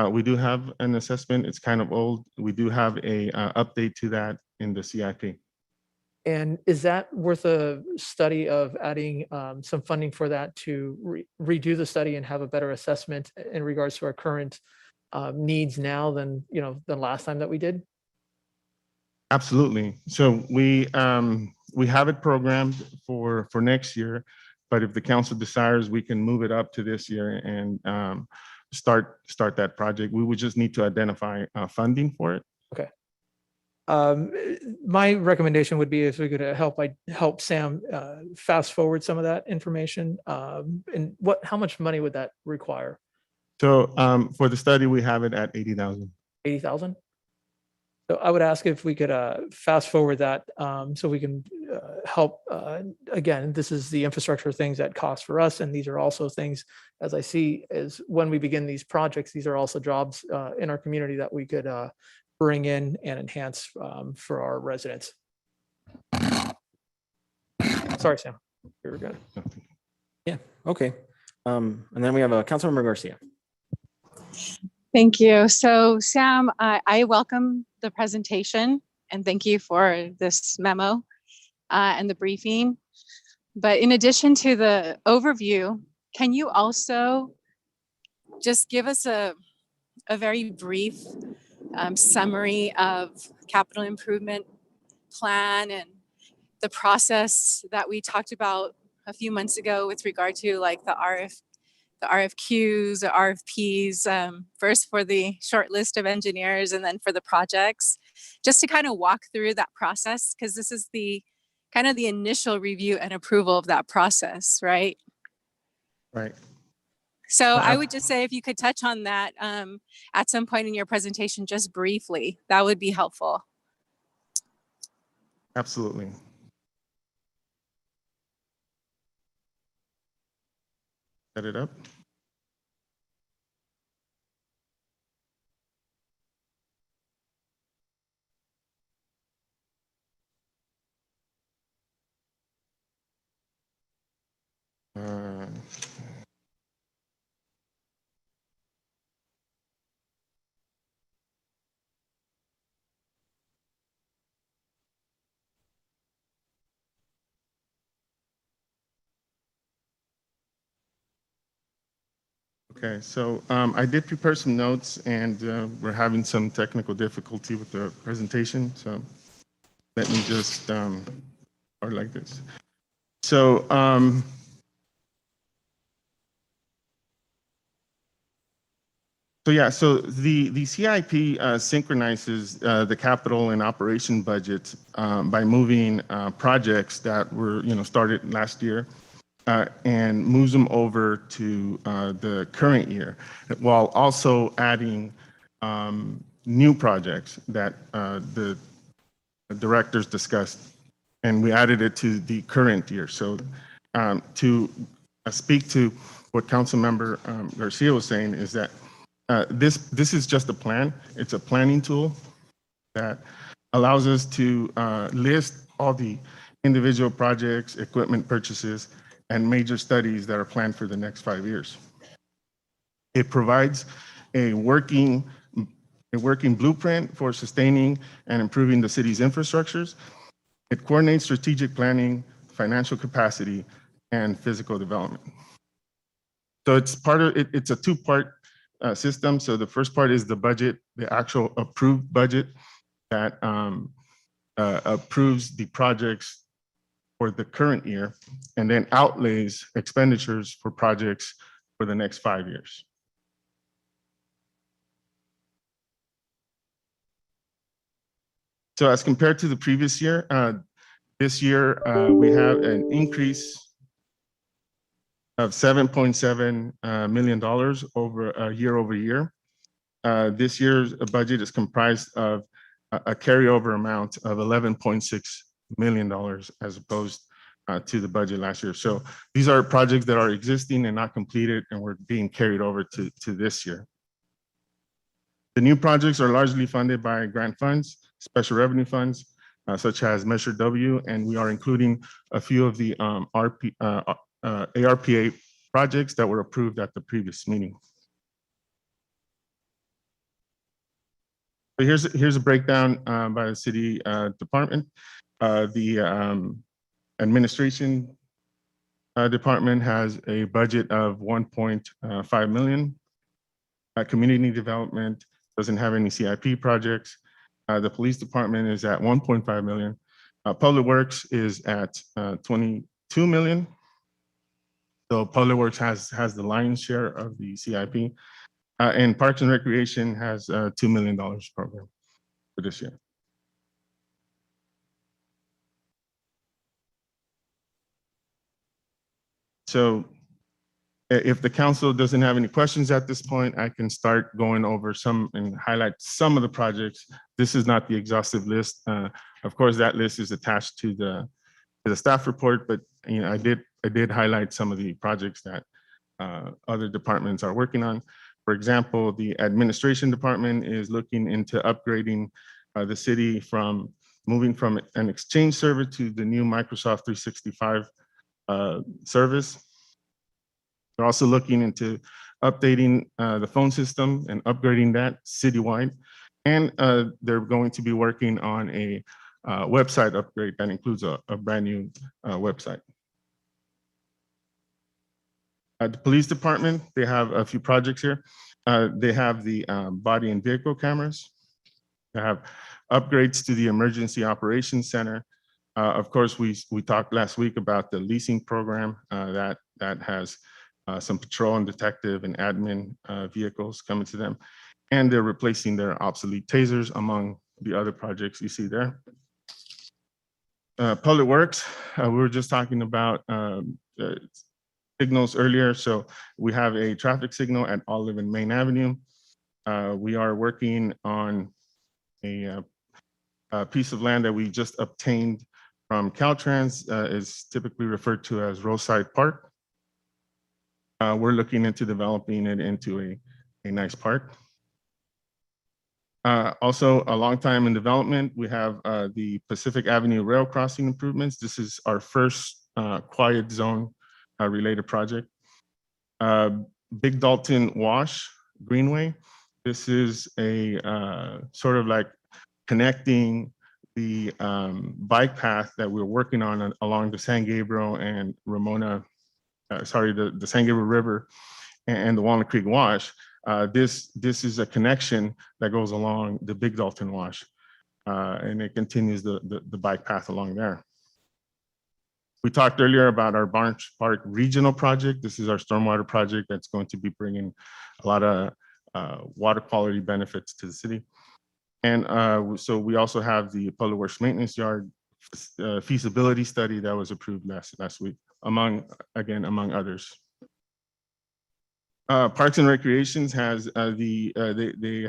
We do have an assessment. It's kind of old. We do have a update to that in the CIP. And is that worth a study of adding some funding for that to redo the study and have a better assessment in regards to our current needs now than last time that we did? Absolutely. So we have it programmed for next year, but if the council desires, we can move it up to this year and start that project. We would just need to identify funding for it. Okay. My recommendation would be if we could help Sam fast forward some of that information. And how much money would that require? So for the study, we have it at 80,000. 80,000? So I would ask if we could fast forward that so we can help. Again, this is the infrastructure things that cost for us. And these are also things, as I see, is when we begin these projects, these are also jobs in our community that we could bring in and enhance for our residents. Sorry, Sam. You're good. Yeah, okay. And then we have Councilmember Garcia. Thank you. So Sam, I welcome the presentation and thank you for this memo and the briefing. But in addition to the overview, can you also just give us a very brief summary of capital improvement plan and the process that we talked about a few months ago with regard to like the RFQs, the RFPs, first for the short list of engineers and then for the projects, just to kind of walk through that process, because this is the kind of the initial review and approval of that process, right? Right. So I would just say if you could touch on that at some point in your presentation, just briefly, that would be helpful. Absolutely. Set it up. Okay, so I did prepare some notes and we're having some technical difficulty with the presentation. So let me just start like this. So so the CIP synchronizes the capital and operation budget by moving projects that were started last year and moves them over to the current year, while also adding new projects that the directors discussed, and we added it to the current year. So to speak to what Councilmember Garcia was saying is that this is just a plan. It's a planning tool that allows us to list all the individual projects, equipment purchases, and major studies that are planned for the next 5 years. It provides a working blueprint for sustaining and improving the city's infrastructures. It coordinates strategic planning, financial capacity, and physical development. So it's a two-part system. So the first part is the budget, the actual approved budget that approves the projects for the current year, and then outlays expenditures for projects for the next 5 years. So as compared to the previous year, this year we have an increase of $7.7 million over year over year. This year's budget is comprised of a carryover amount of $11.6 million as opposed to the budget last year. So these are projects that are existing and not completed and were being carried over to this year. The new projects are largely funded by grant funds, special revenue funds, such as Measure W, and we are including a few of the ARPA projects that were approved at the previous meeting. So here's a breakdown by the city department. The administration department has a budget of 1.5 million. Community development doesn't have any CIP projects. The police department is at 1.5 million. Public Works is at 22 million. So Public Works has the lion's share of the CIP. And Parks and Recreation has a $2 million program for this year. So if the council doesn't have any questions at this point, I can start going over some and highlight some of the projects. This is not the exhaustive list. Of course, that list is attached to the staff report, but I did highlight some of the projects that other departments are working on. For example, the administration department is looking into upgrading the city from moving from an Exchange server to the new Microsoft 365 service. They're also looking into updating the phone system and upgrading that citywide. And they're going to be working on a website upgrade that includes a brand new website. The police department, they have a few projects here. They have the body and vehicle cameras. They have upgrades to the emergency operations center. Of course, we talked last week about the leasing program that has some patrol and detective and admin vehicles coming to them. And they're replacing their obsolete tasers, among the other projects you see there. Public Works, we were just talking about signals earlier. So we have a traffic signal at Olive and Main Avenue. We are working on a piece of land that we just obtained from Caltrans, is typically referred to as Roadside Park. We're looking into developing it into a nice park. Also, a long time in development, we have the Pacific Avenue rail crossing improvements. This is our first quiet zone related project. Big Dalton Wash Greenway. This is a sort of like connecting the bike path that we're working on along the San Gabriel and Ramona, the San Gabriel River and the Walnut Creek Wash, this is a connection that goes along the Big Dalton Wash, and it continues the bike path along there. We talked earlier about our Barnes Park Regional Project. This is our stormwater project that's going to be bringing a lot of water quality benefits to the city. And so we also have the Public Works Maintenance Yard feasibility study that was approved last week, among others. Parks and Recreations has they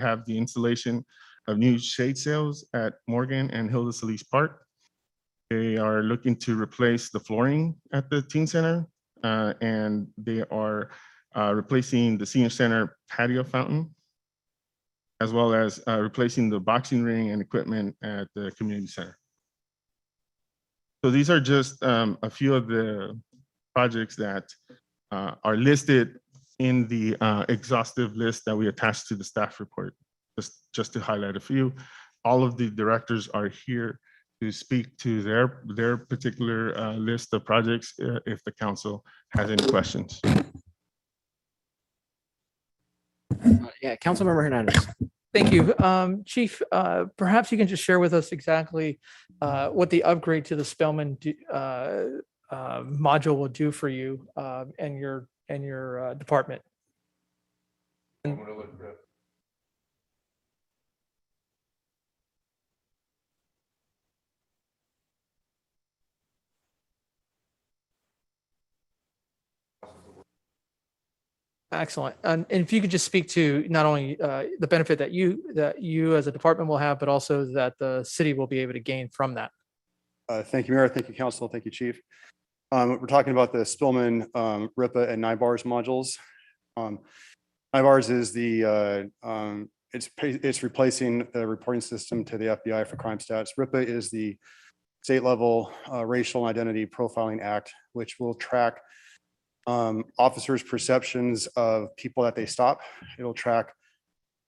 have the installation of new shade sails at Morgan and Hilda Solis Park. They are looking to replace the flooring at the teen center, and they are replacing the senior center patio fountain, as well as replacing the boxing ring and equipment at the community center. So these are just a few of the projects that are listed in the exhaustive list that we attached to the staff report. Just to highlight a few, all of the directors are here to speak to their particular list of projects if the council has any questions. Yeah, Councilmember Hernandez. Thank you. Chief, perhaps you can just share with us exactly what the upgrade to the Spellman module will do for you and your department. Excellent. And if you could just speak to not only the benefit that you as a department will have, but also that the city will be able to gain from that. Thank you, Mayor. Thank you, Council. Thank you, Chief. We're talking about the Spillman, RIPA, and NIBARS modules. NIBARS is the it's replacing the reporting system to the FBI for crime stats. RIPA is the state level racial identity profiling act, which will track officers' perceptions of people that they stop. It'll track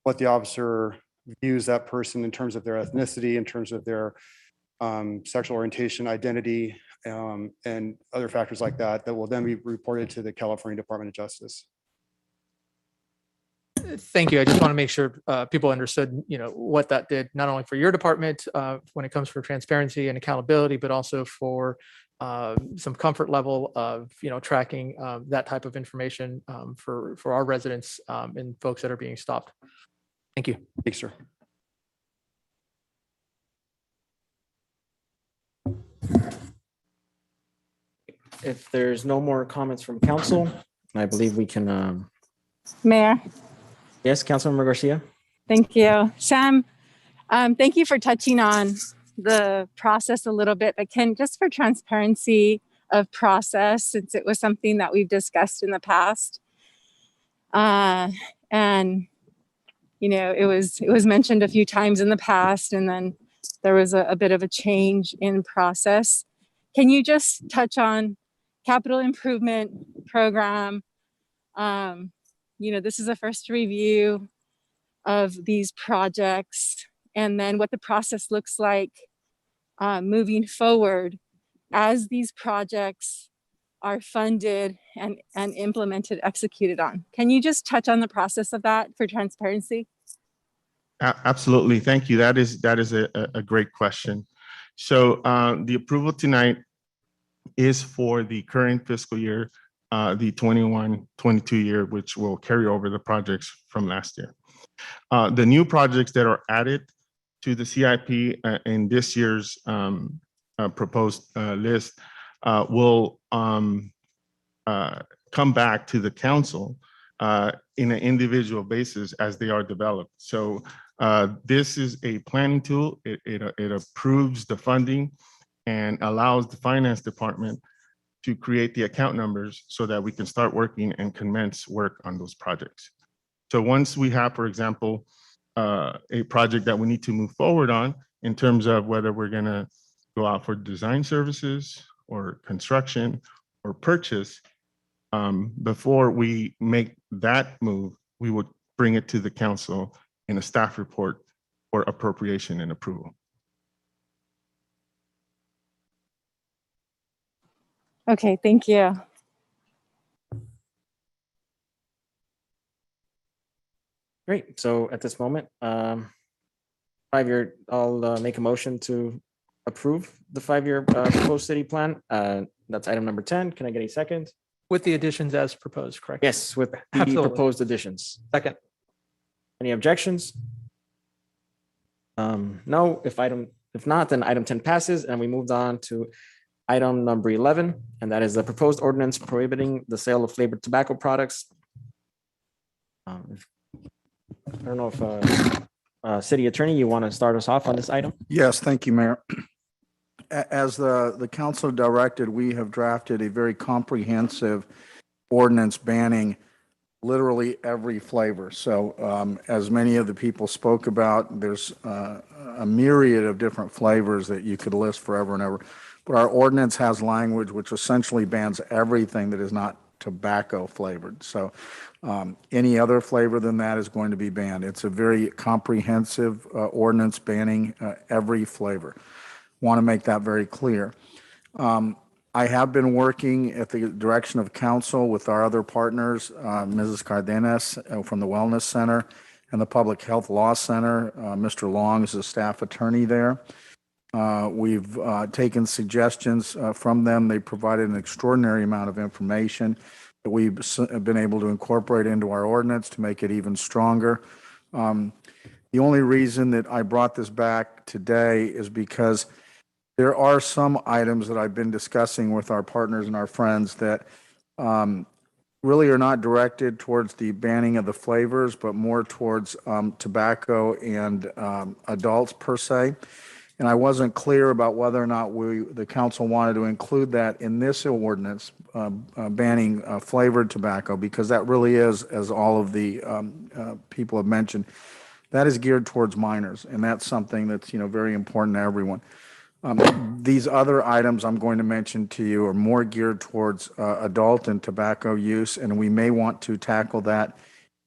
what the officer views that person in terms of their ethnicity, in terms of their sexual orientation, identity, and other factors like that, that will then be reported to the California Department of Justice. Thank you. I just want to make sure people understood, what that did, not only for your department when it comes for transparency and accountability, but also for some comfort level of, tracking that type of information for our residents and folks that are being stopped. Thank you. Thanks, sir. If there's no more comments from council, I believe we can. Mayor, Yes, Councilmember Garcia. thank you. Sam, thank you for touching on the process a little bit, but just for transparency of process, since it was something that we've discussed in the past. And, it was mentioned a few times in the past, and then there was a bit of a change in process. Can you just touch on capital improvement program? This is a first review of these projects, and then what the process looks like moving forward as these projects are funded and implemented, executed on. Can you just touch on the process of that for transparency? Absolutely. Thank you. That is a great question. So the approval tonight is for the current fiscal year, the 21-22 year, which will carry over the projects from last year. The new projects that are added to the CIP in this year's proposed list will come back to the council in an individual basis as they are developed. So this is a planning tool. It approves the funding and allows the finance department to create the account numbers so that we can start working and commence work on those projects. So once we have, for example, a project that we need to move forward on in terms of whether we're going to go out for design services or construction or purchase, before we make that move, we would bring it to the council in a staff report for appropriation and approval. Okay, thank you. Great. So at this moment, I'll make a motion to approve the 5-year proposed city plan. That's item number 10. Can I get a second? With the additions as proposed, correct? Yes, with the Absolutely. proposed additions. Second. Any objections? No, if not, then item 10 passes and we moved on to item number 11, and that is the proposed ordinance prohibiting the sale of flavored tobacco products. I don't know if city attorney, you want to start us off on this item? Yes, thank you, Mayor. As the council directed, we have drafted a very comprehensive ordinance banning literally every flavor. So as many of the people spoke about, there's a myriad of different flavors that you could list forever and ever. But our ordinance has language which essentially bans everything that is not tobacco flavored. So any other flavor than that is going to be banned. It's a very comprehensive ordinance banning every flavor. Want to make that very clear. I have been working at the direction of council with our other partners, Mrs. Cardenas from the Wellness Center and the Public Health Law Center. Mr. Long is a staff attorney there. We've taken suggestions from them. They provided an extraordinary amount of information that we've been able to incorporate into our ordinance to make it even stronger. The only reason that I brought this back today is because there are some items that I've been discussing with our partners and our friends that really are not directed towards the banning of the flavors, but more towards tobacco and adults per se. And I wasn't clear about whether or not the council wanted to include that in this ordinance banning flavored tobacco, because that really is, as all of the people have mentioned, that is geared towards minors, and that's something that's very important to everyone. These other items I'm going to mention to you are more geared towards adult and tobacco use, and we may want to tackle that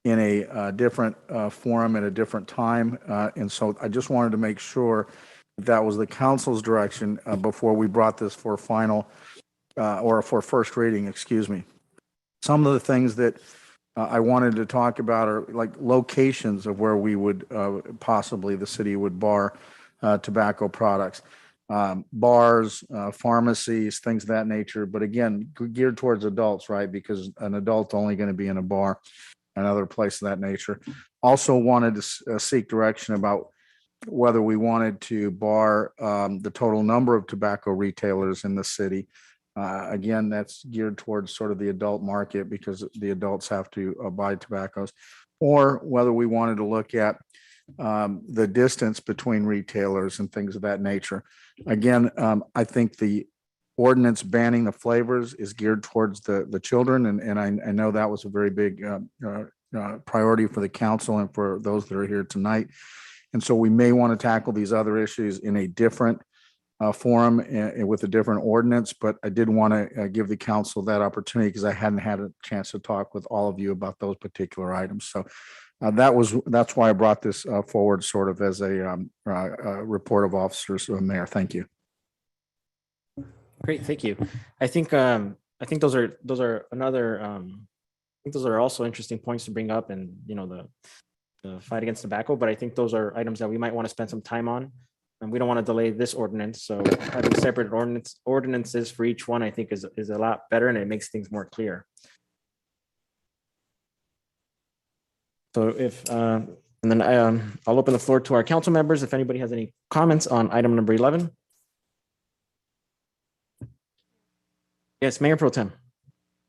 in a different forum at a different time. And so I just wanted to make sure that was the council's direction before we brought this for final or for first reading, excuse me. Some of the things that I wanted to talk about are like locations of where we would possibly the city would bar tobacco products. Bars, pharmacies, things of that nature. But again, geared towards adults, right? Because an adult only going to be in a bar, another place of that nature. Also wanted to seek direction about whether we wanted to bar the total number of tobacco retailers in the city. Again, that's geared towards sort of the adult market because the adults have to buy tobaccos, or whether we wanted to look at the distance between retailers and things of that nature. Again, I think the ordinance banning the flavors is geared towards the children, and I know that was a very big priority for the council and for those that are here tonight. And so we may want to tackle these other issues in a different forum and with a different ordinance, but I did want to give the council that opportunity because I hadn't had a chance to talk with all of you about those particular items. So that's why I brought this forward sort of as a report of officers, Mayor. Thank you. Great, thank you. I think those are another I think those are also interesting points to bring up, and the fight against tobacco, but I think those are items that we might want to spend some time on, and we don't want to delay this ordinance. So having separate ordinances for each one, I think is a lot better, and it makes things more clear. So and then I'll open the floor to our council members if anybody has any comments on item number 11. Yes, Mayor Pro Tem.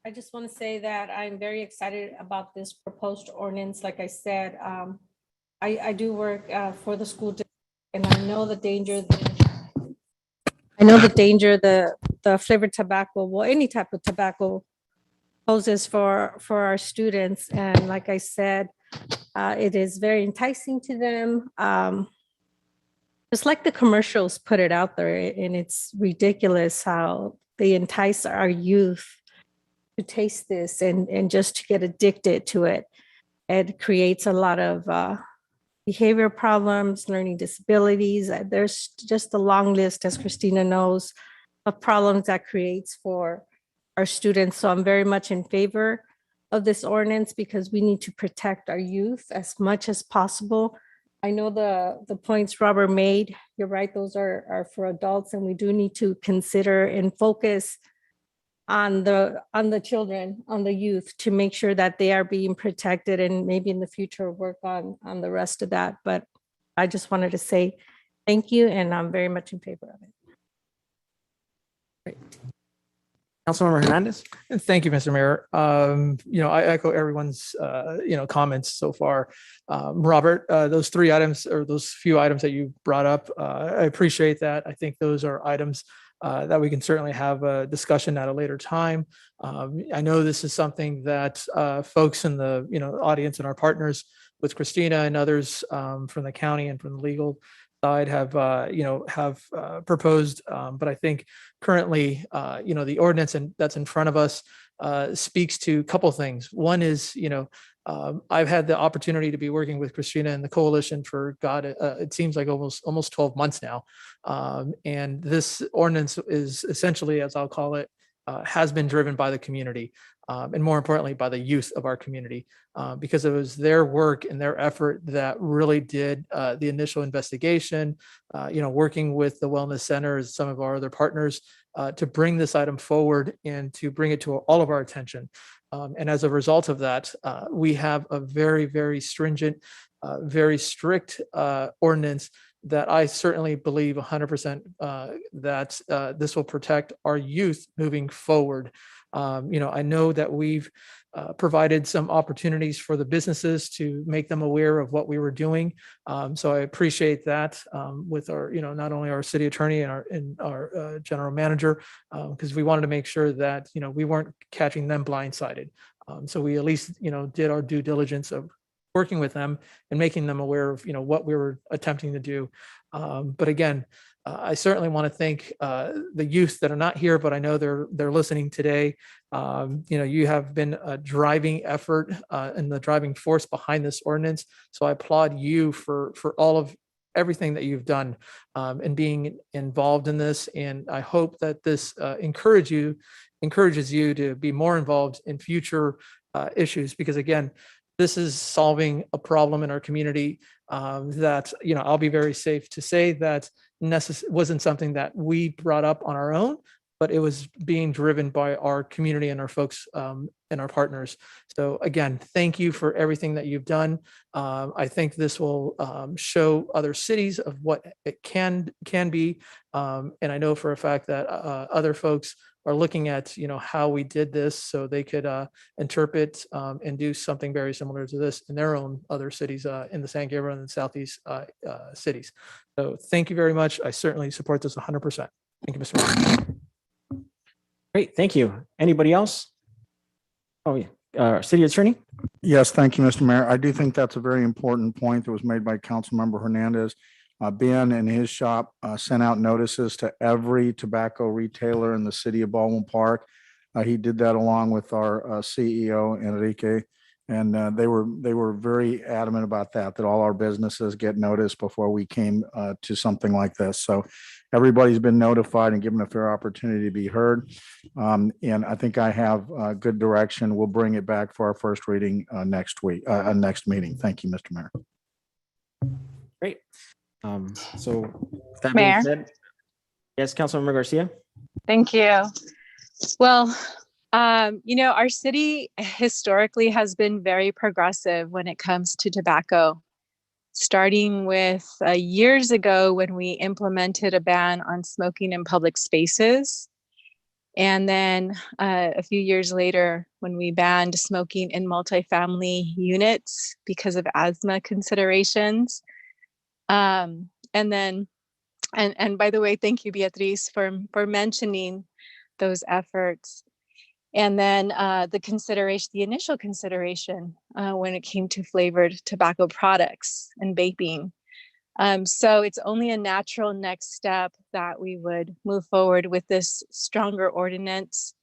I just want to say that I'm very excited about this proposed ordinance. Like I said, I do work for the school district, and I know the danger. The flavored tobacco, well, any type of tobacco poses for our students. And like I said, it is very enticing to them. Just like the commercials put it out there, and it's ridiculous how they entice our youth to taste this and just to get addicted to it. It creates a lot of behavior problems, learning disabilities. There's just a long list, as Christina knows, of problems that creates for our students. So I'm very much in favor of this ordinance because we need to protect our youth as much as possible. I know the points Robert made, you're right, those are for adults, and we do need to consider and focus on the children, on the youth, to make sure that they are being protected, and maybe in the future work on the rest of that. But I just wanted to say thank you, and I'm very much in favor of it. Councilmember Hernandez. And thank you, Mr. Mayor. I echo everyone's, comments so far. Robert, those three items or those few items that you brought up, I appreciate that. I think those are items that we can certainly have a discussion at a later time. I know this is something that folks in the, audience and our partners with Christina and others from the county and from the legal side have proposed, but I think currently, the ordinance that's in front of us speaks to a couple things. One is, I've had the opportunity to be working with Christina and the coalition for it seems like almost 12 months now, and this ordinance is essentially, as I'll call it, has been driven by the community, and more importantly, by the youth of our community, because it was their work and their effort that really did the initial investigation, working with the Wellness Center as some of our other partners to bring this item forward and to bring it to all of our attention. And as a result of that, we have a very, very stringent, very strict ordinance that I certainly believe 100% that this will protect our youth moving forward. I know that we've provided some opportunities for the businesses to make them aware of what we were doing. So I appreciate that with our, not only our city attorney and our general manager, because we wanted to make sure that, we weren't catching them blindsided. So we at least, did our due diligence of working with them and making them aware of, what we were attempting to do. But again, I certainly want to thank the youth that are not here, but I know they're listening today. You have been a driving effort and the driving force behind this ordinance. So I applaud you for all of everything that you've done and being involved in this. And I hope that this encourages you to be more involved in future issues, because again, this is solving a problem in our community that, I'll be very safe to say that wasn't something that we brought up on our own, but it was being driven by our community and our folks and our partners. So again, thank you for everything that you've done. I think this will show other cities of what it can be. And I know for a fact that other folks are looking at, how we did this so they could interpret and do something very similar to this in their own other cities in the San Gabriel and the Southeast cities. So thank you very much. I certainly support this 100%. Thank you, Mr. Mayor. Great, thank you. Anybody else? Oh, yeah. City Attorney? Yes, thank you, Mr. Mayor. I do think that's a very important point that was made by Councilmember Hernandez. Ben and his shop sent out notices to every tobacco retailer in the city of Baldwin Park. He did that along with our CEO, Enrique, and they were very adamant about that all our businesses get noticed before we came to something like this. So everybody's been notified and given a fair opportunity to be heard. And I think I have good direction. We'll bring it back for our first reading next meeting. Thank you, Mr. Mayor. Great. So that Mayor? being said, yes, Councilmember Garcia. Thank you. Well, our city historically has been very progressive when it comes to tobacco, starting with years ago when we implemented a ban on smoking in public spaces. And then a few years later, when we banned smoking in multifamily units because of asthma considerations. And by the way, thank you, Beatriz, for mentioning those efforts. And then the initial consideration when it came to flavored tobacco products and vaping. So it's only a natural next step that we would move forward with this stronger ordinance.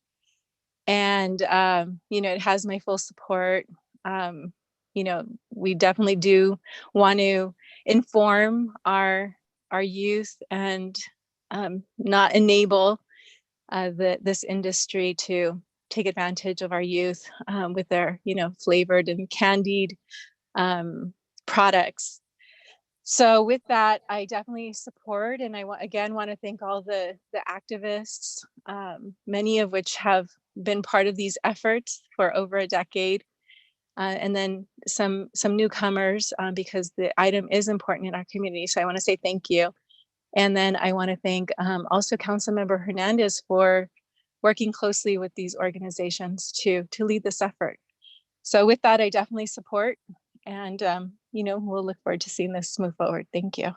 And, it has my full support. We definitely do want to inform our youth and not enable this industry to take advantage of our youth with their, flavored and candied products. So with that, I definitely support, and I again want to thank all the activists, many of which have been part of these efforts for over a decade, and then some newcomers because the item is important in our community. So I want to say thank you, and then I want to thank also Councilmember Hernandez for working closely with these organizations to lead this effort. So with that, I definitely support, and we'll look forward to seeing this move forward. Thank you.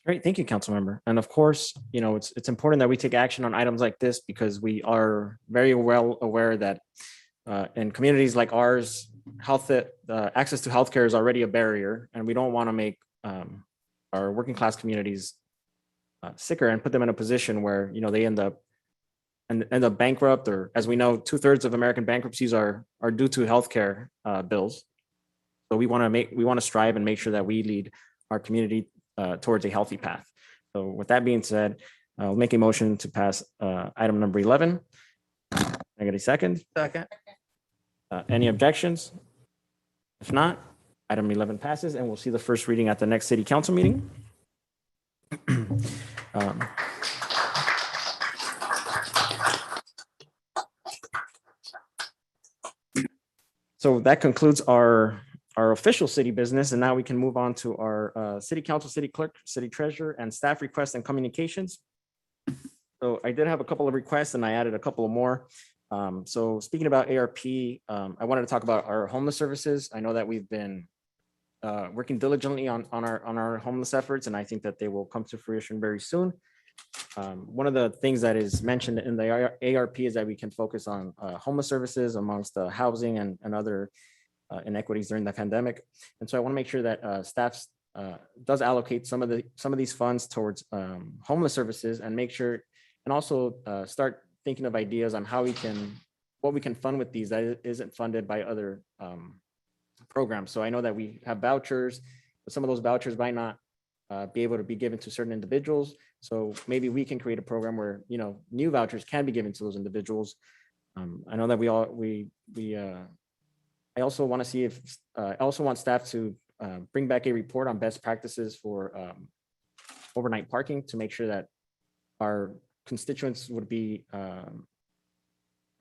Great, thank you, Councilmember. And of course, it's important that we take action on items like this because we are very well aware that in communities like ours, access to healthcare is already a barrier, and we don't want to make our working class communities sicker and put them in a position where they end up bankrupt, or as we know, 2/3 of American bankruptcies are due to healthcare bills. So we want to strive and make sure that we lead our community towards a healthy path. So with that being said, I'll make a motion to pass item number 11. Can I get a second? Second. Any objections? If not, item 11 passes, and we'll see the first reading at the next city council meeting. So that concludes our official city business, and now we can move on to our city council, city clerk, city treasurer, and staff requests and communications. So I did have a couple of requests, and I added a couple of more. So speaking about ARP, I wanted to talk about our homeless services. I know that we've been working diligently on our homeless efforts, and I think that they will come to fruition very soon. One of the things that is mentioned in the ARP is that we can focus on homeless services amongst the housing and other inequities during the pandemic. And so I want to make sure that staff does allocate some of these funds towards homeless services, and make sure, and also start thinking of ideas on what we can fund with these that isn't funded by other programs. So I know that we have vouchers, but some of those vouchers might not be able to be given to certain individuals. So maybe we can create a program where new vouchers can be given to those individuals. I know that I also want to see if I also want staff to bring back a report on best practices for overnight parking, to make sure that our constituents would be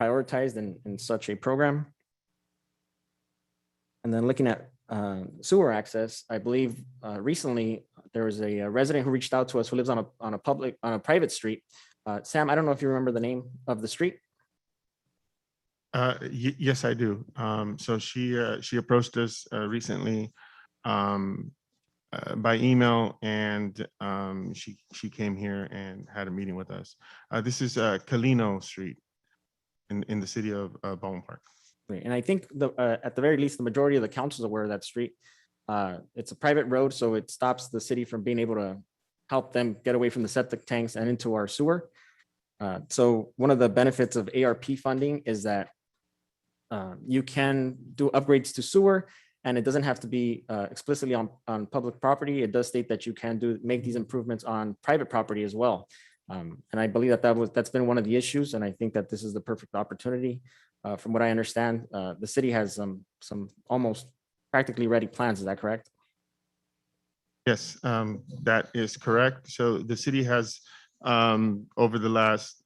prioritized in such a program. And then looking at sewer access, I believe recently there was a resident who reached out to us who lives on a private street. Sam, I don't know if you remember the name of the street. Yes, I do. So she approached us recently by email, and she came here and had a meeting with us. This is Calino Street in the city of Baldwin Park. Great. And I think at the very least, the majority of the council is aware of that street. It's a private road, so it stops the city from being able to help them get away from the septic tanks and into our sewer. So one of the benefits of ARP funding is that you can do upgrades to sewer, and it doesn't have to be explicitly on public property. It does state that you can make these improvements on private property as well. And I believe that's been one of the issues, and I think that this is the perfect opportunity. From what I understand, the city has some almost practically ready plans. Is that correct? Yes, that is correct. So the city has, over the last,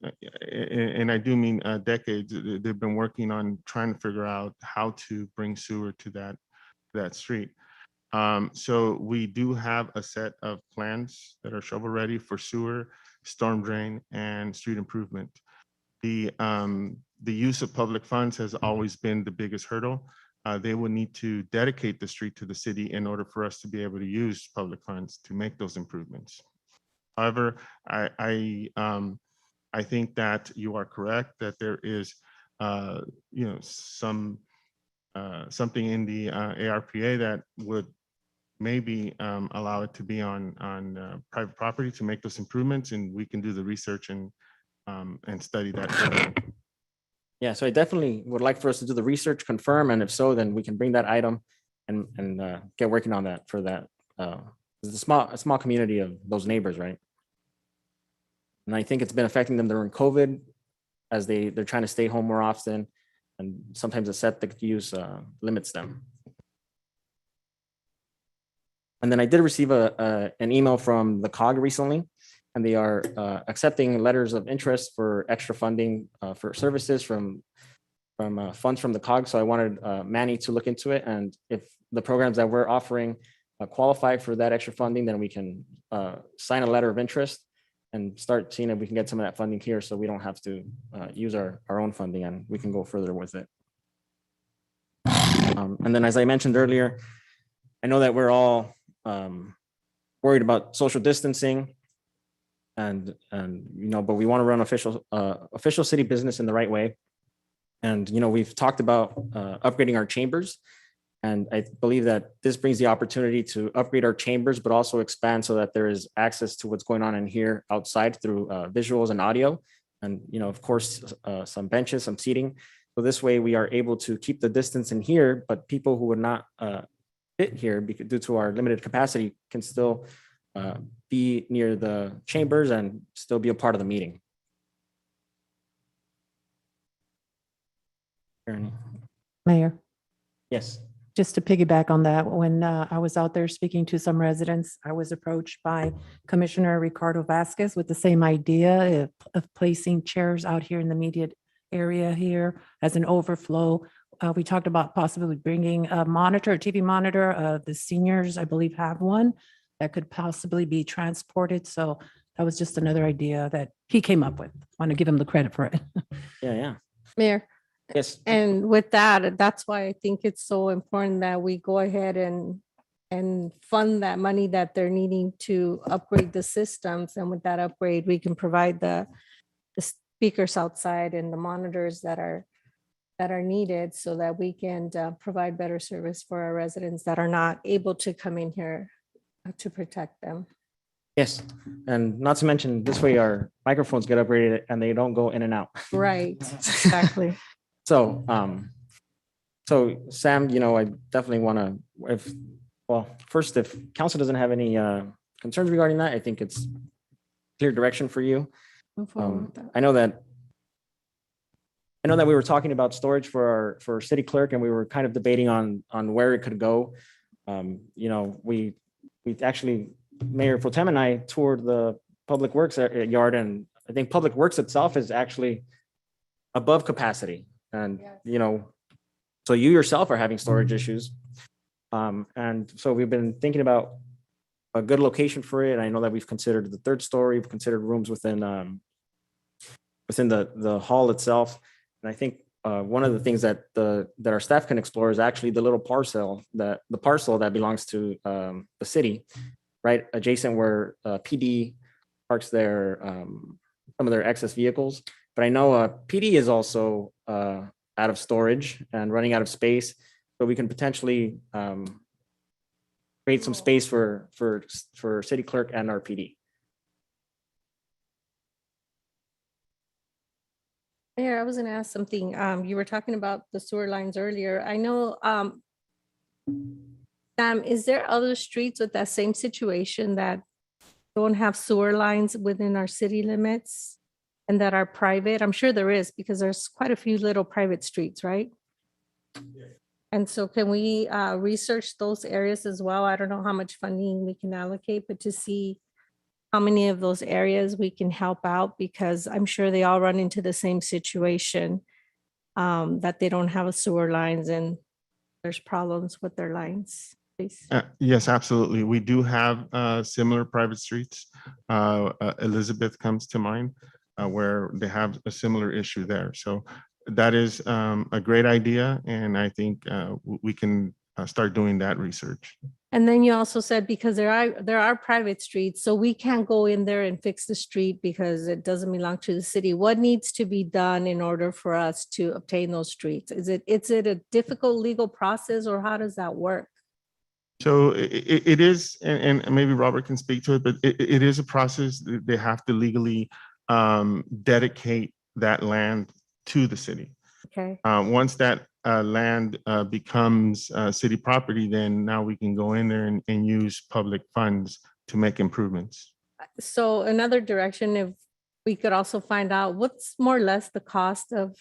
and I do mean decades, they've been working on trying to figure out how to bring sewer to that street. So we do have a set of plans that are shovel ready for sewer, storm drain, and street improvement. The use of public funds has always been the biggest hurdle. They will need to dedicate the street to the city in order for us to be able to use public funds to make those improvements. However, I think that you are correct that there is, something in the ARPA that would maybe allow it to be on private property to make those improvements, and we can do the research and study that further. Yeah, so I definitely would like for us to do the research, confirm, and if so, then we can bring that item and get working on that for that. It's a small community of those neighbors, right? And I think it's been affecting them during COVID as they're trying to stay home more often. And sometimes the septic use limits them. And then I did receive an email from the COG recently, and they are accepting letters of interest for extra funding for services from funds from the COG. So I wanted Manny to look into it. And if the programs that we're offering qualify for that extra funding, then we can sign a letter of interest and start seeing if we can get some of that funding here so we don't have to use our own funding and we can go further with it. And then as I mentioned earlier, I know that we're all worried about social distancing and but we want to run official city business in the right way. And we've talked about upgrading our chambers, and I believe that this brings the opportunity to upgrade our chambers, but also expand so that there is access to what's going on in here outside through visuals and audio, and of course some benches, some seating. So this way we are able to keep the distance in here, but people who would not fit here due to our limited capacity can still be near the chambers and still be a part of the meeting. Mayor, Yes. just to piggyback on that, when I was out there speaking to some residents, I was approached by Commissioner Ricardo Vasquez with the same idea of placing chairs out here in the immediate area here as an overflow. We talked about possibly bringing a monitor, a TV monitor. The seniors, I believe, have one that could possibly be transported. So that was just another idea that he came up with. Want to give him the credit for it. Yeah. Mayor. Yes. And with that, that's why I think it's so important that we go ahead and fund that money that they're needing to upgrade the systems. And with that upgrade, we can provide the speakers outside and the monitors that are needed so that we can provide better service for our residents that are not able to come in here to protect them. Yes. And not to mention this way our microphones get upgraded and they don't go in and out. Right, exactly. So, so Sam, I definitely want to, first, if council doesn't have any concerns regarding that, I think it's clear direction for you. Move forward with that. I know that we were talking about storage for city clerk, and we were kind of debating on where it could go. We actually, Mayor Pro Tem and I toured the Public Works yard, and I think Public Works itself is actually above capacity. And, so you yourself are having storage issues. And so we've been thinking about a good location for it. I know that we've considered the third story, we've considered rooms within the hall itself. And I think one of the things that our staff can explore is actually the little parcel that belongs to the city, right adjacent where PD parks some of their excess vehicles. But I know PD is also out of storage and running out of space, so we can potentially create some space for city clerk and our PD. Mayor, I was going to ask something. You were talking about the sewer lines earlier. I know, Sam, is there other streets with that same situation that don't have sewer lines within our city limits and that are private? I'm sure there is, because there's quite a few little private streets, right? And so can we research those areas as well? I don't know how much funding we can allocate, but to see how many of those areas we can help out, because I'm sure they all run into the same situation, that they don't have a sewer lines and there's problems with their lines. Please. Yes, absolutely. We do have similar private streets. Elizabeth comes to mind, where they have a similar issue there. So that is a great idea, and I think we can start doing that research. And then you also said, because there are private streets, so we can't go in there and fix the street because it doesn't belong to the city. What needs to be done in order for us to obtain those streets? Is it a difficult legal process, or how does that work? So it is, and maybe Robert can speak to it, but it is a process. They have to legally dedicate that land to the city. Okay. Once that land becomes city property, then now we can go in there and use public funds to make improvements. So another direction, we could also find out what's more or less the cost of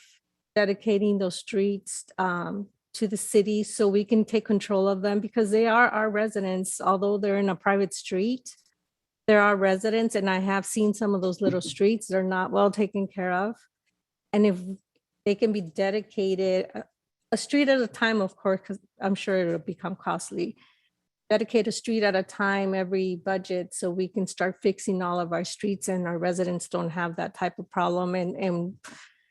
dedicating those streets to the city so we can take control of them, because they are our residents, although they're in a private street. There are residents, and I have seen some of those little streets, they're not well taken care of. And if they can be dedicated, a street at a time, of course, because I'm sure it'll become costly. Dedicate a street at a time every budget so we can start fixing all of our streets and our residents don't have that type of problem. And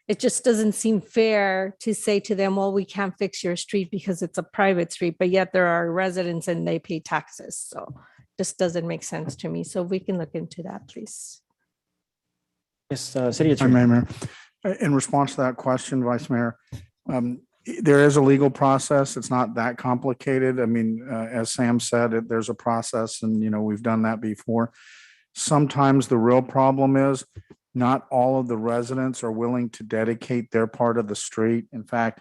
it just doesn't seem fair to say to them, well, we can't fix your street because it's a private street, but yet there are residents and they pay taxes. So just doesn't make sense to me. So we can look into that, please. Yes, City Hi, Attorney. Mayor. In response to that question, Vice Mayor, there is a legal process. It's not that complicated. I mean, as Sam said, there's a process and, we've done that before. Sometimes the real problem is not all of the residents are willing to dedicate their part of the street. In fact,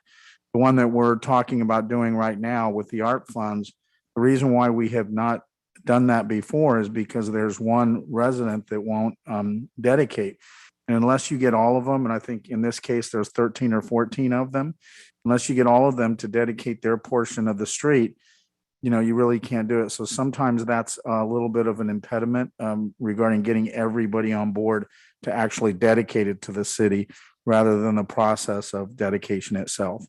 the one that we're talking about doing right now with the art funds, the reason why we have not done that before is because there's one resident that won't dedicate. And unless you get all of them, and I think in this case, there's 13 or 14 of them, unless you get all of them to dedicate their portion of the street, you really can't do it. So sometimes that's a little bit of an impediment regarding getting everybody on board to actually dedicate it to the city rather than the process of dedication itself.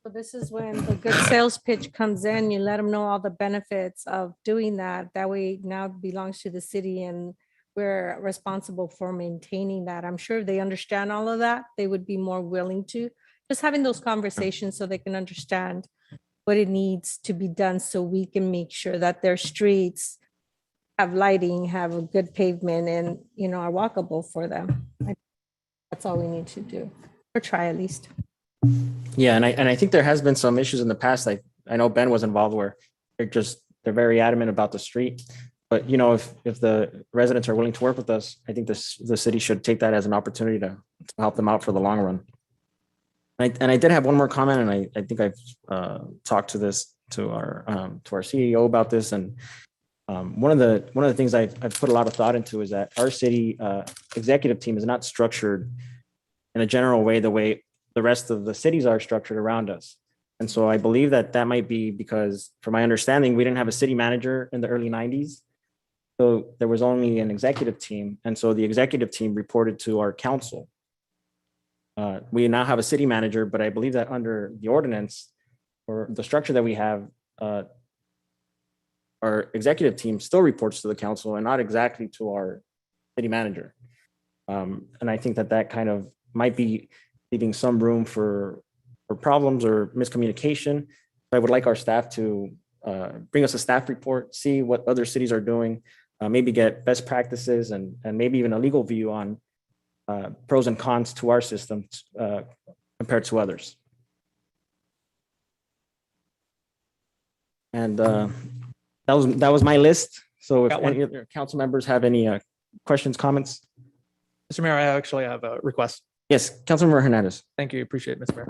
So this is when the good sales pitch comes in, you let them know all the benefits of doing that. That way now it belongs to the city and we're responsible for maintaining that. I'm sure they understand all of that. They would be more willing to. Just having those conversations so they can understand what it needs to be done so we can make sure that their streets have lighting, have a good pavement and, are walkable for them. That's all we need to do, or try at least. Yeah, and I think there has been some issues in the past. I know Ben was involved where they're very adamant about the street. But if the residents are willing to work with us, I think the city should take that as an opportunity to help them out for the long run. And I did have one more comment, and I think I've talked to our CEO about this. And one of the things I've put a lot of thought into is that our city executive team is not structured in a general way the way the rest of the cities are structured around us. And so I believe that might be because, from my understanding, we didn't have a city manager in the early 90s. So there was only an executive team. And so the executive team reported to our council. We now have a city manager, but I believe that under the ordinance or the structure that we have, our executive team still reports to the council and not exactly to our city manager. And I think that kind of might be leaving some room for problems or miscommunication. I would like our staff to bring us a staff report, see what other cities are doing, maybe get best practices and maybe even a legal view on pros and cons to our system compared to others. And that was my list. So if any other council members have any questions, comments? Mr. Mayor, I actually have a request. Yes, Councilmember Hernandez. Thank you. Appreciate it, Mr. Mayor.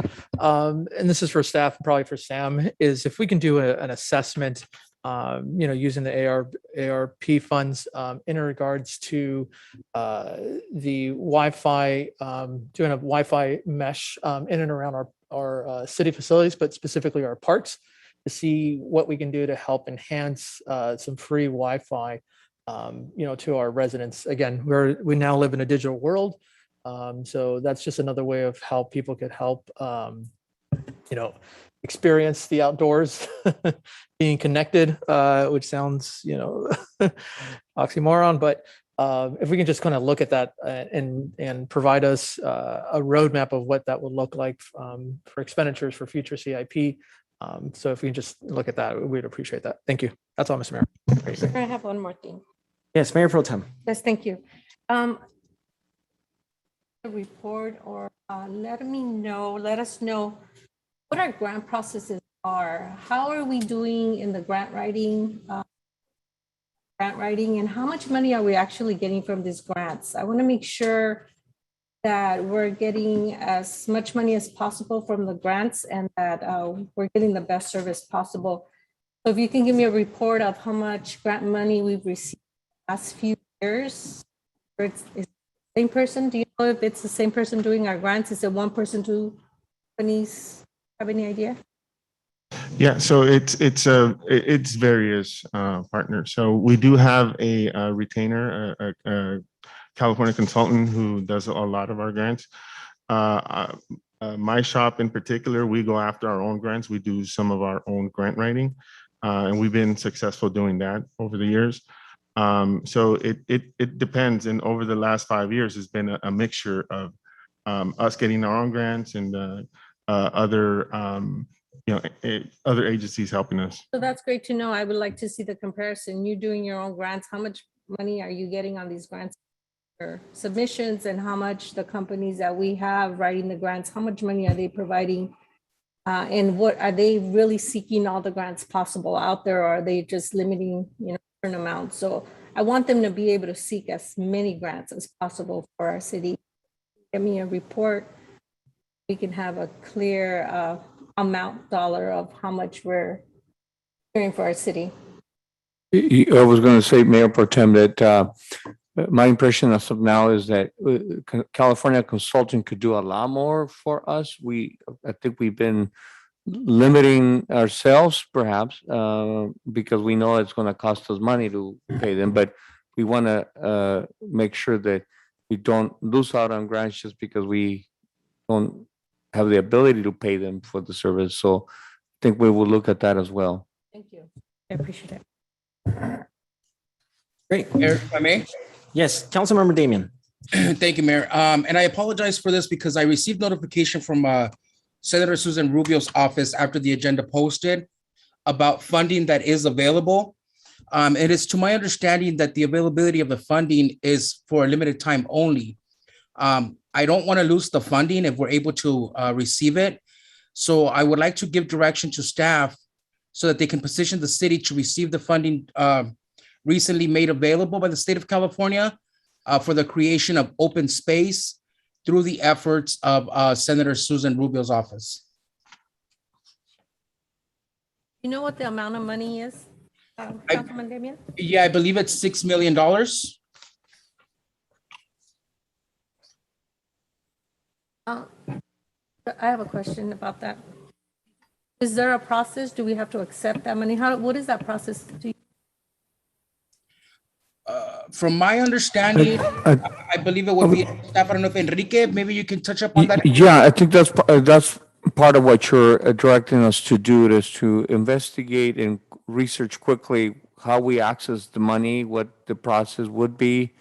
And this is for staff, probably for Sam, is if we can do an assessment, using the ARP funds in regards to the Wi-Fi, doing a Wi-Fi mesh in and around our city facilities, but specifically our parks, to see what we can do to help enhance some free Wi-Fi, to our residents. Again, we now live in a digital world. So that's just another way of how people could help, experience the outdoors, being connected, which sounds, oxymoron, but if we can just kind of look at that and provide us a roadmap of what that would look like for expenditures for future CIP. So if we can just look at that, we'd appreciate that. Thank you. That's all, Mr. Mayor. I have one more thing. Yes, Mayor Pro Tem. Yes, thank you. Report or let us know what our grant processes are. How are we doing in the grant writing and how much money are we actually getting from these grants? I want to make sure that we're getting as much money as possible from the grants and that we're getting the best service possible. So if you can give me a report of how much grant money we've received the last few years, it's Same person? Do you know if it's the same person doing our grants? Is it one person, two companies? Have any idea? Yeah, so it's various partners. So we do have a retainer, a California consultant who does a lot of our grants. My shop in particular, we go after our own grants. We do some of our own grant writing, and we've been successful doing that over the years. So it depends. And over the last 5 years, it's been a mixture of us getting our own grants and other other agencies helping us. So that's great to know. I would like to see the comparison. You doing your own grants, how much money are you getting on these grants or submissions, and how much the companies that we have writing the grants, how much money are they providing? And what are they really seeking all the grants possible out there, or are they just limiting, certain amounts? So I want them to be able to seek as many grants as possible for our city. Give me a report. We can have a clear amount dollar of how much we're doing for our city. I was going to say, Mayor Pro Tem, that my impression as of now is that California Consulting could do a lot more for us. I think we've been limiting ourselves, perhaps, because we know it's going to cost us money to pay them, but we want to make sure that we don't lose out on grants just because we don't have the ability to pay them for the service. So I think we will look at that as well. Thank you. I appreciate it. Great. Mayor, if I may? Yes, Councilmember Damian. Thank you, Mayor. And I apologize for this because I received notification from Senator Susan Rubio's office after the agenda posted about funding that is available. It is to my understanding that the availability of the funding is for a limited time only. I don't want to lose the funding if we're able to receive it. So I would like to give direction to staff so that they can position the city to receive the funding recently made available by the state of California for the creation of open space through the efforts of Senator Susan Rubio's office. You know what the amount of money is, Councilman Damian? Yeah, I believe it's $6 million. I have a question about that. Is there a process? Do we have to accept that money? What is that process? From my understanding, I believe it would be staff. I don't know if Enrique, maybe you can touch up on that. Yeah, I think that's part of what you're directing us to do, is to investigate and research quickly how we access the money, what the process would be,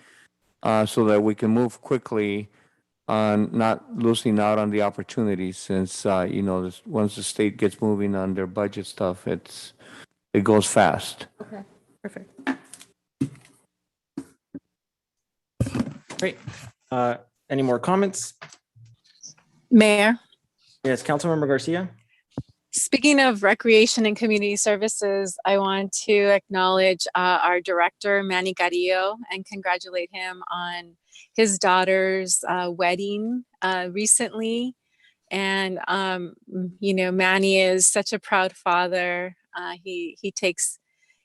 so that we can move quickly on not losing out on the opportunity, since once the state gets moving on their budget stuff, it goes fast. Okay, perfect. Great. Any more comments? Mayor, Yes, Councilmember Garcia. speaking of recreation and community services, I want to acknowledge our director, Manny Carrillo, and congratulate him on his daughter's wedding recently. And, Manny is such a proud father. He takes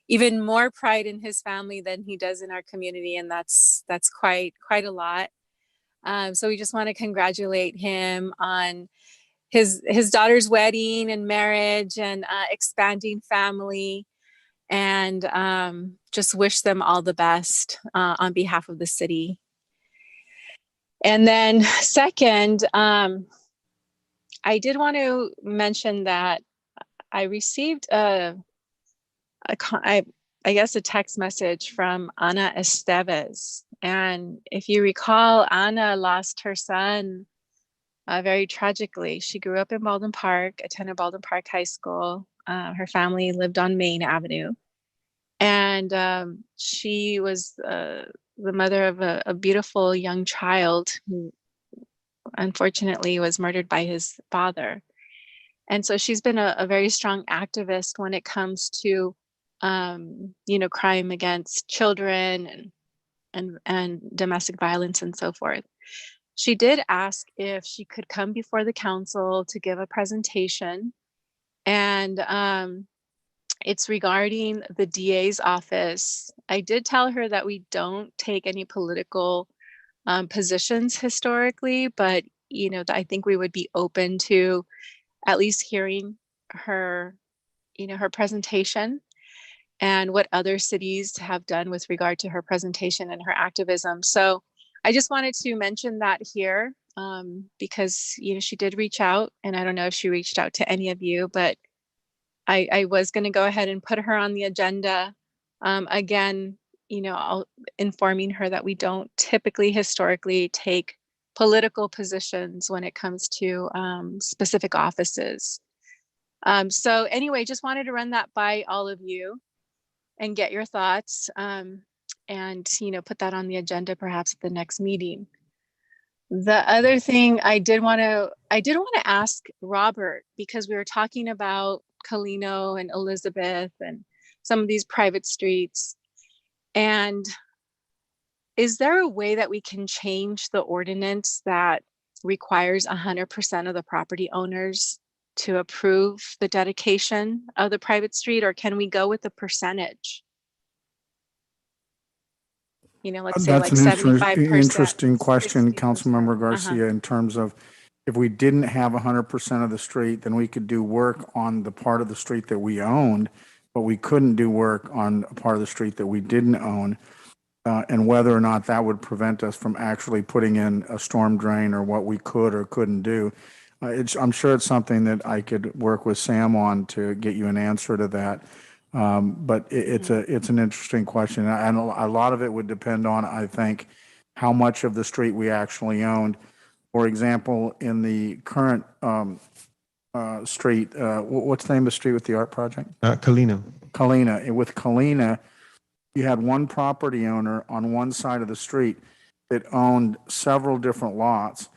even more pride in his family than he does in our community. And that's quite a lot. So we just want to congratulate him on his daughter's wedding and marriage and expanding family, and just wish them all the best on behalf of the city. And then second, I did want to mention that I received a text message from Ana Estevez. And if you recall, Ana lost her son very tragically. She grew up in Baldwin Park, attended Baldwin Park High School. Her family lived on Main Avenue. And she was the mother of a beautiful young child who unfortunately was murdered by his father. And so she's been a very strong activist when it comes to, crime against children and domestic violence and so forth. She did ask if she could come before the council to give a presentation. And it's regarding the DA's office. I did tell her that we don't take any political positions historically, but I think we would be open to at least hearing her, her presentation and what other cities have done with regard to her presentation and her activism. So I just wanted to mention that here because, she did reach out, and I don't know if she reached out to any of you, but I was going to go ahead and put her on the agenda. Again, informing her that we don't typically historically take political positions when it comes to specific offices. So anyway, just wanted to run that by all of you and get your thoughts and, put that on the agenda perhaps at the next meeting. The other thing I did want to ask Robert, because we were talking about Colino and Elizabeth and some of these private streets. And is there a way that we can change the ordinance that requires 100% of the property owners to approve the dedication of the private street, or can we go with the percentage? Let's say That's like an 75%. interesting question, 60%. Councilmember Garcia, in terms of if we didn't have 100% of the street, then we could do work on the part of the street that we owned, but we couldn't do work on a part of the street that we didn't own. And whether or not that would prevent us from actually putting in a storm drain or what we could or couldn't do. I'm sure it's something that I could work with Sam on to get you an answer to that. But it's an interesting question. And a lot of it would depend on, I think, how much of the street we actually owned. For example, in the current street, what's the name of the street with the art project? Colino. Colina. With Colina, you had one property owner on one side of the street that owned several different lots.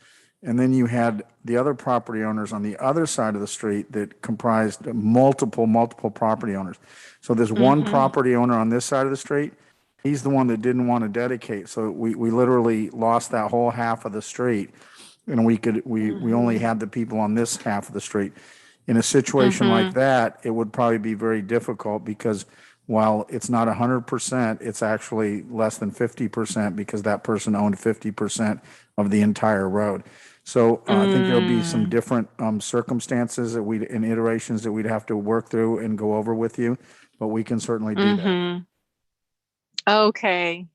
And then you had the other property owners on the other side of the street that comprised multiple property owners. So there's one property owner on this side of the street. He's the one that didn't want to dedicate. So we literally lost that whole half of the street. And we only had the people on this half of the street. In a situation like that, it would probably be very difficult because while it's not 100%, it's actually less than 50% because that person owned 50% of the entire road. So I think there'll be some different circumstances and iterations that we'd have to work through and go over with you, but we can certainly do that. Okay.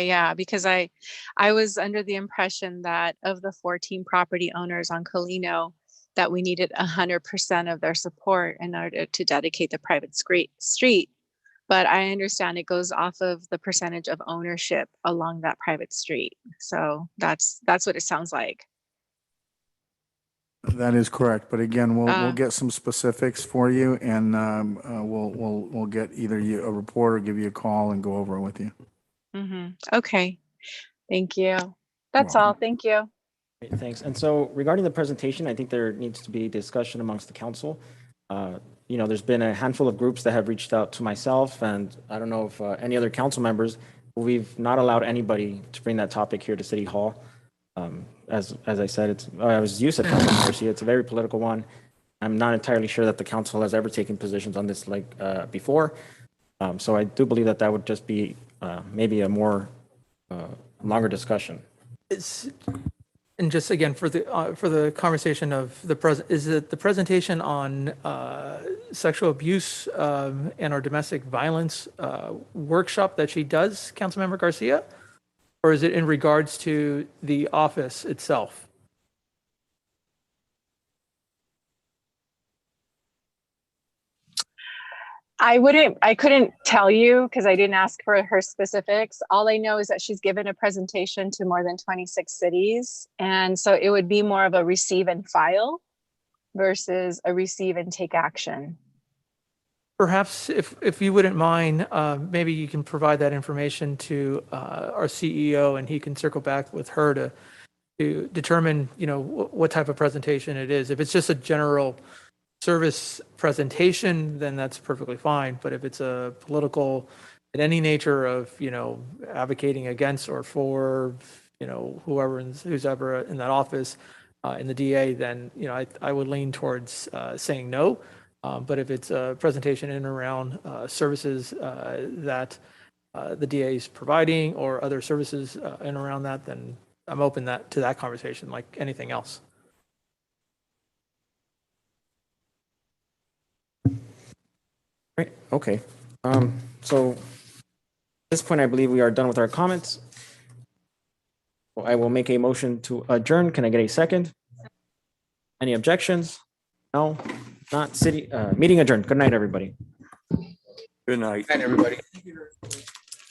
Yeah, because I was under the impression that of the 14 property owners on Colino, that we needed 100% of their support in order to dedicate the private street. But I understand it goes off of the percentage of ownership along that private street. So that's what it sounds like. That is correct. But again, we'll get some specifics for you, and we'll get either you a report or give you a call and go over it with you. Okay. Thank you. That's all. Thank you. Great, thanks. And so regarding the presentation, I think there needs to be discussion amongst the council. There's been a handful of groups that have reached out to myself, and I don't know if any other council members. We've not allowed anybody to bring that topic here to City Hall. As I said, as you said, Councilman Garcia, it's a very political one. I'm not entirely sure that the council has ever taken positions on this before. So I do believe that would just be maybe a more longer discussion. And just again, for the conversation of is it the presentation on sexual abuse and or domestic violence workshop that she does, Councilmember Garcia? Or is it in regards to the office itself? I couldn't tell you because I didn't ask for her specifics. All I know is that she's given a presentation to more than 26 cities. And so it would be more of a receive and file versus a receive and take action. Perhaps if you wouldn't mind, maybe you can provide that information to our CEO and he can circle back with her to determine, what type of presentation it is. If it's just a general service presentation, then that's perfectly fine. But if it's a political in any nature of, advocating against or for, who's ever in that office in the DA, then, I would lean towards saying no. But if it's a presentation in and around services that the DA is providing or other services in and around that, then I'm open to that conversation like anything else. Right, okay. So at this point, I believe we are done with our comments. I will make a motion to adjourn. Can I get a second? Any objections? No, not city, meeting adjourned. Good night, everybody. Good night. Good night, everybody.